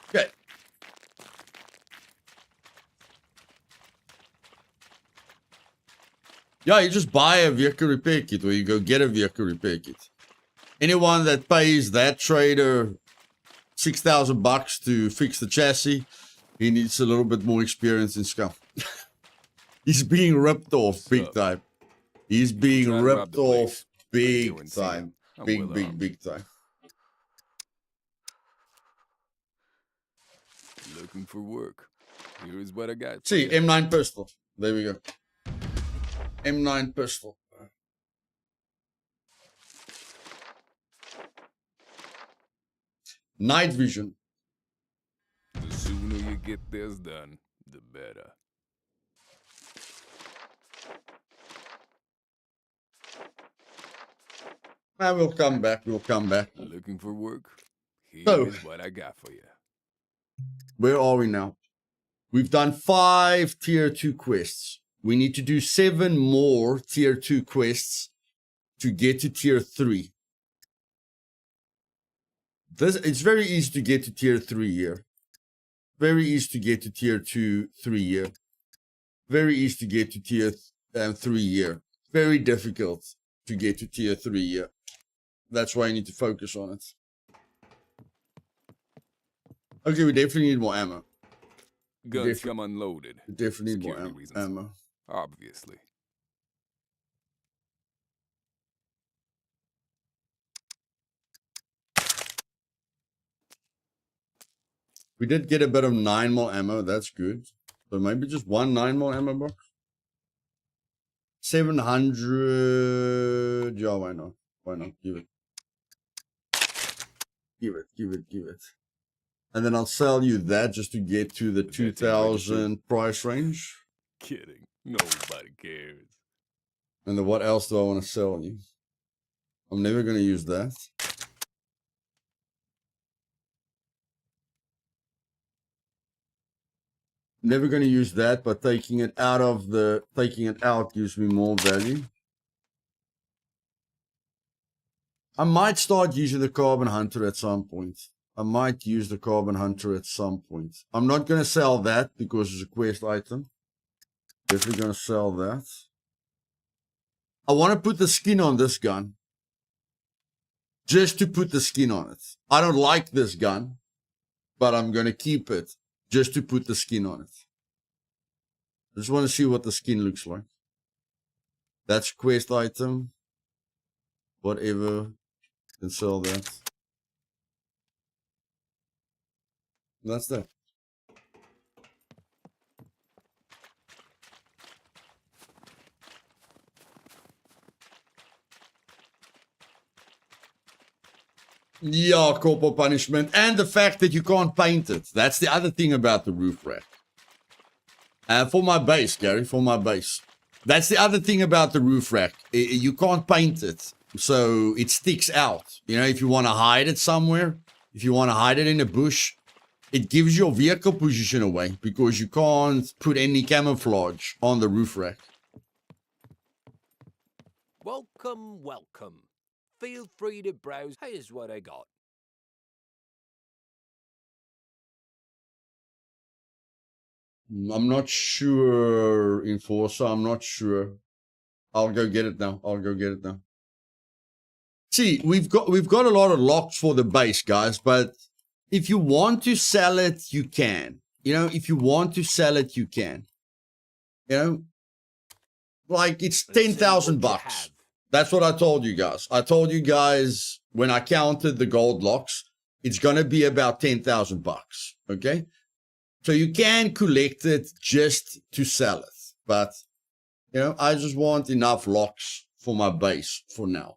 Okay. Yeah, you just buy a vehicle repair kit or you go get a vehicle repair kit. Anyone that pays that trader 6,000 bucks to fix the chassis, he needs a little bit more experience in Scum. He's being ripped off What's big up? time. He's being Trying to rob ripped the off place. I big guarantee ya. time. I'm Big, well big, armed. big time. Looking for work. Here's what I got. for See, ya. M9 pistol. There we go. M9 pistol. Night vision. The sooner you get this done, the better. We'll come back. We'll come back. Looking for work? So- Here's what I got for you. Where are we now? We've done 5 tier 2 quests. We need to do 7 more tier 2 quests to get to tier 3. It's very easy to get to tier 3 here. Very easy to get to tier 2, 3 here. Very easy to get to tier 3 here. Very difficult to get to tier 3 here. That's why I need to focus on it. Okay, we definitely need more ammo. Guns come unloaded. We definitely need more Security reasons. ammo. Obviously. We did get a bit of 9 more ammo. That's good. So maybe just 1 9 more ammo box. 700. Yeah, why not? Why not? Give it. Give it. Give it. Give it. And then I'll sell you that just to get to the 2,000 price range. Kidding. Nobody cares. And then what else do I want to sell you? I'm never going to use that. Never going to use that, but taking it out gives me more value. I might start using the Carbon Hunter at some point. I might use the Carbon Hunter at some point. I'm not going to sell that because it's a quest item. Definitely going to sell that. I want to put the skin on this gun. Just to put the skin on it. I don't like this gun, but I'm going to keep it just to put the skin on it. I just want to see what the skin looks like. That's a quest item. Whatever. Can sell that. That's that. Yeah, corporal punishment. And the fact that you can't paint it. That's the other thing about the roof rack. For my base, Gary, for my base. That's the other thing about the roof rack. You can't paint it. So it sticks out. You know, if you want to hide it somewhere, if you want to hide it in a bush, it gives your vehicle position away because you can't put any camouflage on the roof rack. Welcome, welcome. Feel free to browse. Here's what I got. I'm not sure, Enforcer. I'm not sure. I'll go get it now. I'll go get it now. See, we've got a lot of locks for the base, guys, but if you want to sell it, you can. You know, if you want to sell it, you can. You know, like it's 10,000 bucks. That's what I told you guys. I told you guys when I counted the gold locks, it's going to be about 10,000 bucks. Okay. So you can collect it just to sell it. But, you know, I just want enough locks for my base for now.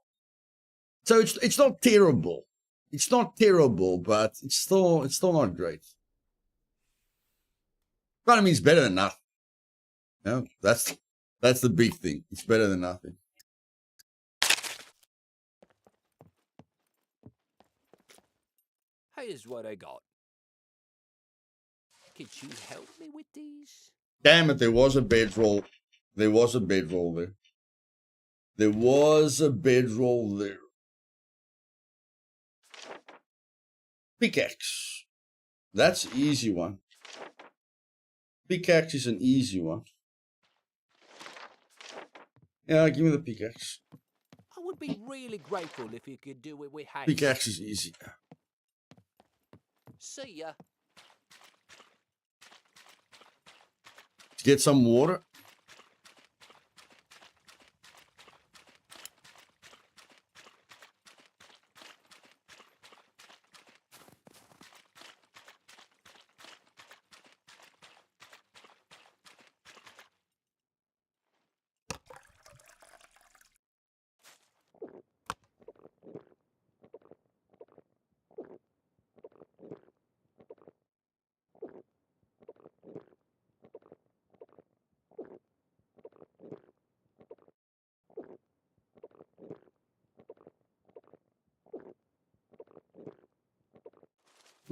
So it's not terrible. It's not terrible, but it's still not great. But I mean, it's better than nothing. You know, that's the big thing. It's better than nothing. Here's what I got. Could you help me with these? Damn it, there was a bedroll. There was a bedroll there. There was a bedroll there. Pickaxe. That's an easy one. Pickaxe is an easy one. Yeah, give me the pickaxe. I would be really grateful if you could do it with haste. Pickaxe is easy. See ya. Get some water.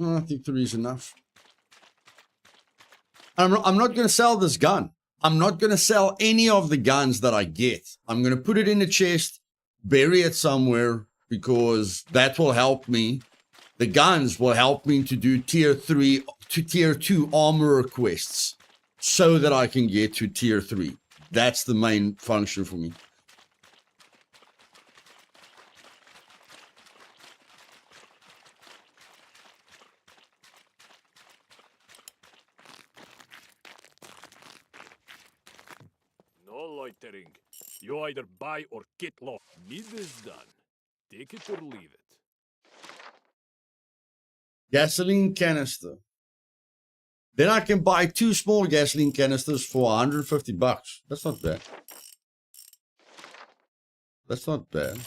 I think 3 is enough. I'm not going to sell this gun. I'm not going to sell any of the guns that I get. I'm going to put it in a chest, bury it somewhere, because that will help me. The guns will help me to do tier 3 to tier 2 armor quests so that I can get to tier 3. That's the main function for me. No loitering. You either buy or get lost. Need this done. Take it or leave it. Gasoline canister. Then I can buy 2 small gasoline canisters for $150. That's not bad. That's not bad.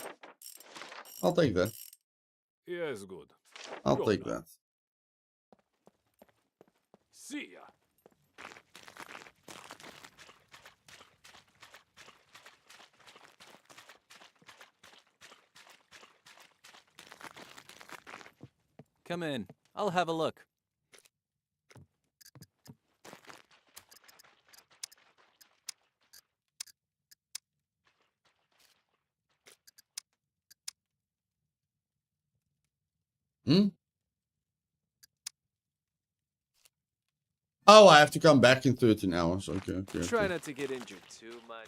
I'll take that. Yes, good. I'll Go take now. that. See ya. Come in. I'll have a look. Hmm? Oh, I have to come back in 13 hours. Okay. Try not to get injured too much.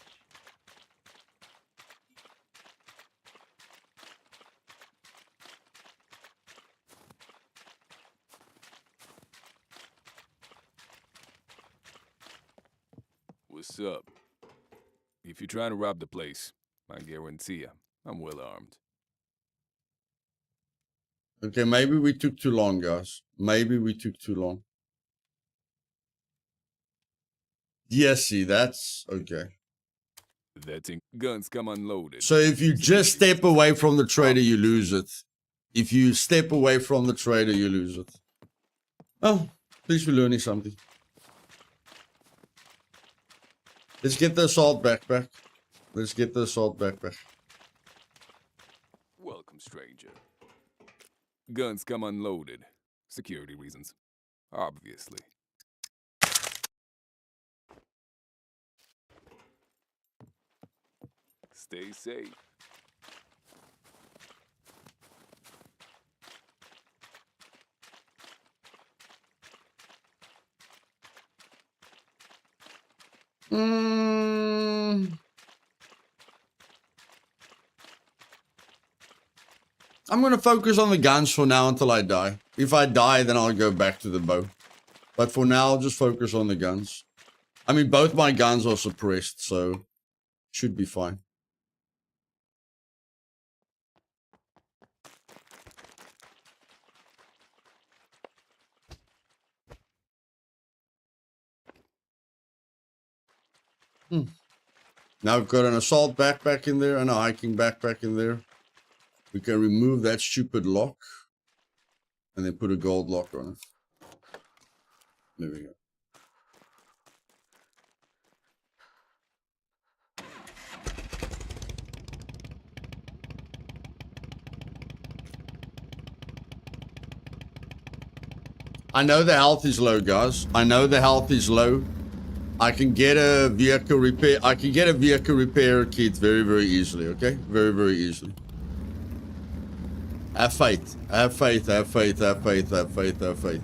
What's up? If you're trying to rob the place, I guarantee you, I'm well armed. Okay, maybe we took too long, guys. Maybe we took too long. Yes, see, that's okay. That's in guns come unloaded. So if you just step away from the trader, you lose it. If you step away from the trader, you lose it. Oh, at least we're learning something. Let's get the assault backpack. Let's get the assault backpack. Welcome, stranger. Guns come unloaded. Security reasons. Obviously. Stay safe. I'm going to focus on the guns for now until I die. If I die, then I'll go back to the bow. But for now, I'll just focus on the guns. I mean, both my guns are suppressed, so should be fine. Now we've got an assault backpack in there and a hiking backpack in there. We can remove that stupid lock and then put a gold lock on it. There we go. I know the health is low, guys. I know the health is low. I can get a vehicle repair. I can get a vehicle repair kit very, very easily. Okay, very, very easily. Have faith. Have faith. Have faith. Have faith. Have faith. Have faith.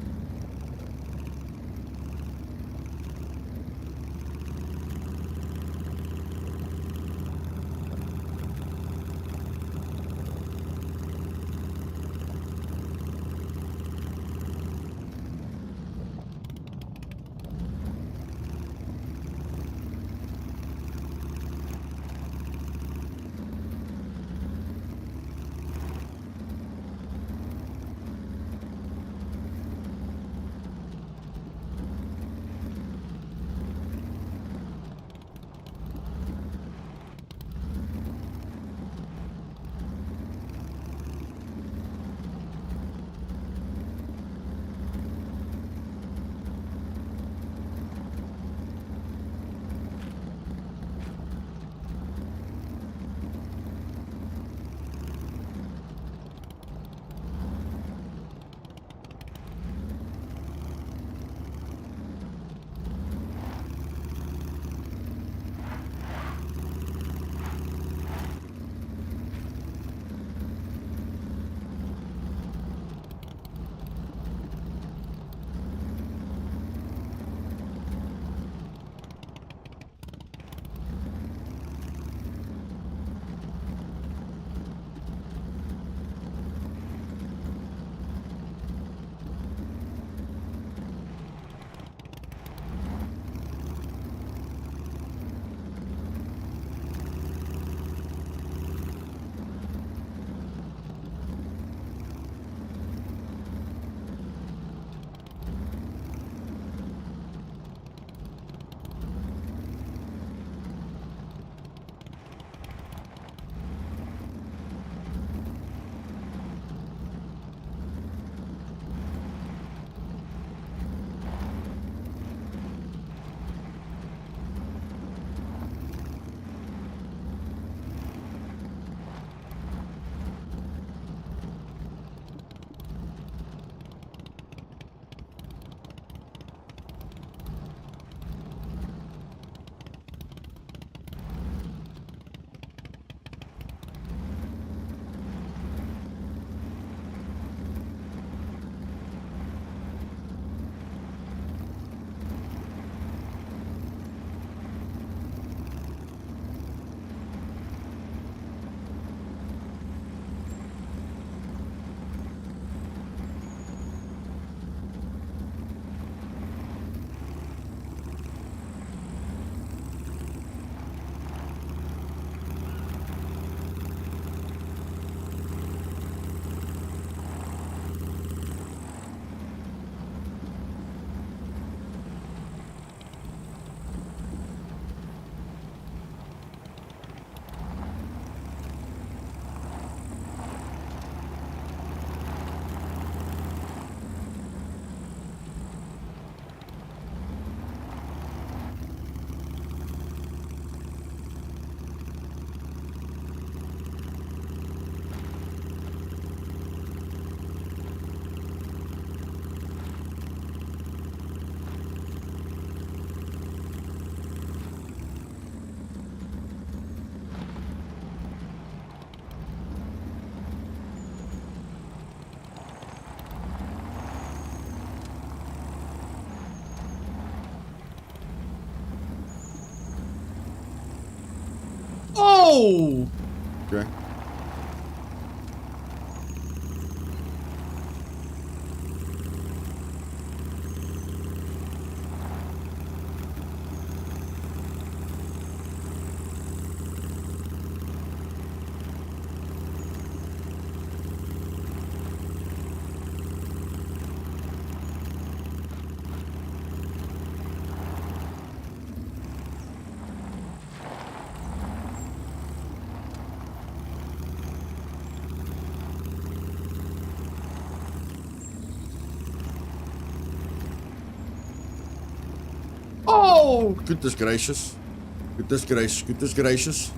Oh! Okay. Oh! Goodness gracious. Goodness gracious. Goodness gracious.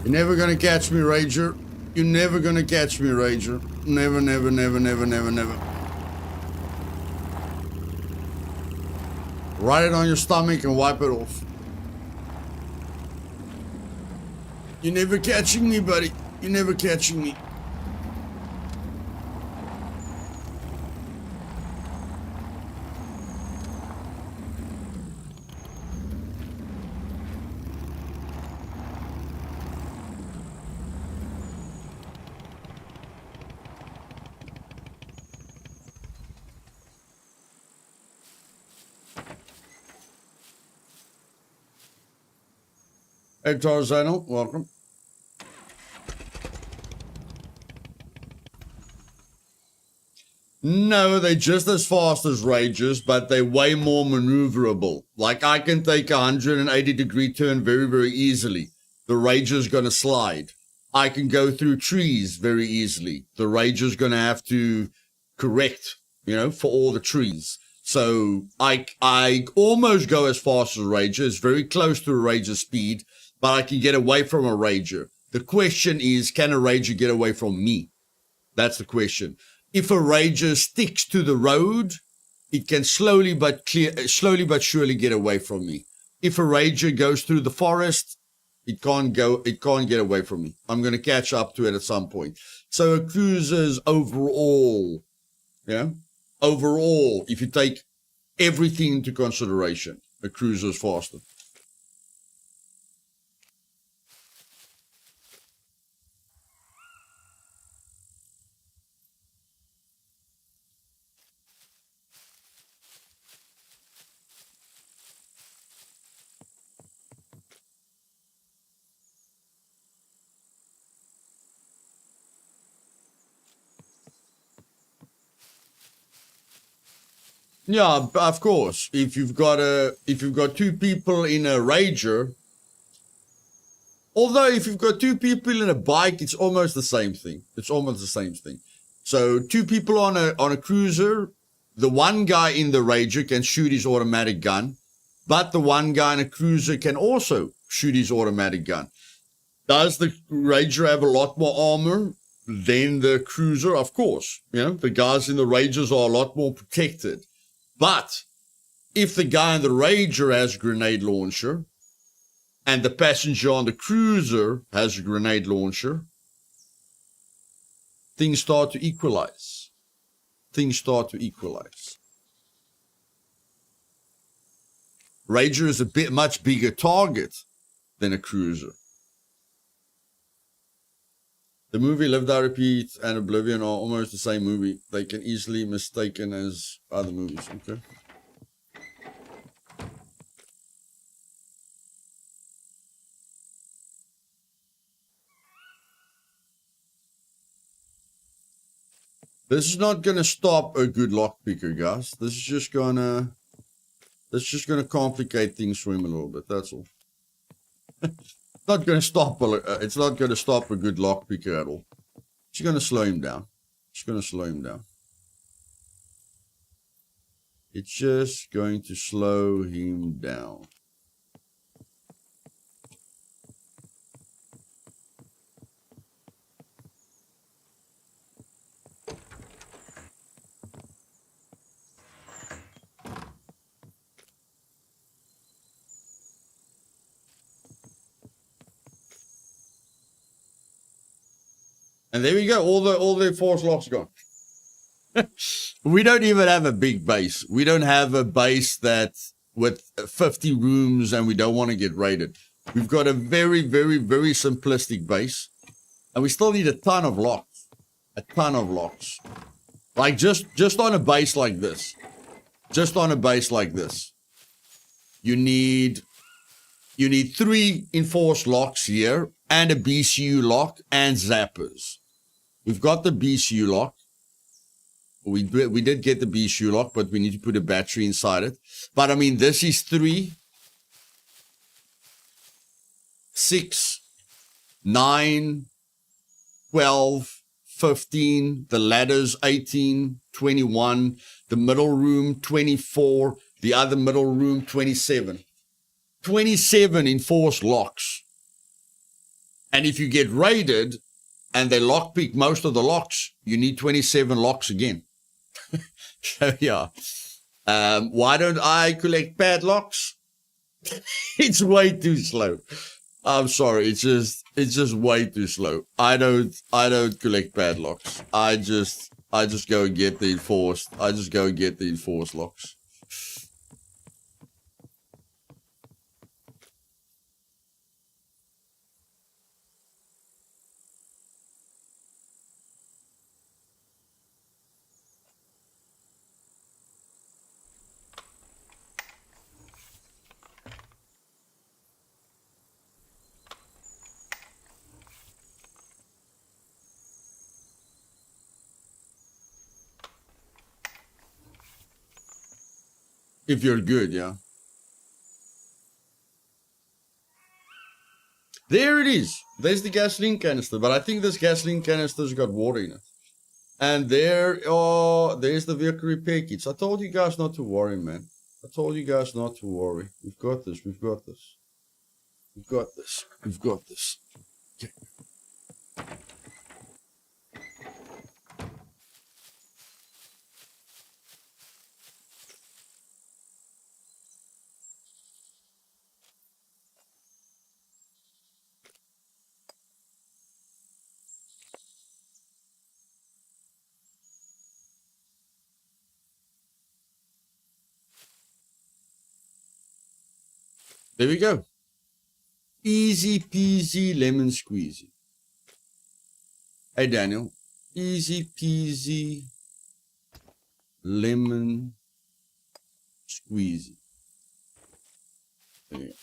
You're never gonna catch me, Rager. You're never gonna catch me, Rager. Never, never, never, never, never, never. Write it on your stomach and wipe it off. You're never catching me, buddy. You're never catching me. Hey, Tarzano, welcome. No, they're just as fast as Ragers, but they're way more maneuverable. Like, I can take a 180-degree turn very, very easily. The Rager's gonna slide. I can go through trees very easily. The Rager's gonna have to correct, you know, for all the trees. So I almost go as fast as a Rager. It's very close to a Rager speed, but I can get away from a Rager. The question is, can a Rager get away from me? That's the question. If a Rager sticks to the road, it can slowly but surely get away from me. If a Rager goes through the forest, it can't get away from me. I'm going to catch up to it at some point. So a cruiser's overall, overall, if you take everything into consideration, a cruiser's faster. Yeah, of course. If you've got two people in a Rager, although if you've got two people in a bike, it's almost the same thing. It's almost the same thing. So two people on a cruiser, the one guy in the Rager can shoot his automatic gun, but the one guy in a cruiser can also shoot his automatic gun. Does the Rager have a lot more armor than the cruiser? Of course. You know, the guys in the Ragers are a lot more protected. But if the guy in the Rager has a grenade launcher and the passenger on the cruiser has a grenade launcher, things start to equalize. Things start to equalize. Rager is a much bigger target than a cruiser. The movie Lived I Repeat and Oblivion are almost the same movie. They can easily be mistaken as other movies. Okay. This is not gonna stop a good lockpicker, guys. This is just gonna complicate things for him a little bit. That's all. It's not gonna stop. It's not gonna stop a good lockpicker at all. It's gonna slow him down. It's gonna slow him down. It's just going to slow him down. And there we go. All the force locks gone. We don't even have a big base. We don't have a base that with 50 rooms and we don't want to get raided. We've got a very, very, very simplistic base. And we still need a ton of locks. A ton of locks. Like just on a base like this. Just on a base like this. You need 3 enforced locks here. And a BCU lock and zappers. We've got the BCU lock. We did get the BCU lock, but we need to put a battery inside it. But I mean, this is 3, 6, 9, 12, 15. The ladders 18, 21. The middle room 24. The other middle room 27. 27 enforced locks. And if you get raided and they lockpick most of the locks, you need 27 locks again. So yeah, why don't I collect padlocks? It's way too slow. I'm sorry, it's just way too slow. I don't collect padlocks. I just go and get the enforced. I just go and get the enforced locks. If you're good, yeah. There it is. There's the gasoline canister, but I think this gasoline canister's got water in it. And there's the vehicle repair kits. I told you guys not to worry, man. I told you guys not to worry. We've got this. We've got this. We've got this. We've got this. Okay. There we go. Easy peasy lemon squeezy. Hey, Daniel. Easy peasy lemon squeezy. There you go.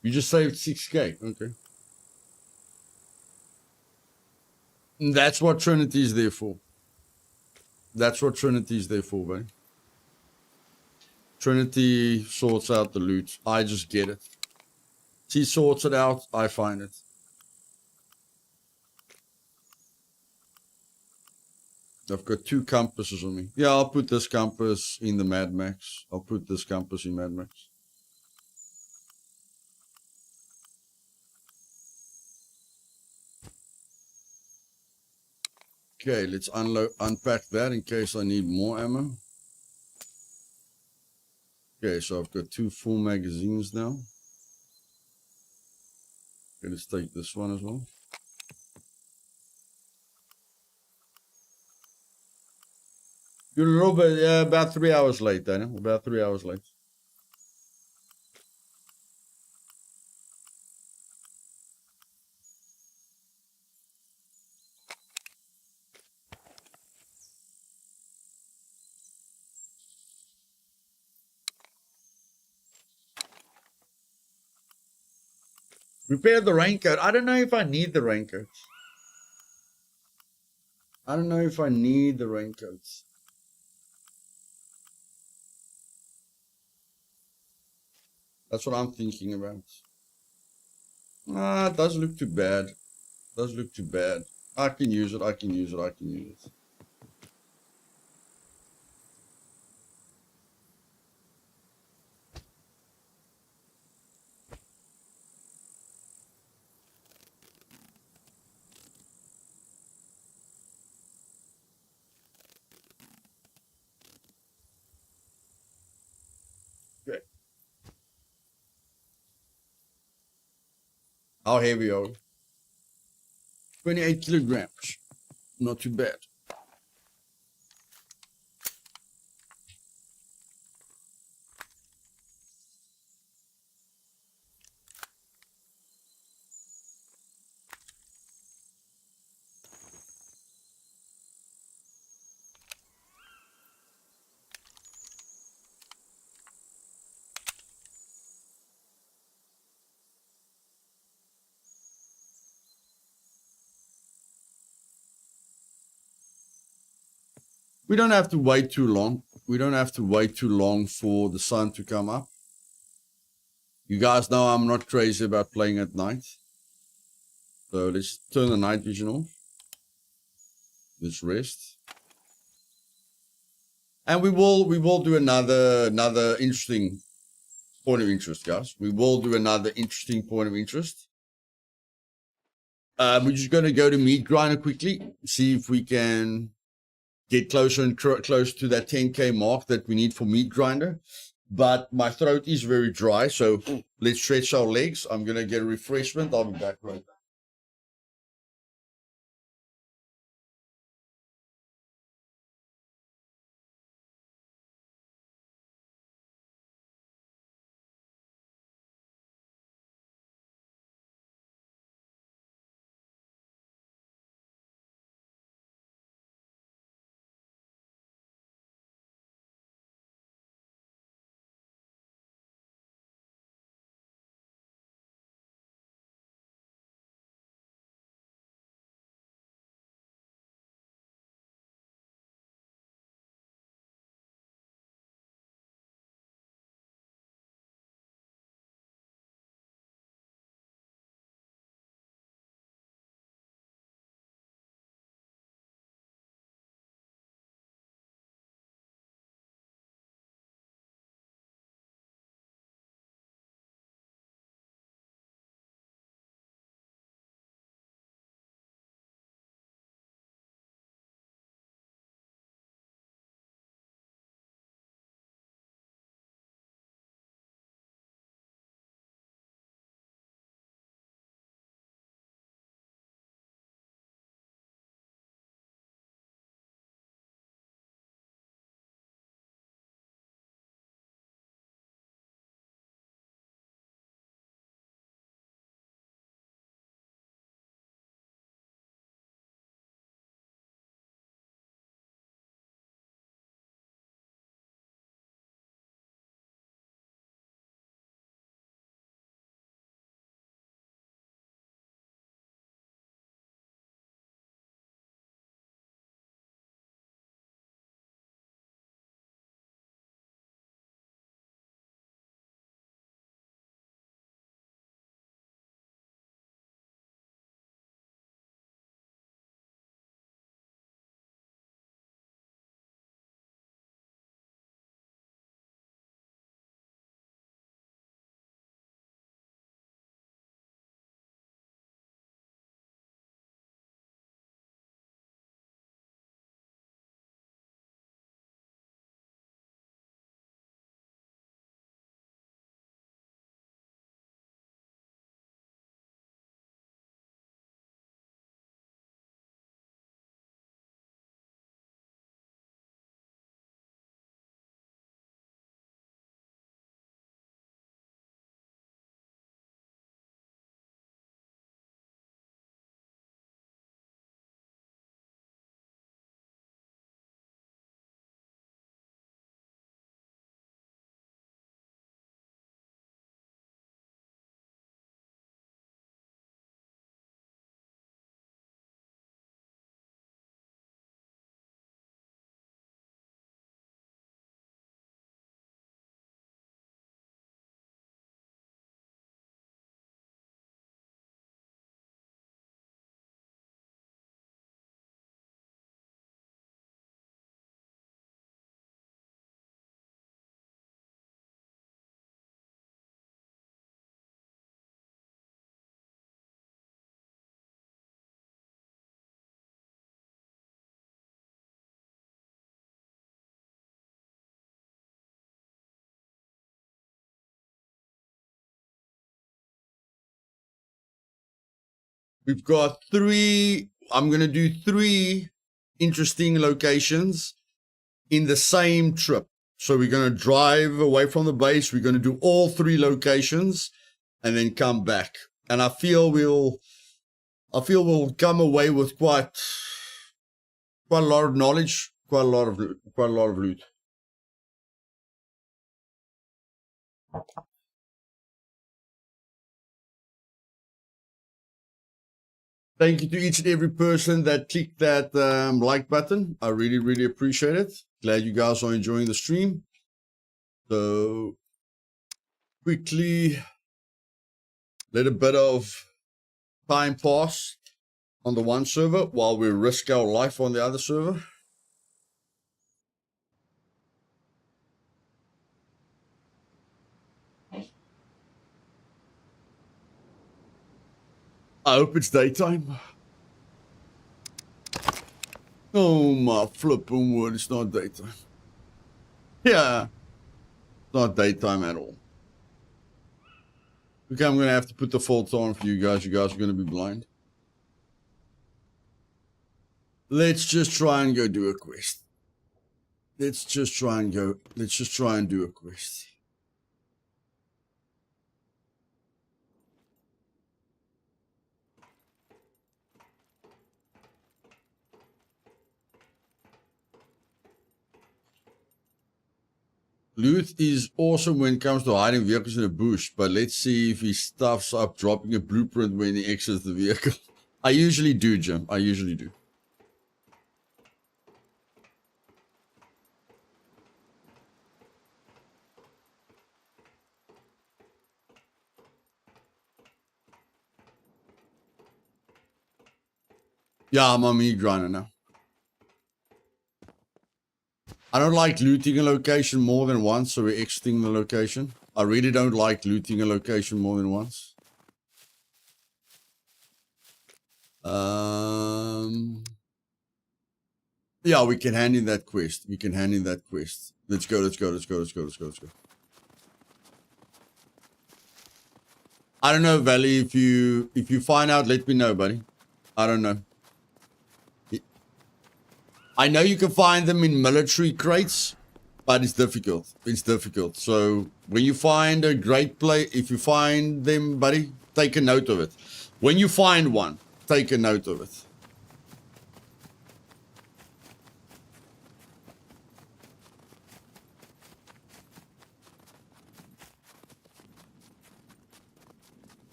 You just saved 6K. Okay. That's what Trinity's there for. That's what Trinity's there for, buddy. Trinity sorts out the loot. I just get it. She sorts it out. I find it. I've got 2 compasses on me. Yeah, I'll put this compass in the Mad Max. I'll put this compass in Mad Max. Okay, let's unpack that in case I need more ammo. Okay, so I've got 2 full magazines now. Okay, let's take this one as well. You're a little bit, about 3 hours late, Daniel. About 3 hours late. Repair the raincoat. I don't know if I need the raincoat. I don't know if I need the raincoats. That's what I'm thinking about. It doesn't look too bad. Doesn't look too bad. I can use it. I can use it. I can use it. Okay. How heavy are we? 28 kilograms. Not too bad. We don't have to wait too long. We don't have to wait too long for the sun to come up. You guys know I'm not crazy about playing at night. So let's turn the night vision off. Let's rest. And we will do another interesting point of interest, guys. We will do another interesting point of interest. We're just going to go to Meat Grinder quickly, see if we can get closer and close to that 10K mark that we need for Meat Grinder. But my throat is very dry, so let's stretch our legs. I'm going to get a refreshment. I'll be back right back. We've got 3. I'm going to do 3 interesting locations in the same trip. So we're going to drive away from the base. We're going to do all 3 locations and then come back. And I feel we'll come away with quite a lot of knowledge, quite a lot of loot. Thank you to each and every person that clicked that like button. I really, really appreciate it. Glad you guys are enjoying the stream. So quickly let a bit of time pass on the one server while we risk our life on the other server. I hope it's daytime. Oh my flipping word, it's not daytime. Yeah, it's not daytime at all. Okay, I'm going to have to put the faults on for you guys. You guys are going to be blind. Let's just try and go do a quest. Let's just try and do a quest. Luth is awesome when it comes to hiding vehicles in a bush, but let's see if he stuffs up dropping a blueprint when he exits the vehicle. I usually do, Jim. I usually do. Yeah, I'm on me grinder now. I don't like looting a location more than once, so we're exiting the location. I really don't like looting a location more than once. Yeah, we can hand in that quest. Let's go. I don't know, Valley. If you find out, let me know, buddy. I don't know. I know you can find them in military crates, but it's difficult. So when you find a great place, if you find them, buddy, take a note of it. When you find one, take a note of it.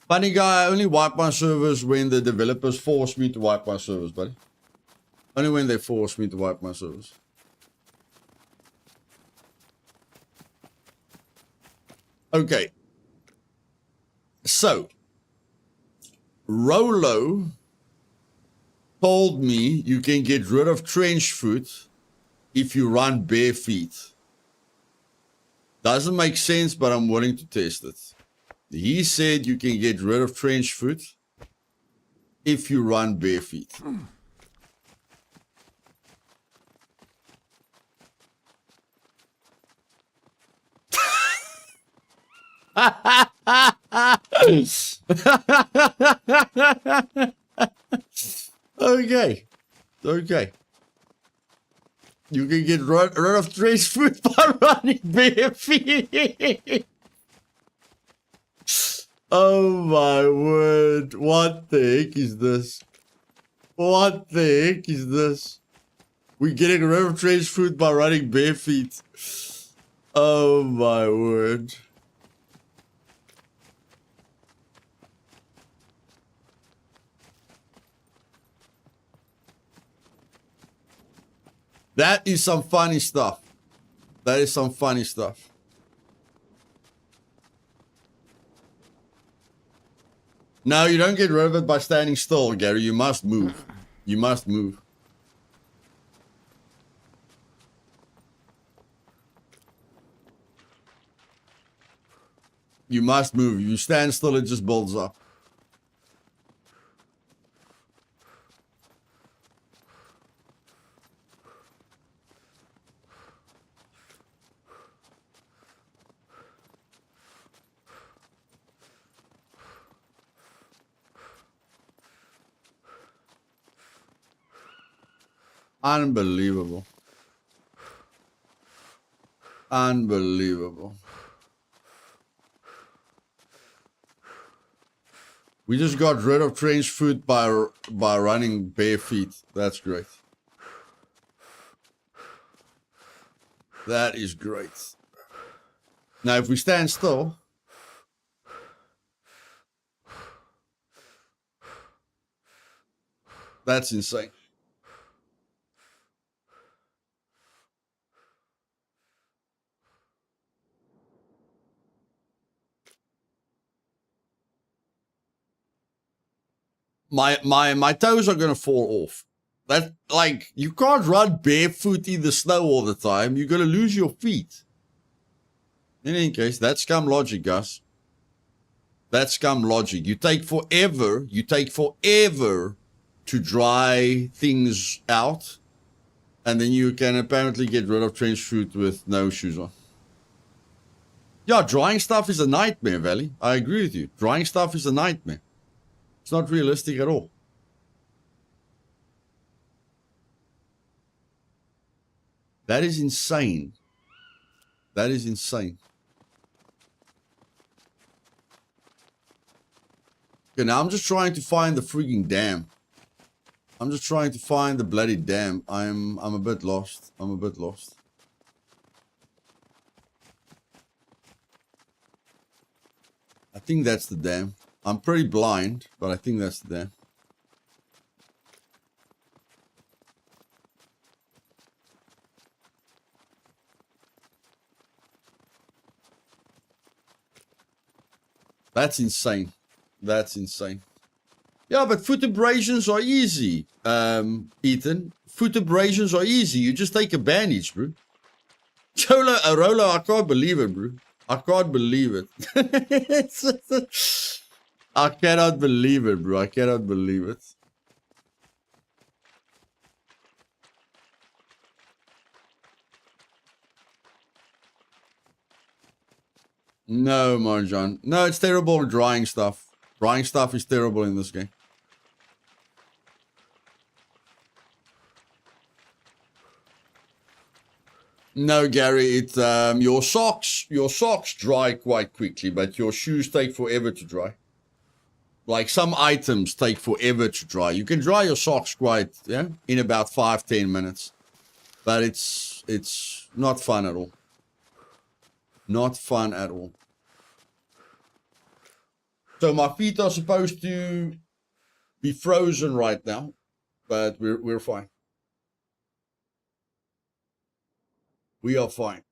Funny guy, I only wipe my servers when the developers force me to wipe my servers, buddy. Only when they force me to wipe my servers. Okay. So, Rolo told me you can get rid of trench foot if you run bare feet. Doesn't make sense, but I'm willing to test it. He said you can get rid of trench foot if you run bare feet. Okay. You can get rid of trench foot by running bare feet. Oh my word. What the heck is this? We're getting rid of trench foot by running bare feet. Oh my word. That is some funny stuff. No, you don't get rid of it by standing still, Gary. You must move. You must move. You stand still, it just builds up. Unbelievable. Unbelievable. We just got rid of trench foot by running bare feet. That's great. That is great. Now, if we stand still, that's insane. My toes are gonna fall off. That, like, you can't run barefoot in the snow all the time. You're gonna lose your feet. In any case, that's scum logic, guys. That's scum logic. You take forever to dry things out, and then you can apparently get rid of trench foot with no shoes on. Yeah, drying stuff is a nightmare, Valley. I agree with you. Drying stuff is a nightmare. It's not realistic at all. That is insane. That is insane. Okay, now I'm just trying to find the freaking dam. I'm just trying to find the bloody dam. I'm a bit lost. I'm a bit lost. I think that's the dam. I'm pretty blind, but I think that's the dam. That's insane. That's insane. Yeah, but foot abrasions are easy, Ethan. Foot abrasions are easy. You just take a bandage, bro. Cholo Arolo, I can't believe it, bro. I can't believe it. I cannot believe it, bro. I cannot believe it. No, Marjan. No, it's terrible drying stuff. Drying stuff is terrible in this game. No, Gary, it's your socks dry quite quickly, but your shoes take forever to dry. Like some items take forever to dry. You can dry your socks in about 5-10 minutes. But it's not fun at all. Not fun at all. So my feet are supposed to be frozen right now, but we're fine. We are fine.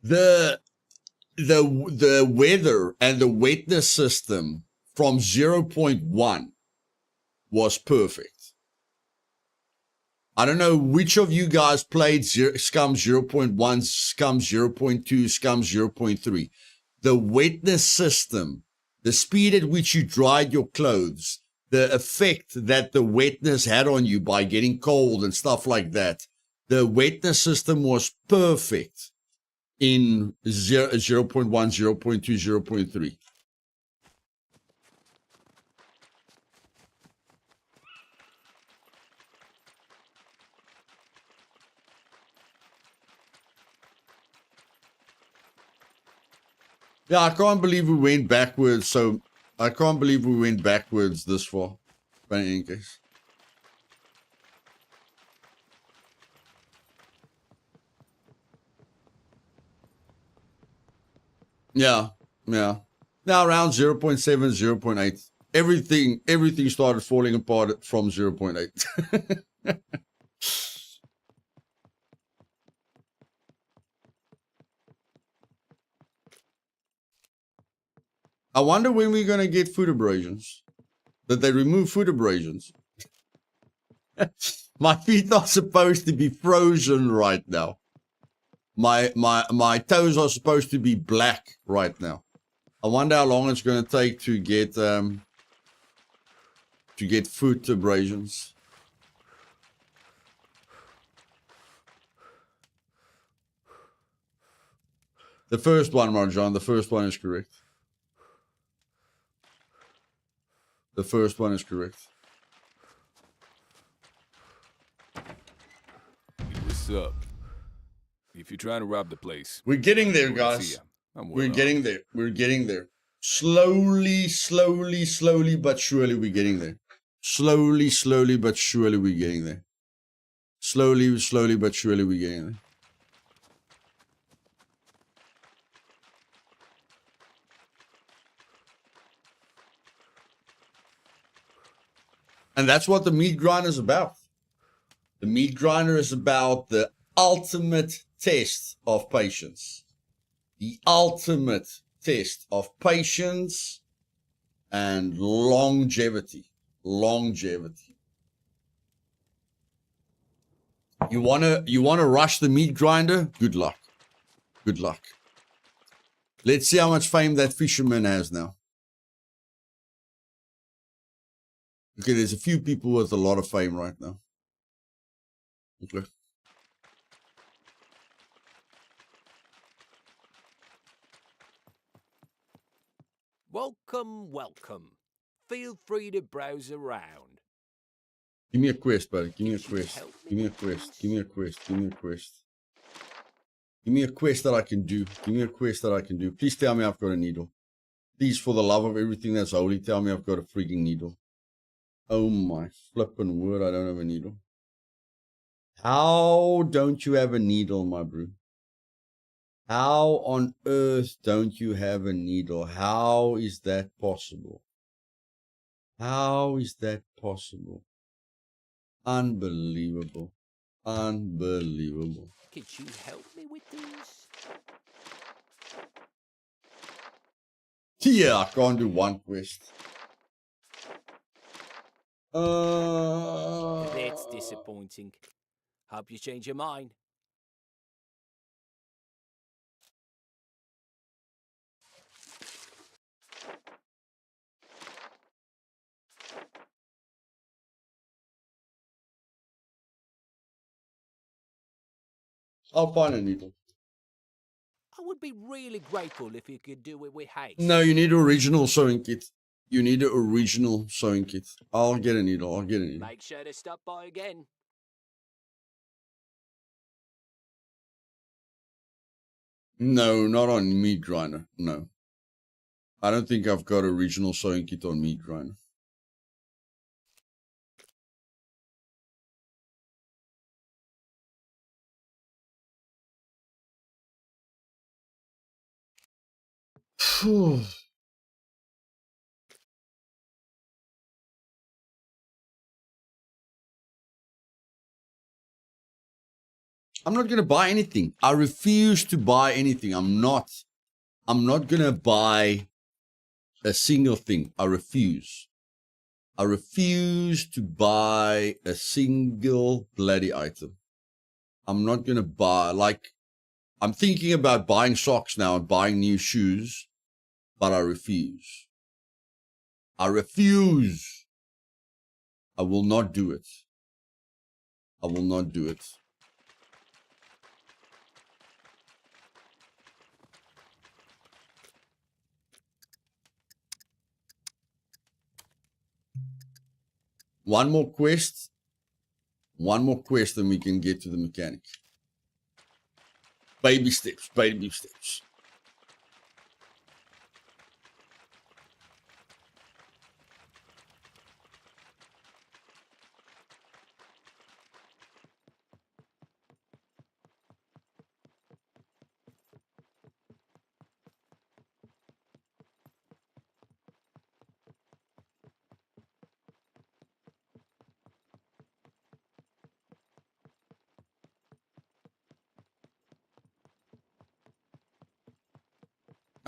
The weather and the wetness system from 0.1 was perfect. I don't know which of you guys played Scum 0.1, Scum 0.2, Scum 0.3. The wetness system, the speed at which you dried your clothes, the effect that the wetness had on you by getting cold and stuff like that. The wetness system was perfect in 0.1, 0.2, 0.3. Yeah, I can't believe we went backwards. So I can't believe we went backwards this far. But in any case. Yeah. Now around 0.7, 0.8. Everything started falling apart from 0.8. I wonder when we're going to get foot abrasions. That they remove foot abrasions. My feet are supposed to be frozen right now. My toes are supposed to be black right now. I wonder how long it's going to take to get foot abrasions. The first one, Marjan. The first one is correct. The first one is correct. What's up? If you're trying to rob the place, We're getting there, go and see guys. ya. I'm We're well getting there. We're getting there. Slowly, but surely we're getting there. Slowly, but surely we're getting there. Slowly, but surely we're getting there. And that's what the meat grinder is about. The meat grinder is about the ultimate test of patience. The ultimate test of patience and longevity. Longevity. You wanna rush the meat grinder? Good luck. Good luck. Let's see how much fame that fisherman has now. Okay, there's a few people with a lot of fame right now. Okay. Welcome, welcome. Feel free to browse around. Give me a quest, buddy. Give me a Could you quest. help me Give me a with quest. this? Give me a quest. Give me a quest. Give me a quest that I can do. Give me a quest that I can do. Please tell me I've got a needle. Please, for the love of everything that's holy, tell me I've got a freaking needle. Oh my flippin' word, I don't have a needle. How don't you have a needle, my bro? How on earth don't you have a needle? How is that possible? How is that possible? Unbelievable. Unbelievable. Could you help me with these? Yeah, I can't do one quest. That's disappointing. Hope you change your mind. I'll find a needle. I would be really grateful if you could do it with haste. No, you need an original sewing kit. You need an original sewing kit. I'll get a needle. I'll get a needle. Make sure to stop by again. No, not on meat grinder. No. I don't think I've got original sewing kit on meat grinder. Phew. I'm not going to buy anything. I refuse to buy anything. I'm not going to buy a single thing. I refuse. I refuse to buy a single bloody item. I'm not going to buy, like, I'm thinking about buying socks now and buying new shoes, but I refuse. I refuse. I will not do it. I will not do it. One more quest and we can get to the mechanic. Baby steps, baby steps.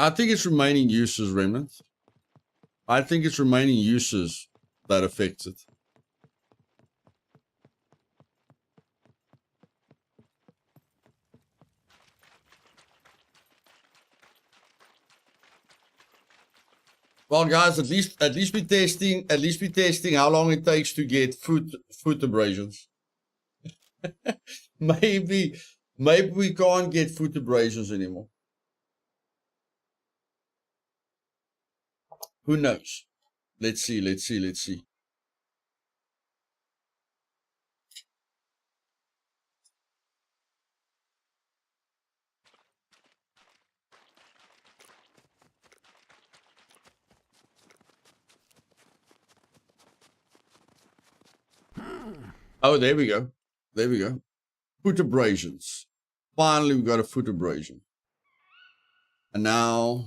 I think it's remaining uses, Remnant. I think it's remaining uses that affects it. Well, guys, at least we're testing how long it takes to get foot abrasions. maybe we can't get foot abrasions anymore. Who knows? Let's see, let's see, let's see. Oh, there we go. There we go. Foot abrasions. Finally, we got a foot abrasion. And now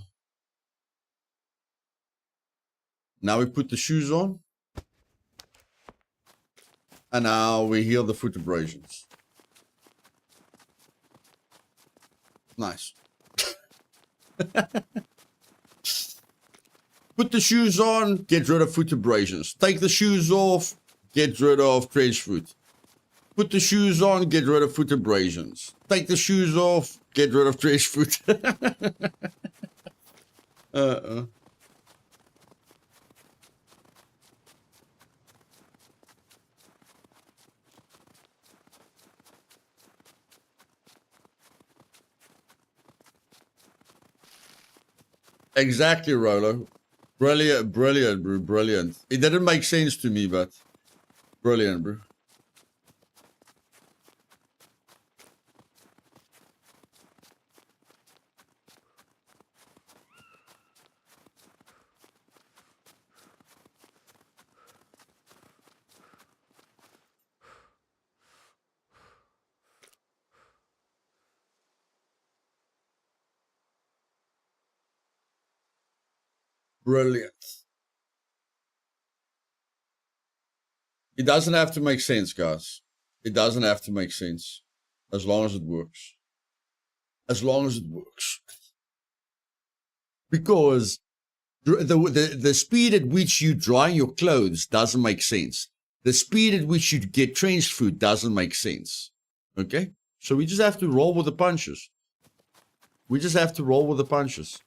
we put the shoes on. And now we heal the foot abrasions. Nice. Put the shoes on, get rid of foot abrasions. Take the shoes off, get rid of trench foot. Put the shoes on, get rid of foot abrasions. Take the shoes off, get rid of trench foot. Exactly, Rolo. Brilliant, brilliant, bro. Brilliant. It didn't make sense to me, but brilliant, bro. Brilliant. It doesn't have to make sense, guys. It doesn't have to make sense. As long as it works. As long as it works. Because the speed at which you dry your clothes doesn't make sense. The speed at which you get trench food doesn't make sense. Okay? So we just have to roll with the punches. We just have to roll with the punches.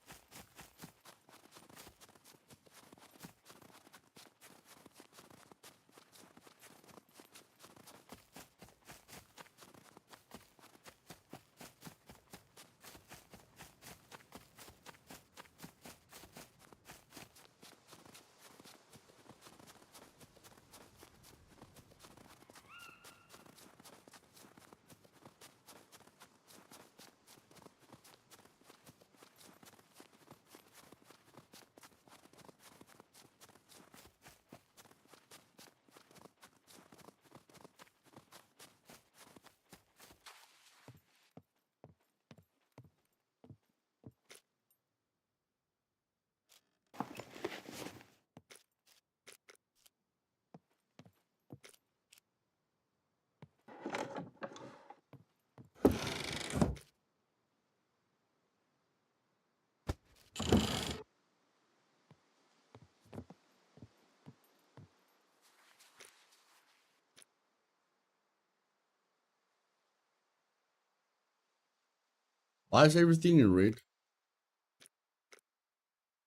Why is everything in red?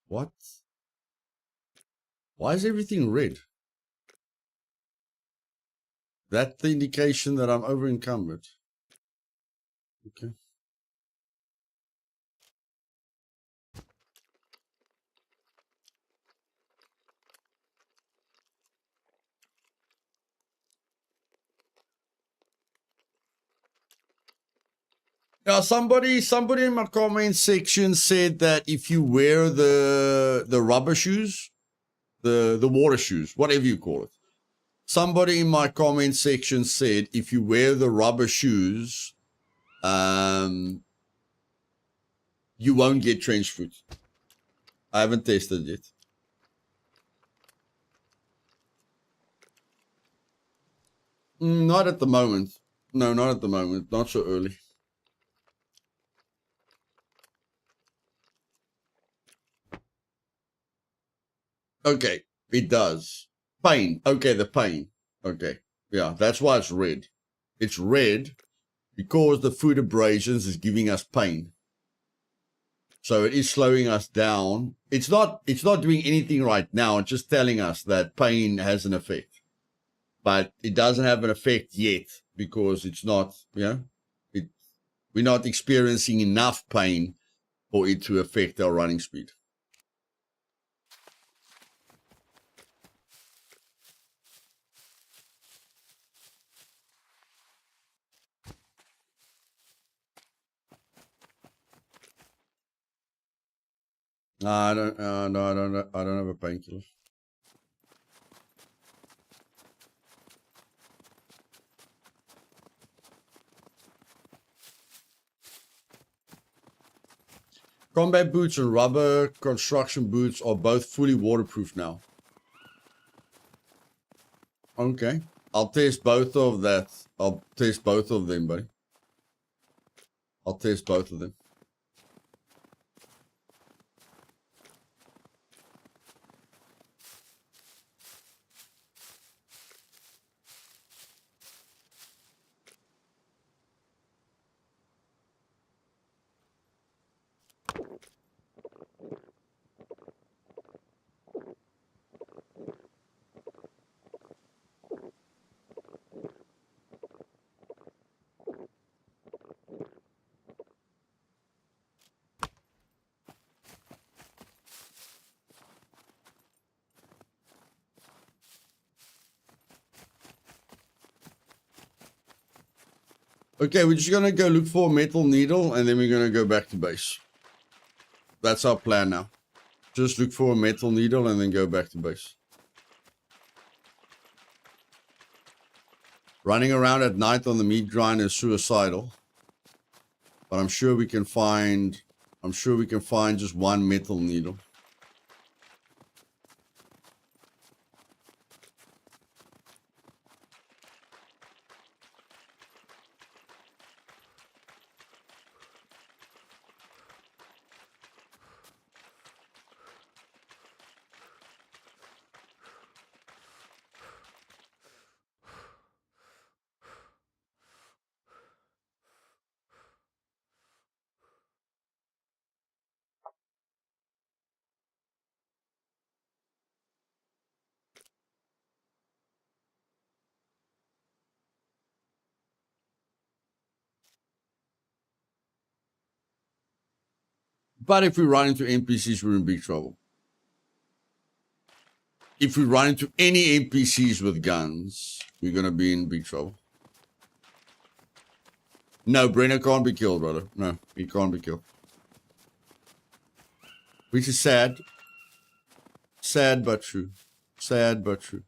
What? Why is everything red? That's the indication that I'm over encumbered. Okay. Now, somebody in my comment section said that if you wear the rubber shoes, the water shoes, whatever you call it. Somebody in my comment section said if you wear the rubber shoes, you won't get trench foot. I haven't tested yet. Not at the moment. No, not at the moment. Not so early. Okay, it does. Pain. Okay, the pain. Okay. Yeah, that's why it's red. It's red because the food abrasions is giving us pain. So it is slowing us down. It's not doing anything right now. It's just telling us that pain has an effect. But it doesn't have an effect yet because it's not, we're not experiencing enough pain for it to affect our running speed. No, I don't. No, I don't have a painkiller. Combat boots and rubber construction boots are both fully waterproof now. Okay. I'll test both of that. I'll test both of them, buddy. I'll test both of them. Okay, we're just gonna go look for a metal needle and then we're gonna go back to base. That's our plan now. Just look for a metal needle and then go back to base. Running around at night on the meat grind is suicidal. But I'm sure we can find just one metal needle. But if we run into NPCs, we're in big trouble. If we run into any NPCs with guns, we're gonna be in big trouble. No, Brenner can't be killed, brother. No, he can't be killed. Which is sad. Sad but true. Sad but true.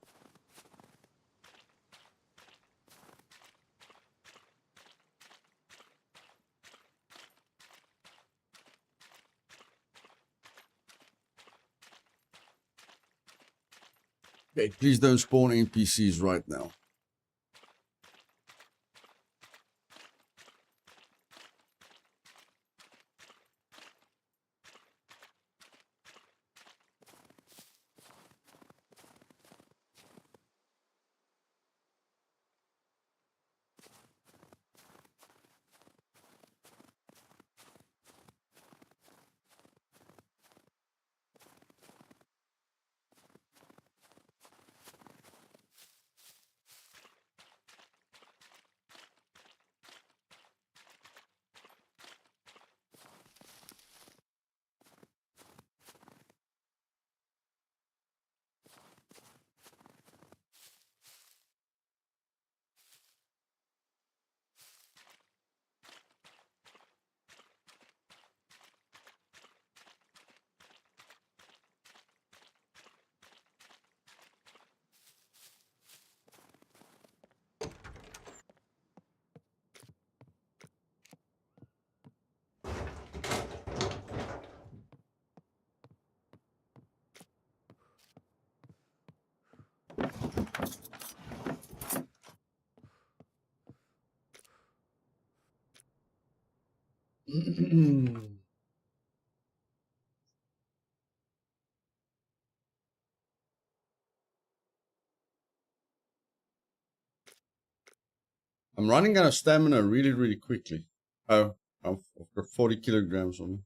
Okay, please don't spawn NPCs right now. I'm running out of stamina really, really quickly. Oh, I've got 40 kilograms on me.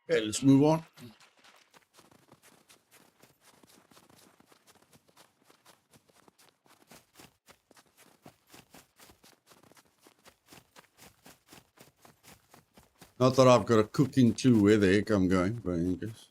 Okay, let's move on. Not that I've got a cooking clue where the heck I'm going, but I guess.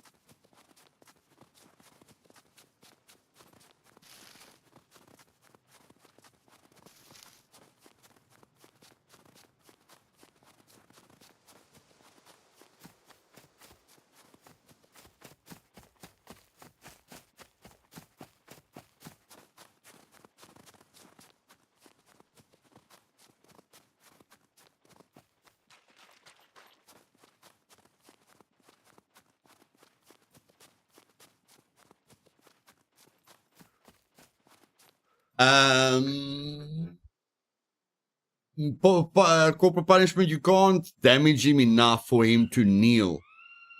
Corporal punishment, you can't damage him enough for him to kneel.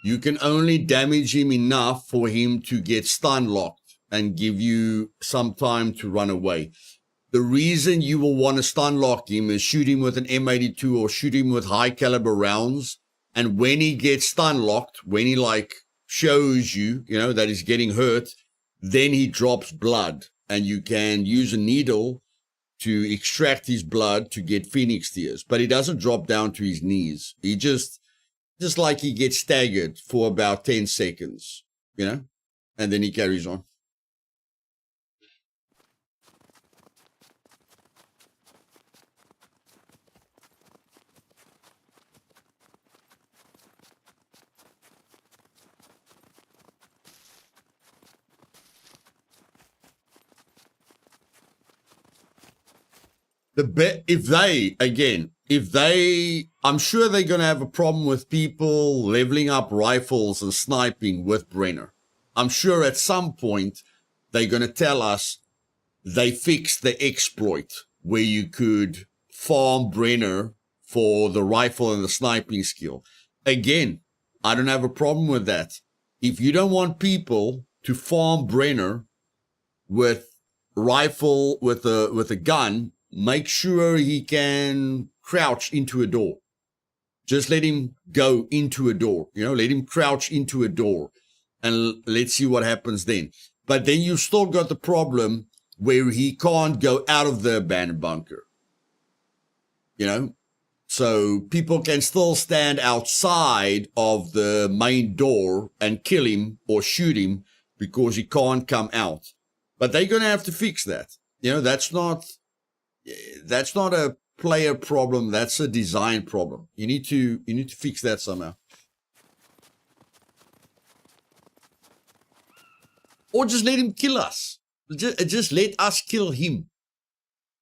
You can only damage him enough for him to get stun locked and give you some time to run away. The reason you will want to stun lock him is shoot him with an M82 or shoot him with high caliber rounds. And when he gets stun locked, when he like shows you, you know, that he's getting hurt, then he drops blood and you can use a needle to extract his blood to get phoenix tears. But he doesn't drop down to his knees. He just like he gets staggered for about 10 seconds, you know, and then he carries on. I'm sure they're going to have a problem with people leveling up rifles and sniping with Brenner. I'm sure at some point they're going to tell us they fixed the exploit where you could farm Brenner for the rifle and the sniping skill. Again, I don't have a problem with that. If you don't want people to farm Brenner with rifle, with a gun, make sure he can crouch into a door. Just let him go into a door, you know, let him crouch into a door and let's see what happens then. But then you've still got the problem where he can't go out of the abandoned bunker, you know, so people can still stand outside of the main door and kill him or shoot him because he can't come out. But they're going to have to fix that. You know, that's not a player problem. That's a design problem. You need to fix that somehow. Or just let him kill us. Just let us kill him.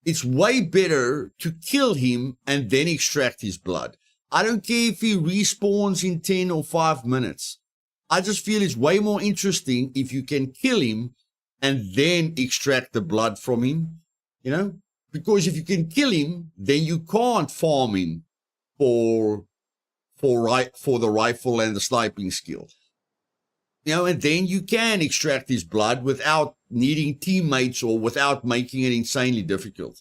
It's way better to kill him and then extract his blood. I don't care if he respawns in 10 or 5 minutes. I just feel it's way more interesting if you can kill him and then extract the blood from him, you know? Because if you can kill him, then you can't farm him for the rifle and the sniping skill. You know, and then you can extract his blood without needing teammates or without making it insanely difficult.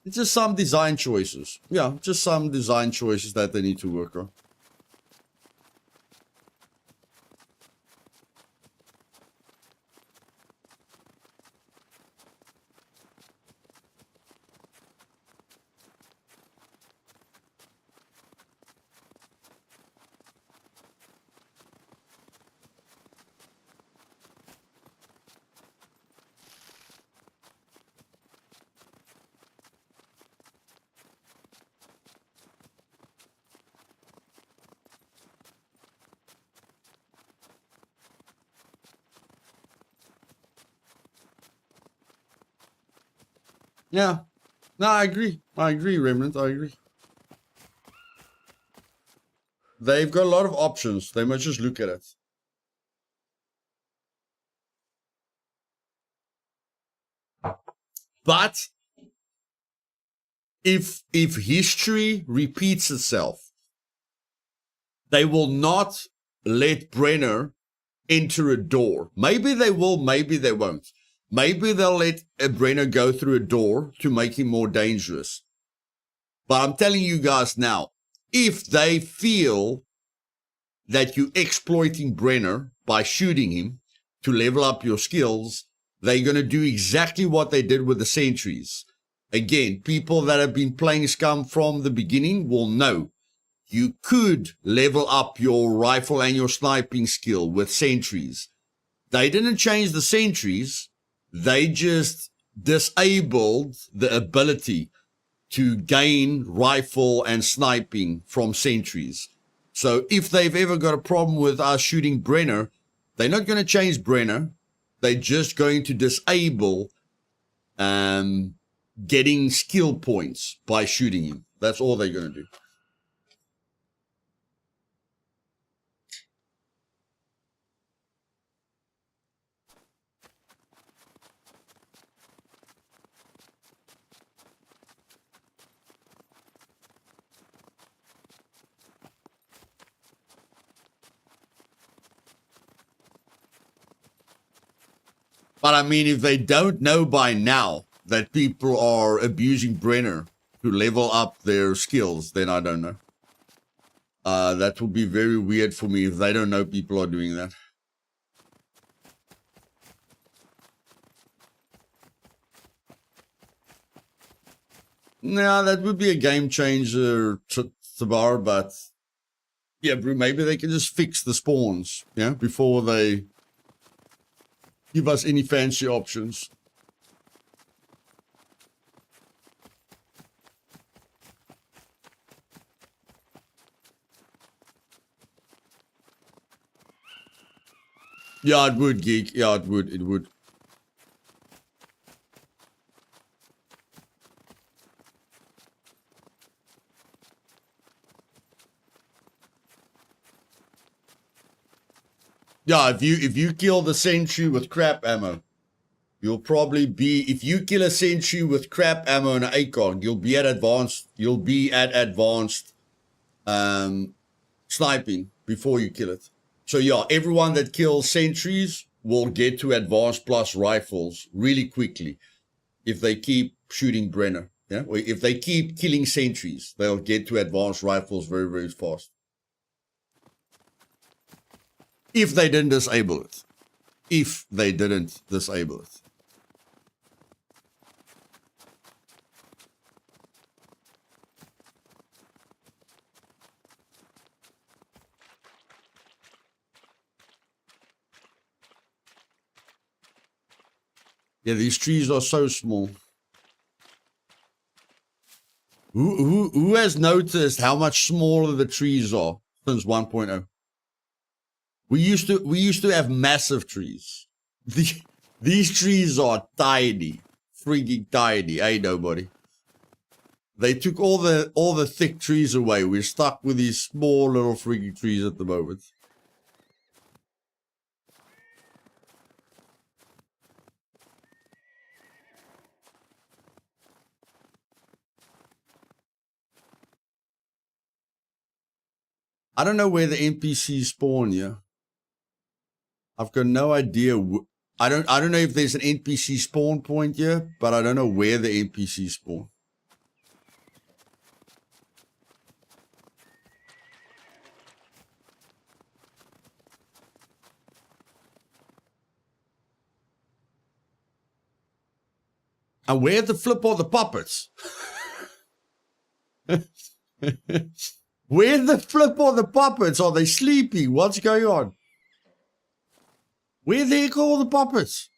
It's just some design choices. Yeah, just some design choices that they need to work on. Yeah. No, I agree. Remnant. I agree. They've got a lot of options. They must just look at it. But if history repeats itself, they will not let Brenner enter a door. Maybe they will, maybe they won't. Maybe they'll let a Brenner go through a door to make him more dangerous. But I'm telling you guys now, if they feel that you're exploiting Brenner by shooting him to level up your skills, they're going to do exactly what they did with the sentries. Again, people that have been playing Scum from the beginning will know you could level up your rifle and your sniping skill with sentries. They didn't change the sentries. They just disabled the ability to gain rifle and sniping from sentries. So if they've ever got a problem with us shooting Brenner, they're not going to change Brenner. They're just going to disable getting skill points by shooting him. That's all they're going to do. But I mean, if they don't know by now that people are abusing Brenner to level up their skills, then I don't know. That would be very weird for me if they don't know people are doing that. No, that would be a game changer, Tabar, but yeah, bro, maybe they can just fix the spawns, yeah, before they give us any fancy options. Yeah, it would, Geek. Yeah, it would. It would. Yeah, if you kill the sentry with crap ammo, you'll probably be, if you kill a sentry with crap ammo and an ACOG, you'll be at advanced sniping before you kill it. So yeah, everyone that kills sentries will get to advanced plus rifles really quickly if they keep shooting Brenner. Yeah, or if they keep killing sentries, they'll get to advanced rifles very, very fast. If they didn't disable it. If they didn't disable it. Yeah, these trees are so small. Who has noticed how much smaller the trees are since 1.0? We used to have massive trees. These trees are tiny, freaking tiny. Ain't nobody. They took all the thick trees away. We're stuck with these small little freaking trees at the moment. I don't know where the NPCs spawn here. I've got no idea. I don't know if there's an NPC spawn point here, but I don't know where the NPCs spawn. And where the flip are the puppets? Where the flip are the puppets? Are they sleeping? What's going on? Where the heck are all the puppets?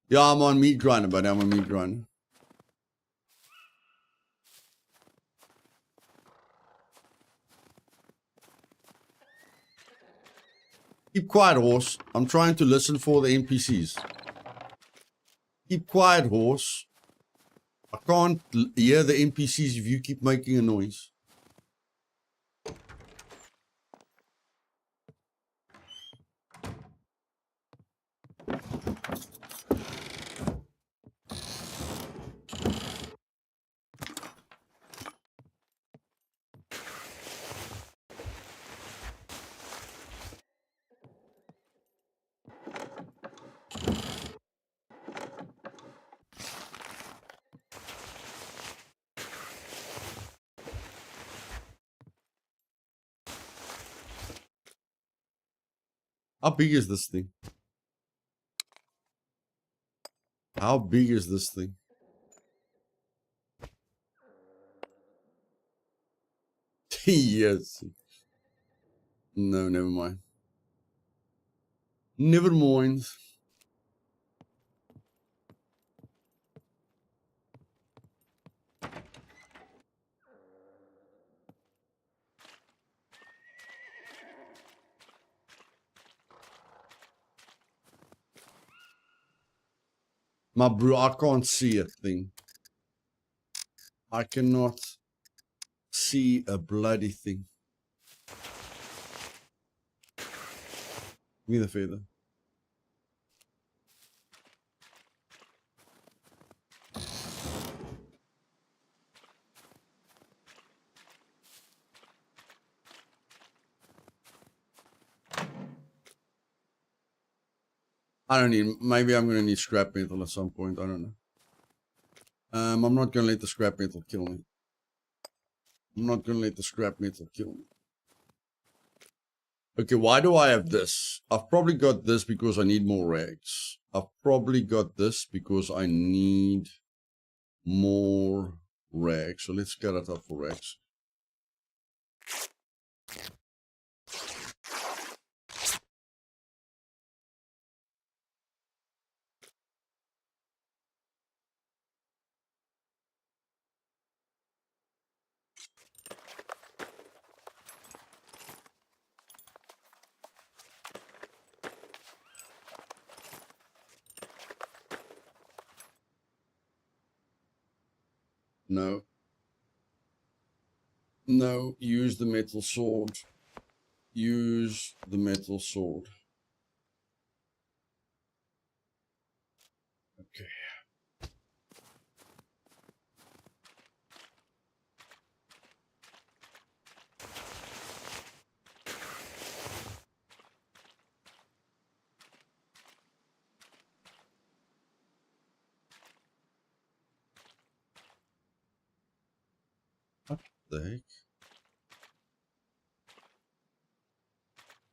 Yeah, I'm on meat grinder, but I'm on meat grinder. Keep quiet, horse. I'm trying to listen for the NPCs. Keep quiet, horse. I can't hear the NPCs if you keep making a noise. How big is this thing? How big is this thing? Yes. No, never mind. Never mind. My bro, I can't see a thing. I cannot see a bloody thing. Give me the feather. I don't need, maybe I'm going to need scrap metal at some point. I don't know. I'm not going to let the scrap metal kill me. I'm not going to let the scrap metal kill me. Okay, why do I have this? I've probably got this because I need more rags. I've probably got this because I need more rags. So let's get it up for rags. No. No, use the metal sword. Use the metal sword. Okay. What the heck?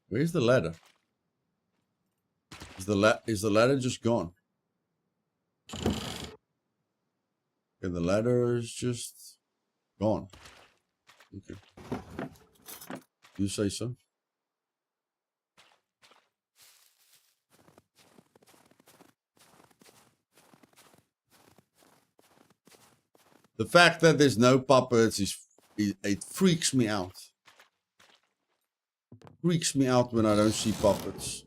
Where's the ladder? Is the ladder just gone? Okay, the ladder is just gone. Okay. You say so? The fact that there's no puppets it freaks me out. Freaks me out when I don't see puppets.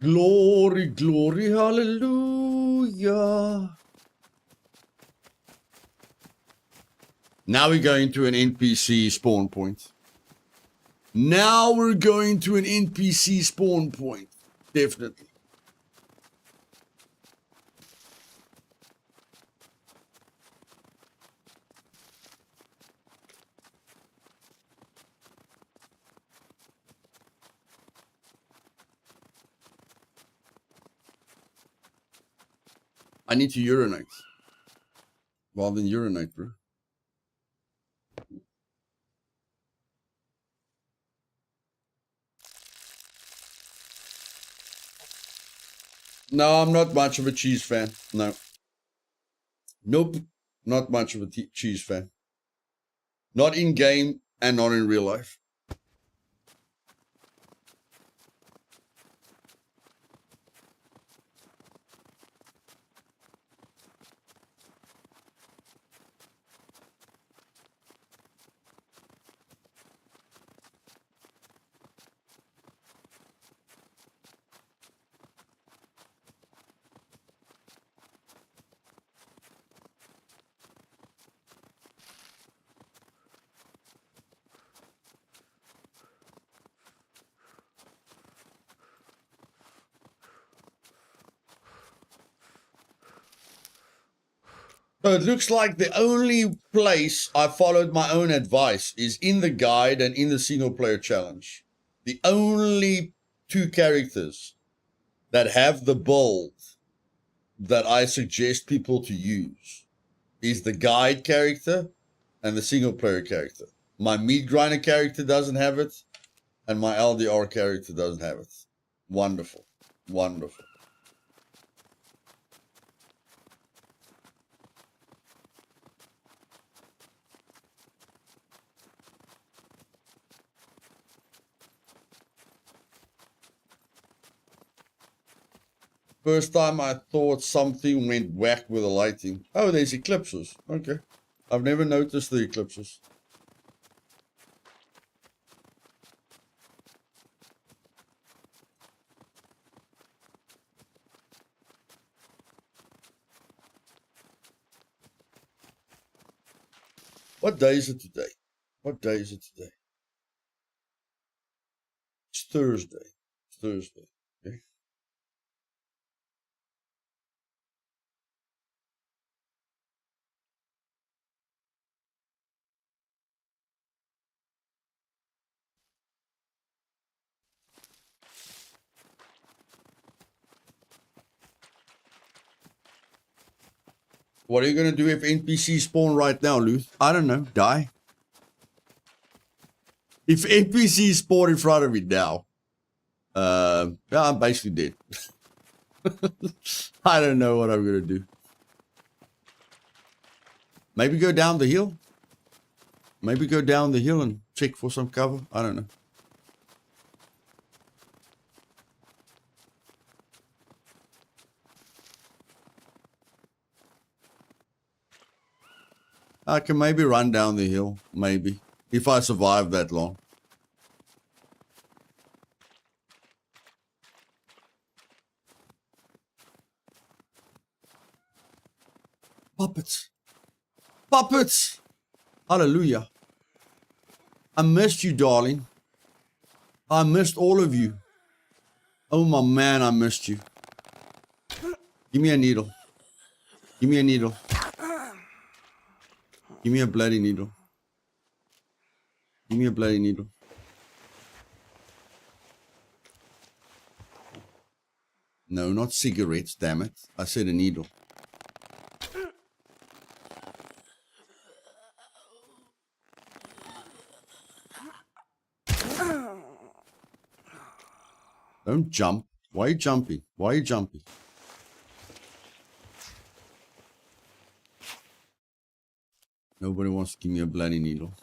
Glory, glory, hallelujah. Now we're going to an NPC spawn point. Now we're going to an NPC spawn point. Definitely. I need to urinate. Well, then urinate, bro. No, I'm not much of a cheese fan. No. Nope. Not much of a cheese fan. Not in game and not in real life. So it looks like the only place I followed my own advice is in the guide and in the single player challenge. The only two characters that have the build that I suggest people to use is the guide character and the single player character. My meat grinder character doesn't have it, and my LDR character doesn't have it. Wonderful. Wonderful. First time I thought something went whack with the lighting. Oh, there's eclipses. Okay. I've never noticed the eclipses. What day is it today? What day is it today? It's Thursday. It's Thursday. Okay. What are you going to do if NPCs spawn right now, Luth? I don't know. Die. If NPCs spawn in front of me now, yeah, I'm basically dead. I don't know what I'm going to do. Maybe go down the hill. Maybe go down the hill and check for some cover. I don't know. I can maybe run down the hill. Maybe. If I survive that long. Puppets. Puppets! Hallelujah. I missed you, darling. I missed all of you. Oh, my man, I missed you. Give me a needle. Give me a needle. Give me a bloody needle. Give me a bloody needle. No, not cigarettes, damn it. I said a needle. Don't jump. Why are you jumping? Why are you jumping? Nobody wants to give me a bloody needle.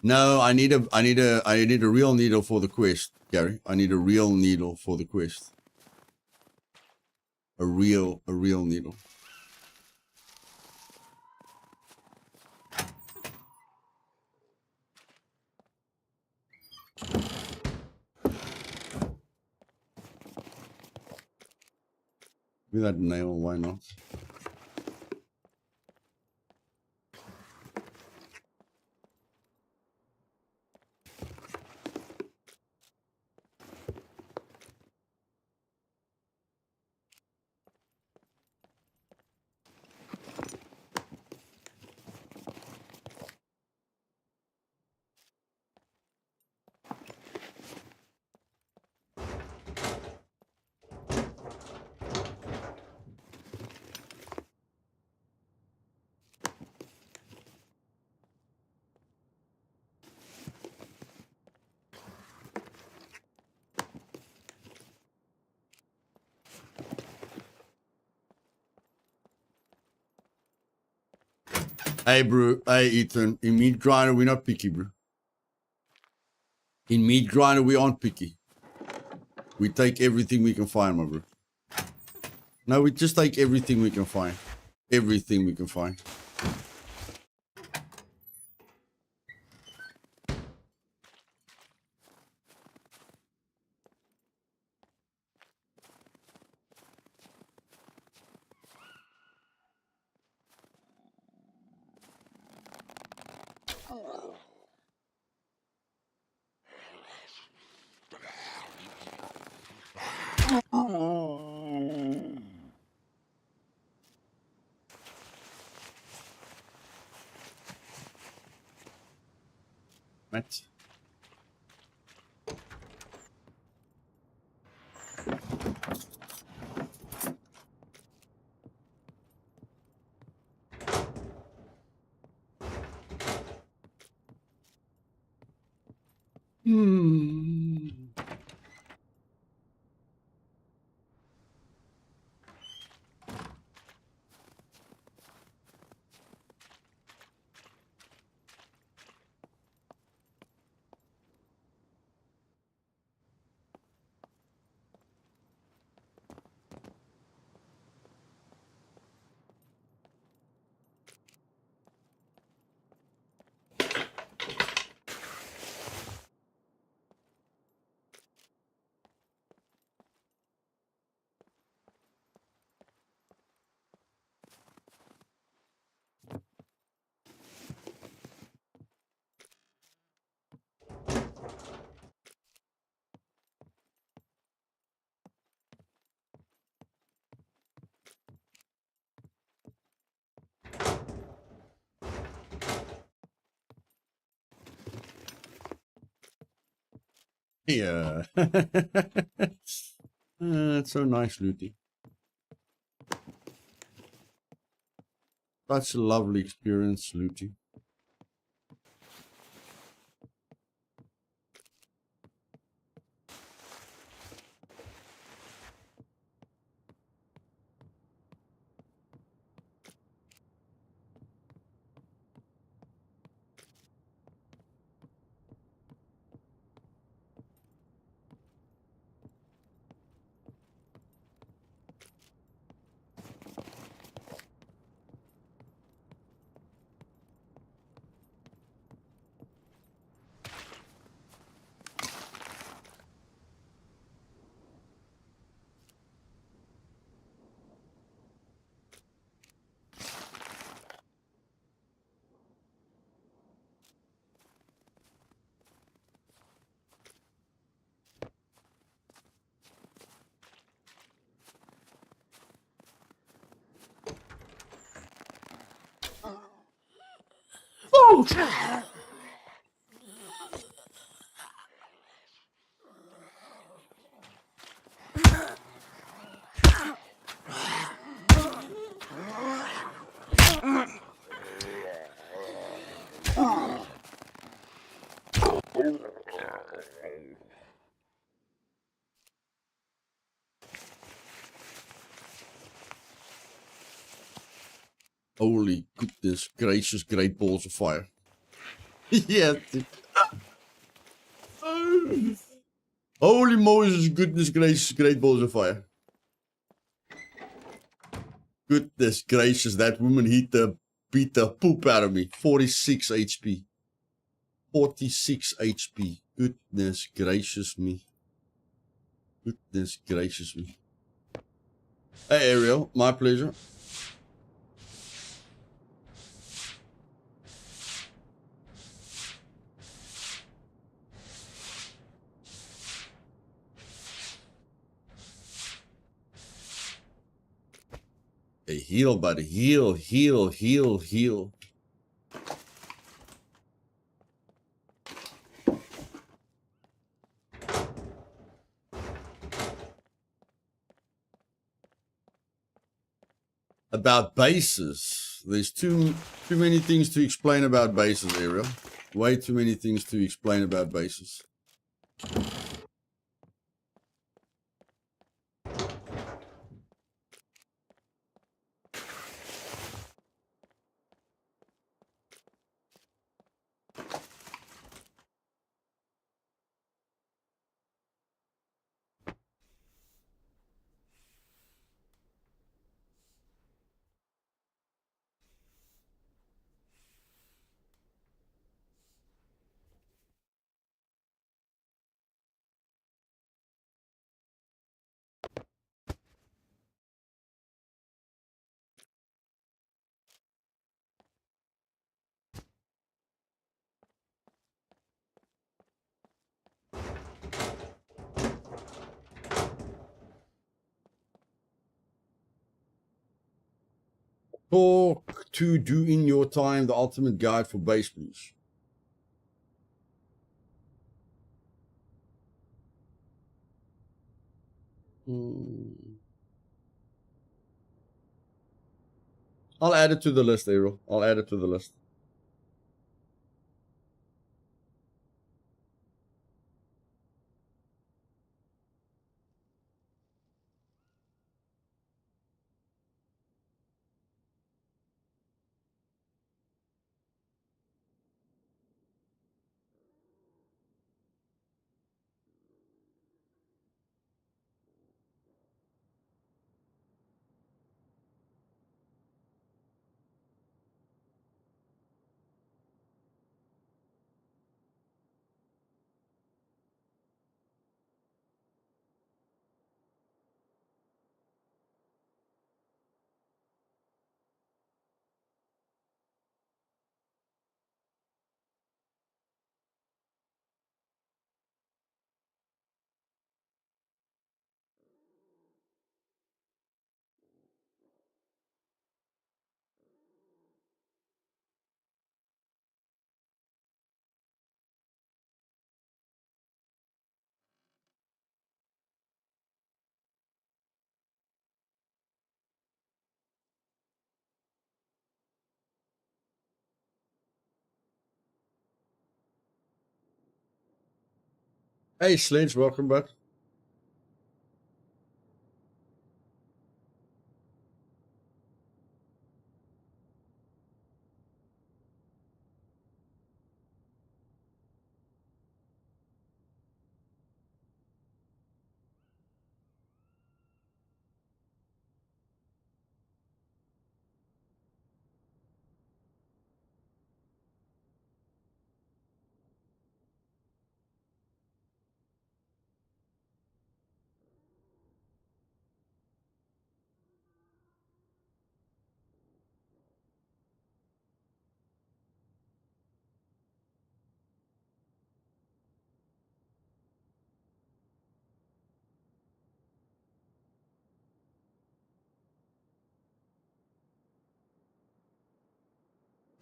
No, I need a real needle for the quest, Gary. I need a real needle for the quest. A real needle. Give me that nail, why not? Hey, bro. Hey, Ethan. In meat grinder, we're not picky, bro. In meat grinder, we aren't picky. We take everything we can find, my bro. No, we just take everything we can find. Everything we can find. it. Hmm. Yeah. It's so nice, Luthais. Such a lovely experience, Luthais. Holy goodness gracious, great balls of fire. Yes. Holy Moses, goodness gracious, great balls of fire. Goodness gracious, that woman beat the poop out of me. 46 HP. 46 HP. Goodness gracious me. Goodness gracious me. Hey Ariel, my pleasure. Hey, heal, buddy. Heal, heal, heal, heal. About bases. There's too many things to explain about bases, Ariel. Way too many things to explain about bases. Talk to do in your time, the ultimate guide for base blues. I'll add it to the list, Errol. I'll add it to the list. Hey, Sledge, welcome back.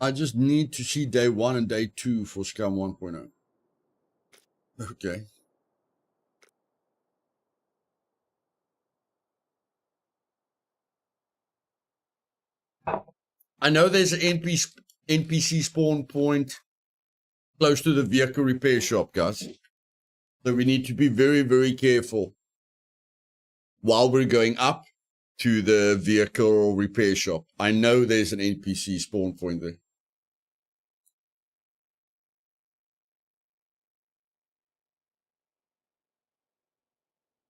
I just need to see day 1 and day 2 for Scum 1.0. Okay. I know there's an NPC spawn point close to the vehicle repair shop, guys. So we need to be very, very careful while we're going up to the vehicle repair shop. I know there's an NPC spawn point there.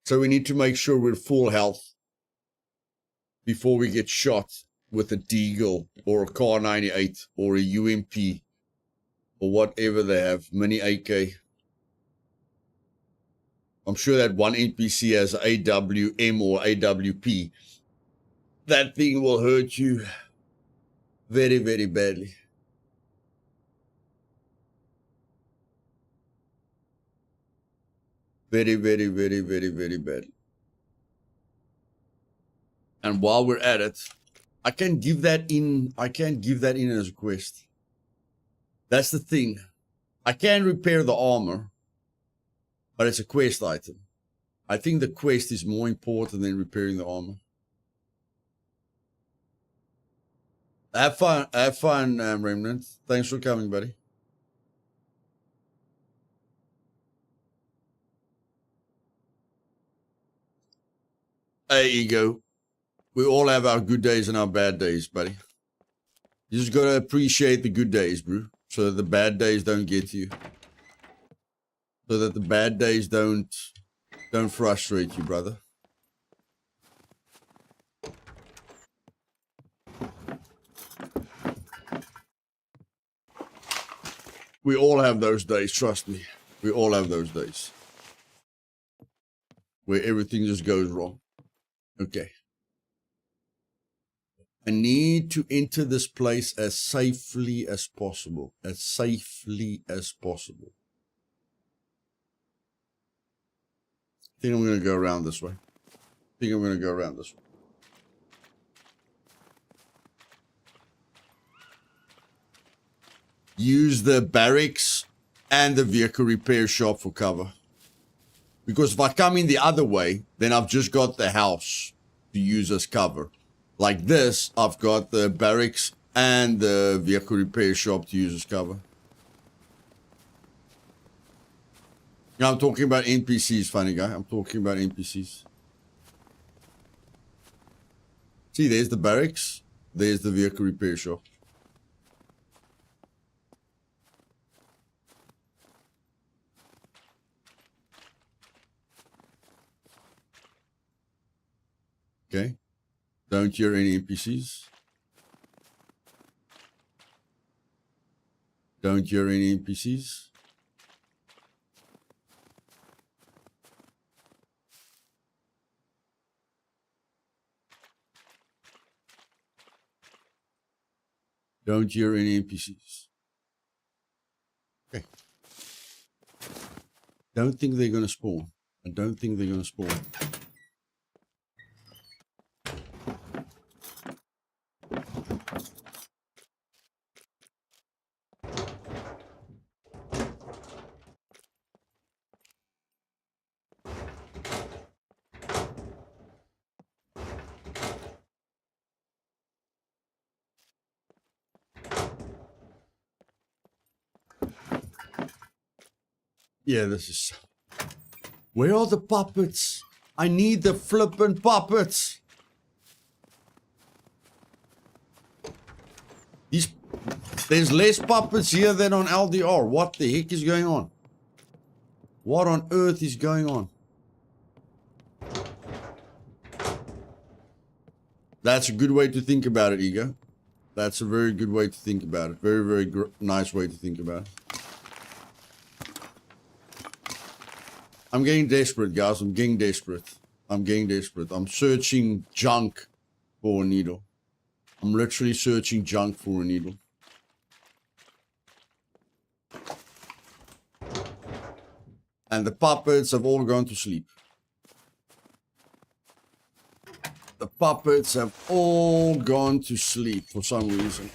So we need to make sure we're full health before we get shot with a Deagle or a Car 98 or a UMP or whatever they have, mini AK. I'm sure that one NPC has AWM or AWP. That thing will hurt you very, very badly. Very, very, very, very, very badly. And while we're at it, I can't give that in as a quest. That's the thing. I can repair the armor, but it's a quest item. I think the quest is more important than repairing the armor. Have fun, Remnant. Thanks for coming, buddy. Hey, Ego. We all have our good days and our bad days, buddy. You just gotta appreciate the good days, bro, so that the bad days don't get you. So that the bad days don't frustrate you, brother. We all have those days, trust me. We all have those days. Where everything just goes wrong. Okay. I need to enter this place as safely as possible. As safely as possible. I think I'm going to go around this way. Use the barracks and the vehicle repair shop for cover. Because if I come in the other way, then I've just got the house to use as cover. Like this, I've got the barracks and the vehicle repair shop to use as cover. Yeah, I'm talking about NPCs, funny guy. I'm talking about NPCs. See, there's the barracks. There's the vehicle repair shop. Okay. Don't hear any NPCs. Don't hear any NPCs. Don't hear any NPCs. Okay. Don't think they're going to spawn. I don't think they're going to spawn. Yeah, this is... Where are the puppets? I need the flippin' puppets. There's less puppets here than on LDR. What the heck is going on? What on earth is going on? That's a good way to think about it, Ego. That's a very good way to think about it. Very, very nice way to think about it. I'm getting desperate, guys. I'm getting desperate. I'm getting desperate. I'm searching junk for a needle. I'm literally searching junk for a needle. And the puppets have all gone to sleep. The puppets have all gone to sleep for some reason.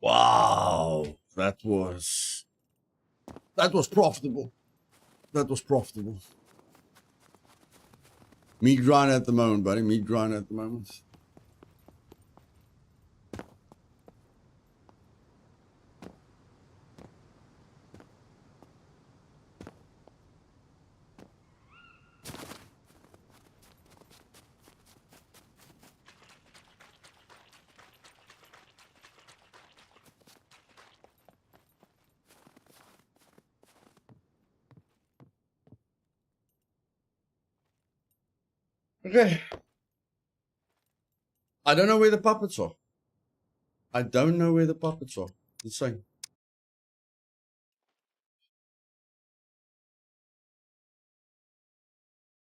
Wow, that was profitable. That was profitable. Meat grind at the moment, buddy. Meat grind at the moment. Okay. I don't know where the puppets are. I don't know where the puppets are. Insane.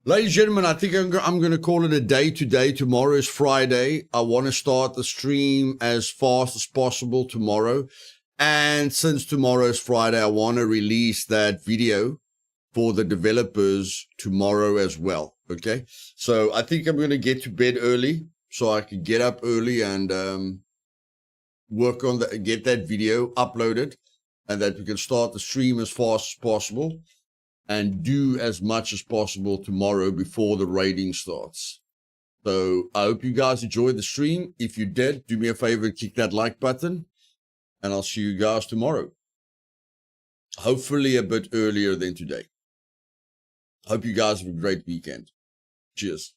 Ladies and gentlemen, I think I'm going to call it a day today. Tomorrow is Friday. I want to start the stream as fast as possible tomorrow. And since tomorrow is Friday, I want to release that video for the developers tomorrow as well. Okay. So I think I'm going to get to bed early so I can get up early and work on get that video uploaded, and that we can start the stream as fast as possible and do as much as possible tomorrow before the raiding starts. So I hope you guys enjoyed the stream. If you did, do me a favor and click that like button, and I'll see you guys tomorrow. Hopefully a bit earlier than today. Hope you guys have a great weekend. Cheers.